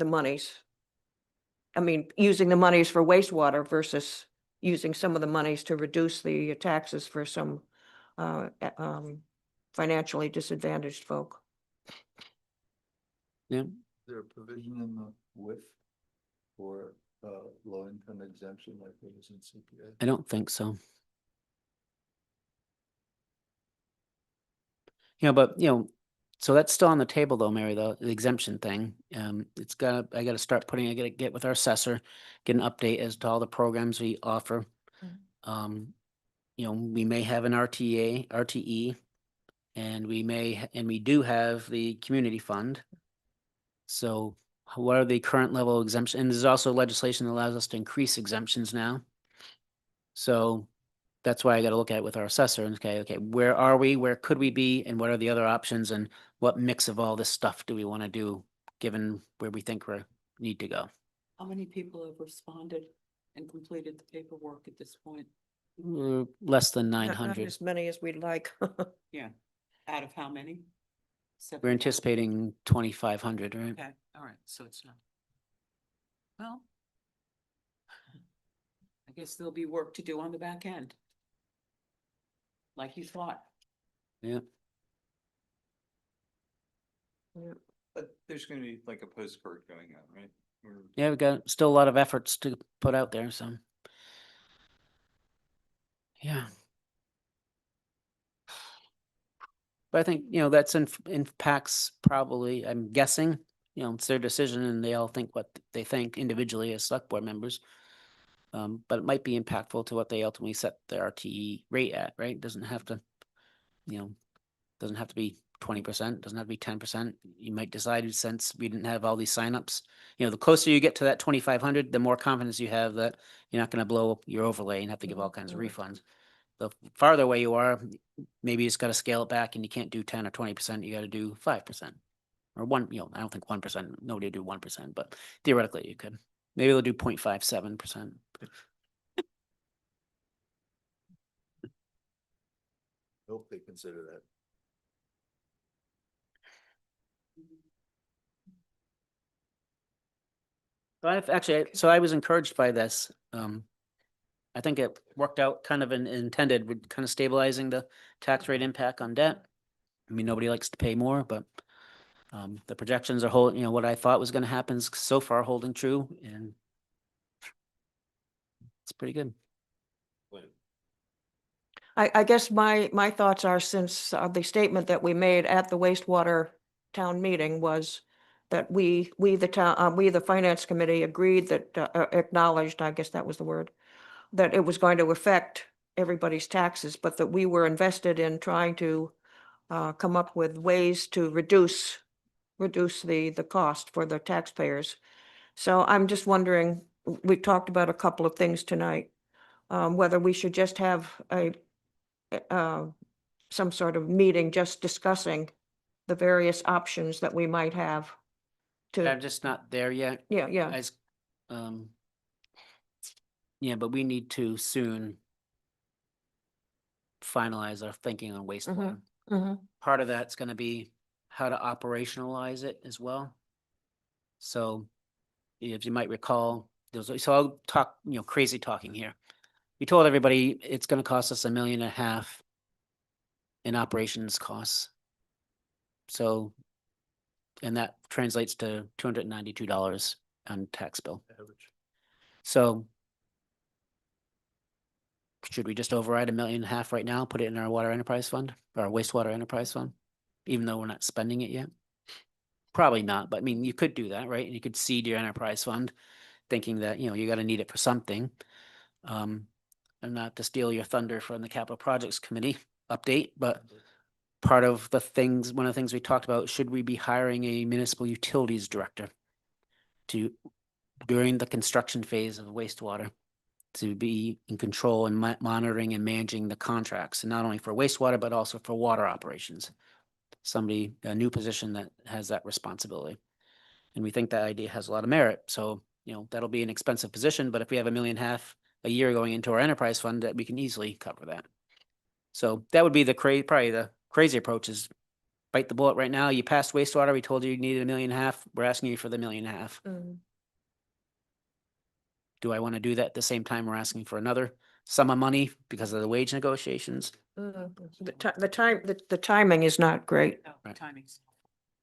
monies. I mean, using the monies for wastewater versus using some of the monies to reduce the taxes for some financially disadvantaged folk. Yeah, Is there a provision in the WIF for low income exemption like there is in CPA? I don't think so. But, so that's still on the table though, Mary, the exemption thing. I gotta start I gotta get with our assessor, get an update as to all the programs we offer. We may have an RTE, and we do have the community fund. So what are the current level exemption? And there's also legislation that allows us to increase exemptions now. So that's why I gotta look at it with our assessor and okay, where are we? Where could we be? And what are the other options? And what mix of all this stuff do we want to do, given where we think we need to go? How many people have responded and completed the paperwork at this point? Less than Not 900. as many as we'd like. Yeah, out of how many? We're 7,000? anticipating 2,500, right? Okay, all right, so it's not. Well, I guess there'll be work to do on the back end. Like you thought. Yeah. But there's gonna be like a postcard going out, right? Or- Yeah, we've got still a lot of efforts to put out there, so. Yeah. But I think, that's impacts probably, I'm guessing, it's their decision and they all think what they think individually as select board members. But it might be impactful to what they ultimately set the RTE rate at, right? Doesn't have to, doesn't have to be 20%, doesn't have to be 10%. You might decide since we didn't have all these signups, the closer you get to that 2,500, the more confidence you have that you're not gonna blow up your overlay and have to give all kinds of refunds. The farther away you are, maybe you just gotta scale it back and you can't do 10 or 20%, you gotta do 5%. Or I don't think 1%, nobody would do 1%, but theoretically you could. Maybe they'll do 0.57%. Hope they consider that. So I was encouraged by this. I think it worked out kind of intended, with kind of stabilizing the tax rate impact on debt. I mean, nobody likes to pay more, but the projections are holding, what I thought was gonna happen is so far holding true, and it's pretty good. I guess my thoughts are, since the statement that we made at the wastewater town meeting was that we the finance committee agreed that, acknowledged, I guess that was the word, that it was going to affect everybody's taxes, but that we were invested in trying to come up with ways to reduce the cost for the taxpayers. So I'm just wondering, we talked about a couple of things tonight, whether we should just have some sort of meeting just discussing the various options that we might have I'm to, just not there yet. yeah. As, yeah, but we need to soon finalize our thinking on wastewater. Mm-hmm. Part of that's gonna be how to operationalize it as well. So if you might recall, so I'll talk, crazy talking here. We told everybody it's gonna cost us $1.5 million in operations costs. So, and that translates to $292 on tax bill. So should we just override $1.5 million right now, put it in our water enterprise fund, or our wastewater enterprise fund, even though we're not spending it yet? Probably not, but I mean, you could do that, right? You could seed your enterprise fund, thinking that, you gotta need it for something. And not to steal your thunder from the capital projects committee update, but one of the things we talked about, should we be hiring a municipal utilities director during the construction phase of wastewater, to be in control and monitoring and managing the contracts, and not only for wastewater, but also for water operations. Somebody, a new position that has that responsibility. And we think that idea has a lot of merit. So, that'll be an expensive position, but if we have $1.5 million a year going into our enterprise fund, that we can easily cover that. So that would be probably the crazy approach, is bite the bullet right now. You passed wastewater. We told you needed $1.5 million. We're asking you for the $1.5 million. do I want to do that at the same time we're asking for another sum of money because of the wage negotiations? The timing is not great. No, Right. timing's.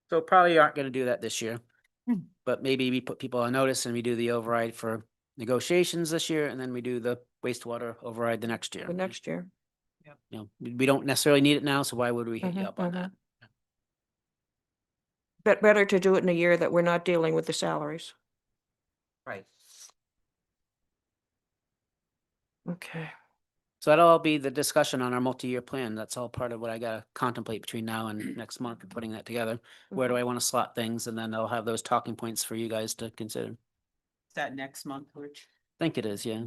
So probably aren't gonna do that this year. Hmm. But maybe we put people on notice and we do the override for negotiations this year, and then we do the wastewater override the next year. For next year. You know, we don't necessarily need it now, so why would we hit you Mhm, up on mhm. that? But better to do it in a year that we're not dealing with the salaries. Right. Okay. So that'll all be the discussion on our multi-year plan. That's all part of what I gotta contemplate between now and next month, and putting that together. Where do I wanna slot things? And then I'll have those talking points for you guys to consider. Is that next month, Rich? Think it is, yeah.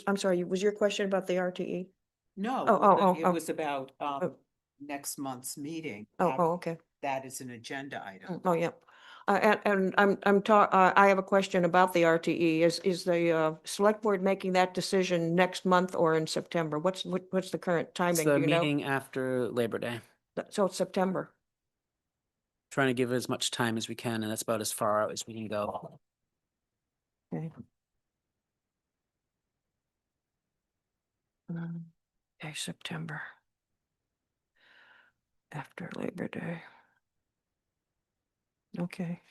I'm sorry, was your question about the RTE? No, Oh, it oh. was about, Oh. next month's meeting. Oh, okay. That is an agenda item. Oh, yeah. And I have a question about the RTE. Is the select board making that decision next month or in September? What's the current It's timing? the Do you know? meeting after Labor Day. So it's September. Trying to give as much time as we can, and that's about as far out as we can go. Okay. Okay, September. After Labor Day. Okay.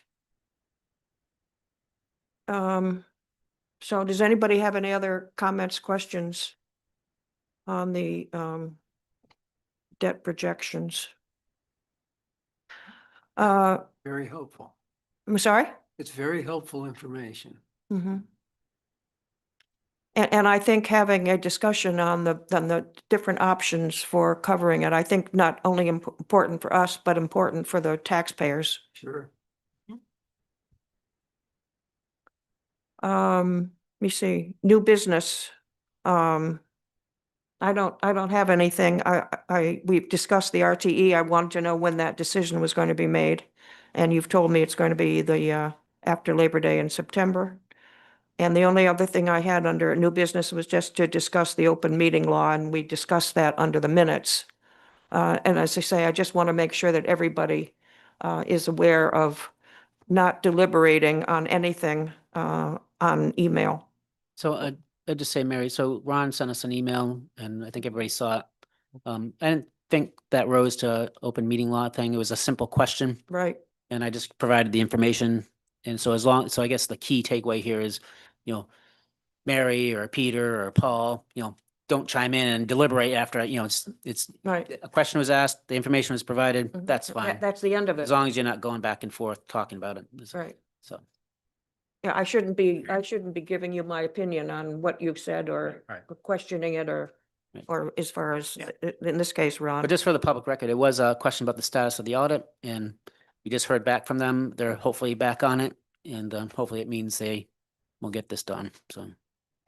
So does anybody have any other comments, questions on the debt projections? Very helpful. I'm sorry? It's very helpful information. Mm-hmm. And I think having a discussion on the different options for covering it, I think not only important for us, but important for the taxpayers. Sure. Let me see, new business. I don't have anything. We've discussed the RTE. I wanted to know when that decision was going to be made. And you've told me it's going to be the, after Labor Day in September. And the only other thing I had under new business was just to discuss the open meeting law, and we discussed that under the minutes. And as I say, I just want to make sure that everybody, is aware of not deliberating on anything, on email. So I'd just say, Mary, so Ron sent us an email and I think everybody saw it. I didn't think that rose to open meeting law thing. It was a simple question Right. and I just provided the information. And so so I guess the key takeaway here is, you know, Mary or Peter or Paul, you know, don't chime in and deliberate after, you know, it's, Right. a question was asked, the information was provided, Mhm. that's fine. That's the end of it. As long as you're not going back and forth talking about it. Right. So. Yeah, I shouldn't be giving you my opinion on what you've said or Right. questioning it or, Right. or as far as, Yeah. in this case, Ron. But just for the public record, it was a question about the status of the audit and we just heard back from them. They're hopefully back on it and hopefully it means they will get this done. So.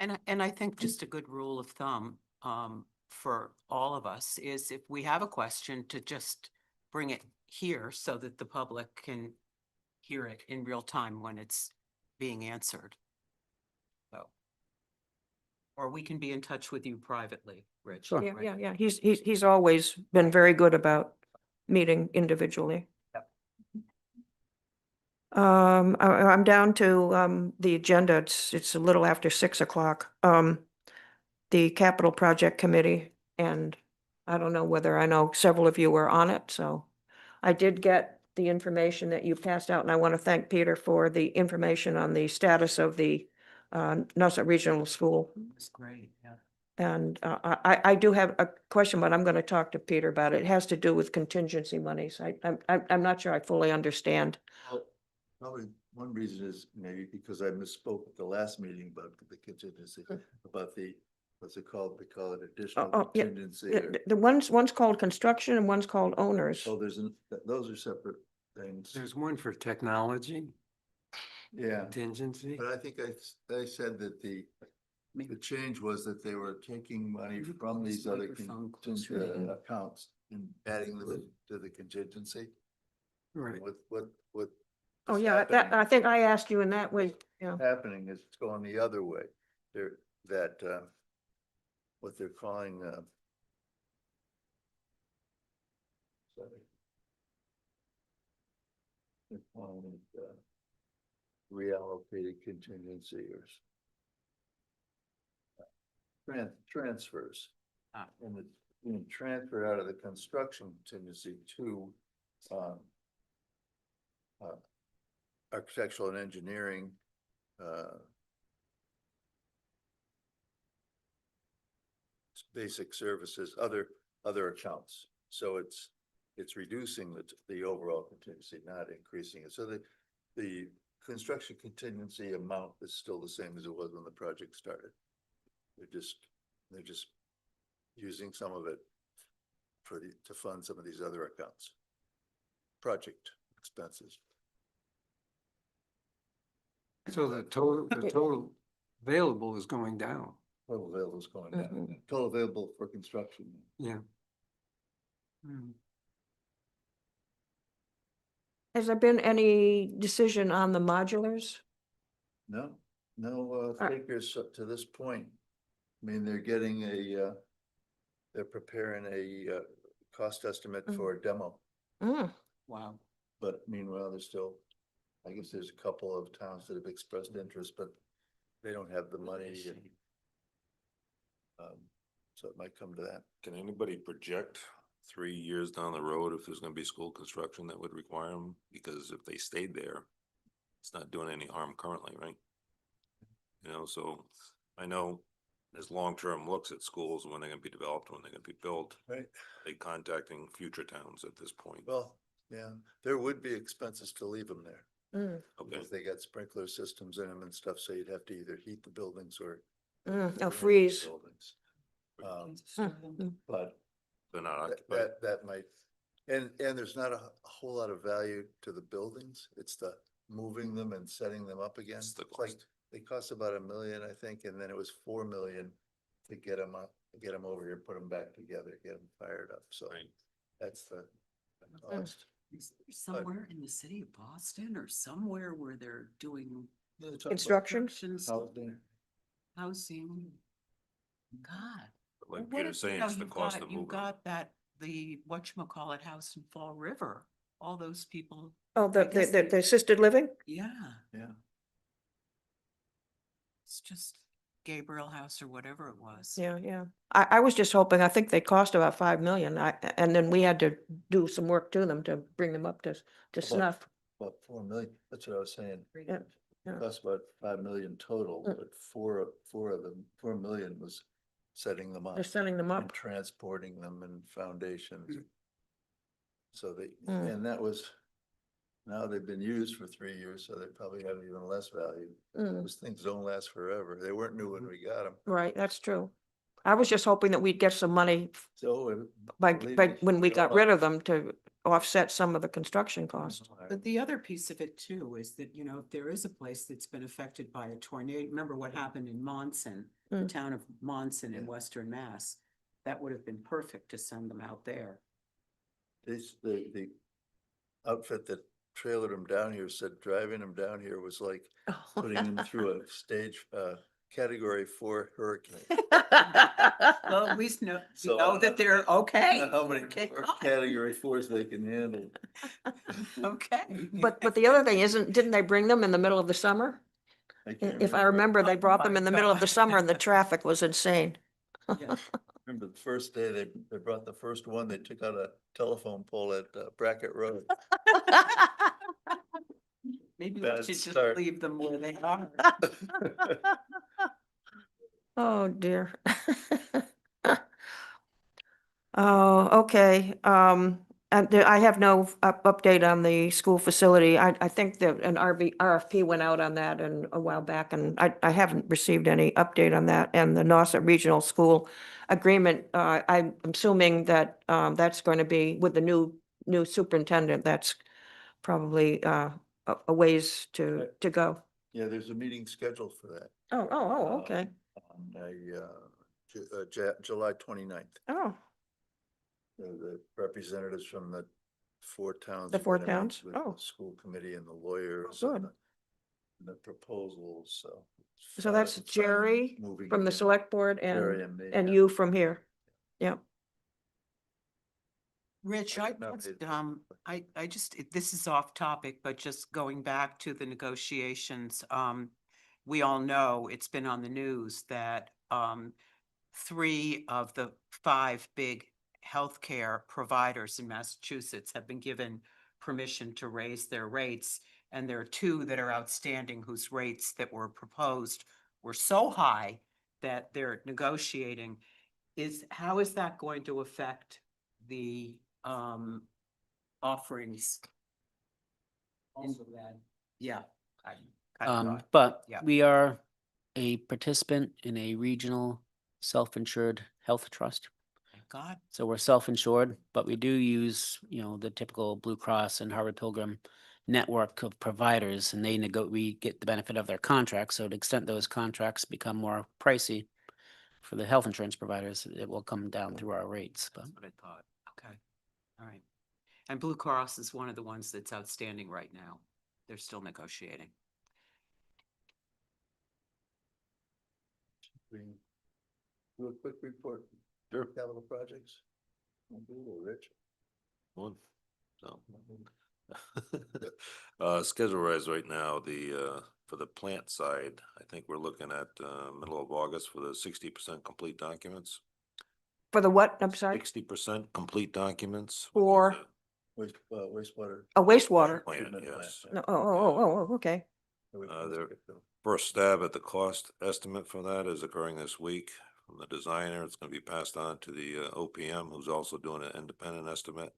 And I think just a good rule of thumb, for all of us is if we have a question to just bring it here so that the public can hear it in real time when it's being answered. So. Or we can be in touch with you privately, Rich. Sure. Yeah, right? yeah, yeah. He's always been very good about meeting individually. Yep. I'm down to, the agenda. It's a little after 6 o'clock. The Capital Project Committee, and I don't know whether I know several of you were on it, so I did get the information that you passed out, and I want to thank Peter for the information on the status of the Nauset Regional School. It's great, yeah. And I do have a question, but I'm going to talk to Peter about it. It has to do with contingency monies. I'm not sure I fully understand. Well, probably one reason is maybe because I misspoke at the last meeting about the contingency, about the, what's it called? They call it additional Yeah. contingency. or- The one's called construction and one's called owners. Oh, those are separate things. There's one for technology Yeah, contingency. but I think I said that the change was that they were taking money from these other accounts and adding them to the contingency. Right. What? Oh, is yeah, happening- I think I asked you in that way, yeah. Happening is it's going the other way. What they're calling, sorry. They're calling it, reallocated contingency or transfers. Ah. And it's being transferred out of the construction contingency to, architectural and engineering, basic services, other accounts. So it's reducing the overall contingency, not increasing it. So the construction contingency amount is still the same as it was when the project started. They're just using some of it to fund some of these other accounts. Project expenses. So the total available is going down. Total available is going down. Mhm. Total available for construction. Yeah. Has there been any decision on the modulars? No Uh, figures up to this point. I mean, they're getting they're preparing a cost estimate for a demo, Mm, Wow. but meanwhile, there's still, I guess there's a couple of towns that have expressed interest, but they don't have the money and so it might come to that. Can anybody project 3 years down the road if there's gonna be school construction that would require them? Because if they stayed there, it's not doing any harm currently, right? You know, so I know there's long-term looks at schools, when they're gonna be developed, when they're gonna be built. Right. They contacting future towns at this point. Well, yeah, there would be expenses to leave them there. mm, Okay, Because they got sprinkler systems in them and stuff, so you'd have to either heat the buildings or. oh, freeze. Buildings. Mm, But they're not that, occupied. that might, and there's not a whole lot of value to the buildings. It's the moving them and setting them up again. It's the It's like, cost. they cost about $1 million, I think, and then it was 4 million to get them up, get them over here, put them back together, get them fired up. So Right. that's the cost. Is there somewhere in the city of Boston or somewhere where they're doing Construction? constructions, Housing. housing? God, Like What Peter's if, you saying, know, it's the you've cost got- of You moving. got that, the whatchamacallit house in Fall River, all those people, Oh, I guess they- the assisted living? yeah, Yeah. it's just Gabriel House or whatever it was. Yeah, yeah. I was just hoping, I think they cost about 5 million. And then we had to do some work to them to bring them up to About- snuff. About 4 million, that's what I was saying. Yeah, yeah. Cost about 5 million total, Mm. but 4 million was setting them up. They're setting them And up. transporting them and foundations. So they, Mm. and that was, now they've been used for 3 years, so they probably have even less value. Mm, Those things don't last forever. They weren't new when we got them. right, that's true. I was just hoping that we'd get some money So. by believe me, when we you got know, rid of them to offset some of the construction costs. But the other piece of it too is that, you know, if there is a place that's been affected by a tornado, remember what happened in Monson, the Mm. town of Monson in Yeah. Western Mass? That would have been perfect to send them out there. The outfit that trailered them down here said driving them down here was like putting them through a stage, category 4 hurricane. Well, at least know, So we know that they're okay. How many Okay, category 4s they can handle? Okay. But the other thing isn't, didn't they bring them in the middle of the summer? Can't If I remember, they Oh brought them my in the middle of the God. summer and the traffic was insane. Yeah. Remember the first day they brought the first one, they took out a telephone pole at Brackett Road. Maybe we Bad should just start. leave them where they are. Oh, dear. Oh, okay. And I have no update on the school facility. I think that an RFP went out on that a while back, and I haven't received any update on that. And the Nauset Regional School Agreement, I'm assuming that that's going to be with the new superintendent. That's probably a ways to go. Yeah, there's a meeting scheduled for that. Oh, okay. On July 29th. Oh, The representatives from the 4 towns. The are 4 gonna meet towns? with Oh. the school committee and the lawyers. Oh, and good. the proposals, so. so that's Jerry Moving from the again. select board Jerry and me, and yeah. you from here. Yep. Rich, I I, got nominated. I just, this is off topic, but just going back to the negotiations, we all know, it's been on the news that, 3 of the 5 big healthcare providers in Massachusetts have been given permission to raise their rates. And there are 2 that are outstanding whose rates that were proposed were so high that they're negotiating. How is that going to affect the offerings? Also that, yeah. I thought, But yeah. we are a participant in a regional self-insured health trust. Thank God. So we're self-insured, but we do use, the typical Blue Cross and Harvard Pilgrim network of providers, and we get the benefit of their contracts. So to the extent those contracts become more pricey for the health insurance providers, it will come down through our rates, but. That's what I thought. Okay. All right. And Blue Cross is one of the ones that's outstanding right now. They're still negotiating. Do a quick report. Sure. Capital projects. Rich. One, so. Schedule rise right now, for the plant side, I think we're looking at, middle of August for the 60% complete documents. For the what? I'm sorry, 60% complete documents. For- Wastewater. a wastewater. Plant, treatment plant, yes. yeah. No, oh, okay. There- First stab at the cost estimate for that is occurring this week from the designer. It's gonna be passed on to the OPM, who's also doing an independent estimate.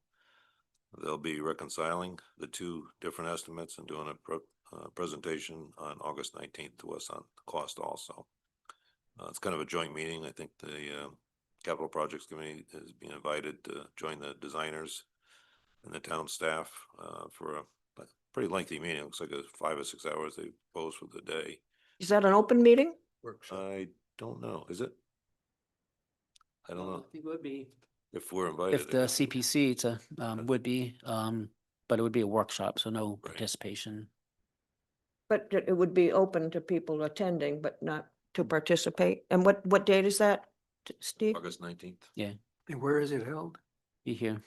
They'll be reconciling the 2 different estimates and doing a presentation on August 19th to us on the cost also. It's kind of a joint meeting. I think the Capital Projects Committee is being invited to join the designers and the town staff for a pretty lengthy meeting. It looks like it's 5 or 6 hours they propose for the day. Is that an open meeting? Workshop. I don't know, is it? I don't know It would be. if we're invited. If the CPC, would be, but it would be a workshop, so no Right. participation. But it would be open to people attending, but not to participate. And what date is that, Steve? August 19th. And where is it held? Be here.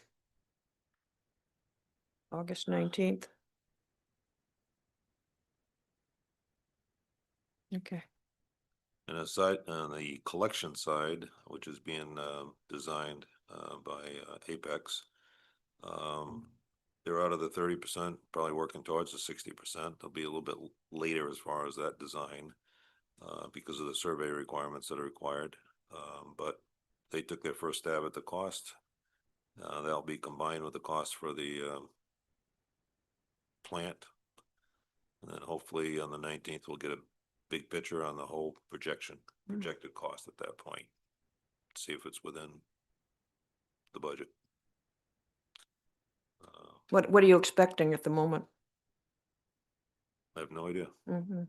August 19th. Okay. And aside, on the collection side, which is being designed by Apex, they're out of the 30%, probably working towards the 60%. They'll be a little bit later as far as that design because of the survey requirements that are required. But they took their first stab at the cost. That'll be combined with the cost for the plant. And then hopefully on the 19th, we'll get a big picture on the whole projected cost at that point. See if it's within the budget. What are you expecting at the moment? I have no idea, Mhm.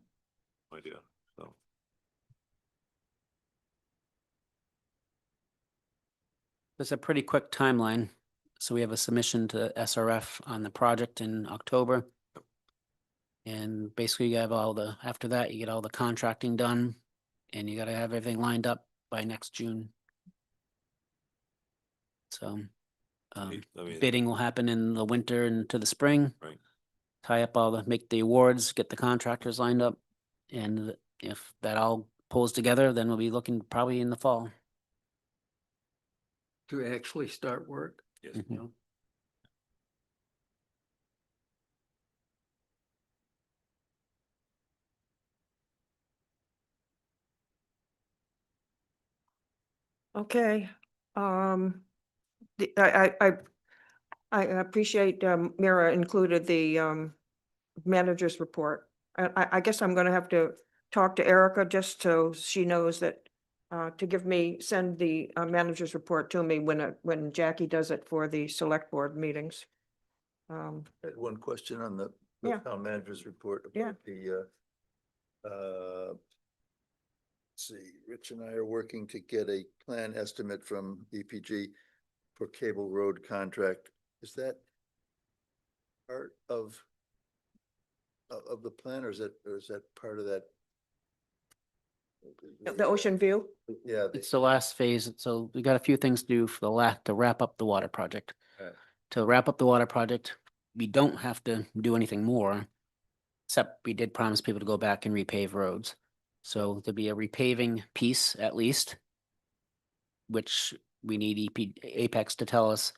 no idea, so. It's a pretty quick timeline. So we have a submission to SRF on the project in October. And basically you have after that, you get all the contracting done and you gotta have everything lined up by next June. So, I mean, bidding will happen in the winter and to the spring. Right. Tie up make the awards, get the contractors lined up. And if that all pulls together, then we'll be looking probably in the fall. To actually start work? yes. Mhm. Okay. I appreciate Mira included the manager's report. I guess I'm gonna have to talk to Erica just so she knows that to send the manager's report to me when Jackie does it for the select board meetings. I had one question on the Yeah. town manager's report. Yeah. About the, let's see, Rich and I are working to get a plan estimate from EPG for cable road contract. Is that part of the plan, or is that part of that The Ocean View? Yeah. It's the last phase, so we got a few things to do for to wrap up the water project. Right. To wrap up the water project, we don't have to do anything more. Except we did promise people to go back and repave roads. So there'll be a repaving piece at least. Which we need Apex to tell us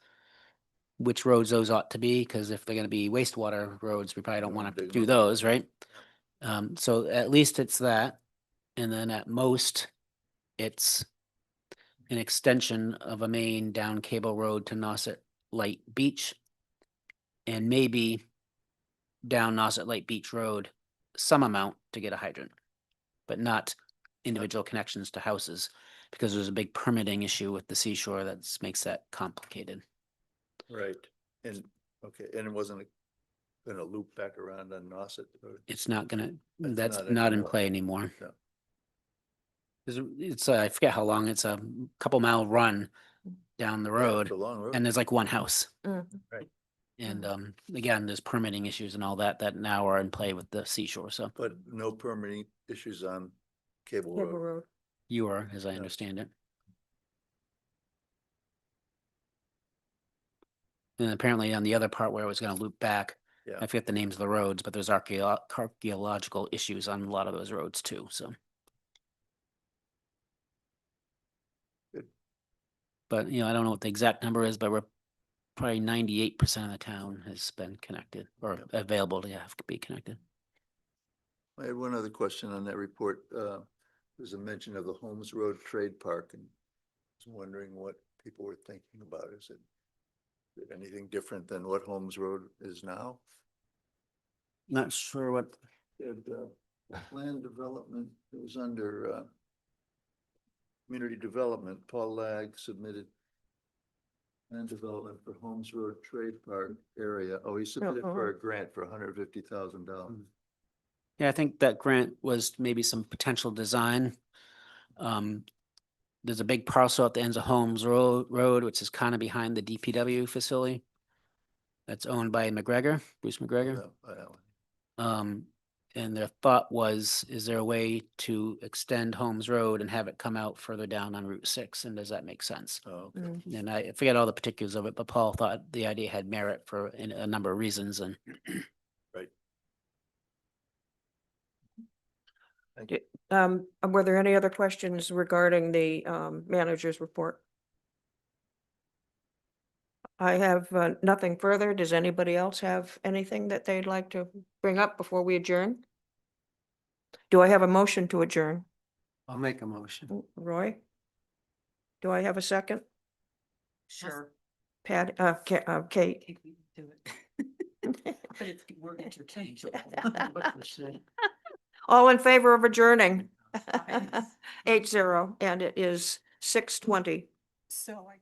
which roads those ought to be, because if they're gonna be wastewater roads, we probably don't wanna wanna dig 'em do up. those, right? So at least it's that, and then at most, it's an extension of a main down Cable Road to Nauset Light Beach. And maybe down Nauset Light Beach Road, some amount to get a hydrant, but not individual connections to houses, because there's a big permitting issue with the seashore that makes that complicated. Right, and, okay, and it wasn't gonna loop back around on Nauset? It's not gonna, That's that's not not in anymore. play anymore. No. It's, I forget how long, it's a couple mile run down the Yeah, road, it's a long road. and there's like one house. Mm. Right. And again, there's permitting issues and all that that now are in play with the seashore, so But no permitting issues on Cable Cable Road. Road. you are, as I Yeah. understand it. And apparently on the other part where it was gonna loop back, Yeah. I forget the names of the roads, but there's archaeological issues on a lot of those roads too, so. Good. But, you know, I don't know what the exact number is, but we're probably 98% of the town has been connected or Yep. available to have to be connected. I had one other question on that report. There's a mention of the Holmes Road Trade Park, and I was wondering what people were thinking about. Is it anything different than what Holmes Road is now? Not sure what, And, land development, it was under, community development. Paul Lag submitted land development for Holmes Road Trade Park area. Oh, he submitted for a grant for $150,000. yeah, I think that grant was maybe some potential design. There's a big parcel at the ends of Holmes Road, which is kind of behind the DPW facility. That's owned by McGregor, Bruce McGregor. And their thought was, is there a way to extend Holmes Road and have it come out further down on Route 6? And does that make sense? Oh, okay. Mm. And I forget all the particulars of it, but Paul thought the idea had merit for a number of reasons, and Right. Were there any other questions regarding the manager's report? I have nothing further. Does anybody else have anything that they'd like to bring up before we adjourn? Do I have a motion to adjourn? I'll make a motion. Roy? Do I have a second? Sure. Pat, Kate? Okay, we can do it. But it's, we're interchangeable. All in favor of adjourning? Aye. 8-0, and it is 6:20. So I.